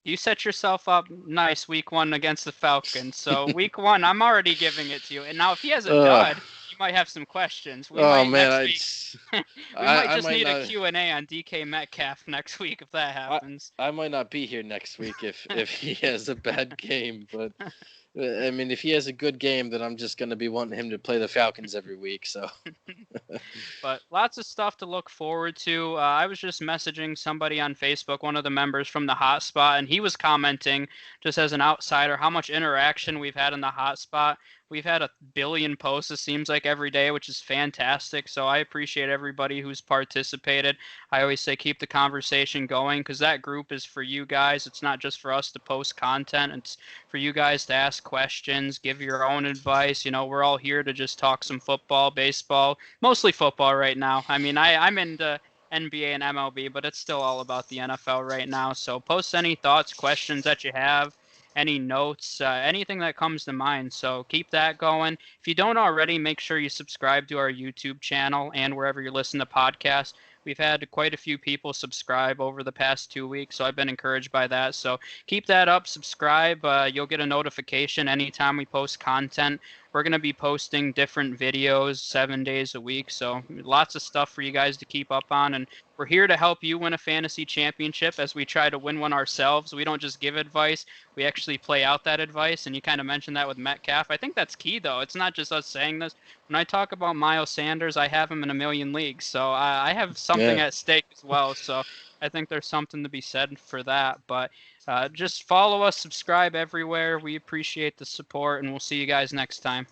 You set yourself up nice week 1 against the Falcons. So week 1, I'm already giving it to you. And now if he has a dud, you might have some questions. We might just need a Q&A on DK Metcalf next week if that happens. I might not be here next week if he has a bad game, but I mean, if he has a good game, then I'm just going to be wanting him to play the Falcons every week. So, but lots of stuff to look forward to. I was just messaging somebody on Facebook, one of the members from the hotspot, and he was commenting, just as an outsider, how much interaction we've had in the hotspot. We've had 1 billion posts, it seems like, every day, which is fantastic. So I appreciate everybody who's participated. I always say keep the conversation going, because that group is for you guys. It's not just for us to post content. It's for you guys to ask questions, give your own advice. We're all here to just talk some football, baseball, mostly football right now. I mean, I'm into NBA and MLB, but it's still all about the NFL right now. So post any thoughts, questions that you have, any notes, anything that comes to mind. So keep that going. If you don't already, make sure you subscribe to our YouTube channel and wherever you listen to podcasts. We've had quite a few people subscribe over the past 2 weeks, so I've been encouraged by that. So keep that up, subscribe. You'll get a notification anytime we post content. We're going to be posting different videos 7 days a week, so lots of stuff for you guys to keep up on. And we're here to help you win a fantasy championship as we try to win one ourselves. We don't just give advice, we actually play out that advice. And you kind of mentioned that with Metcalf. I think that's key, though. It's not just us saying this. When I talk about Miles Sanders, I have him in 1 million leagues, so I have something at stake as well. So I think there's something to be said for that. But just follow us, subscribe everywhere. We appreciate the support, and we'll see you guys next time.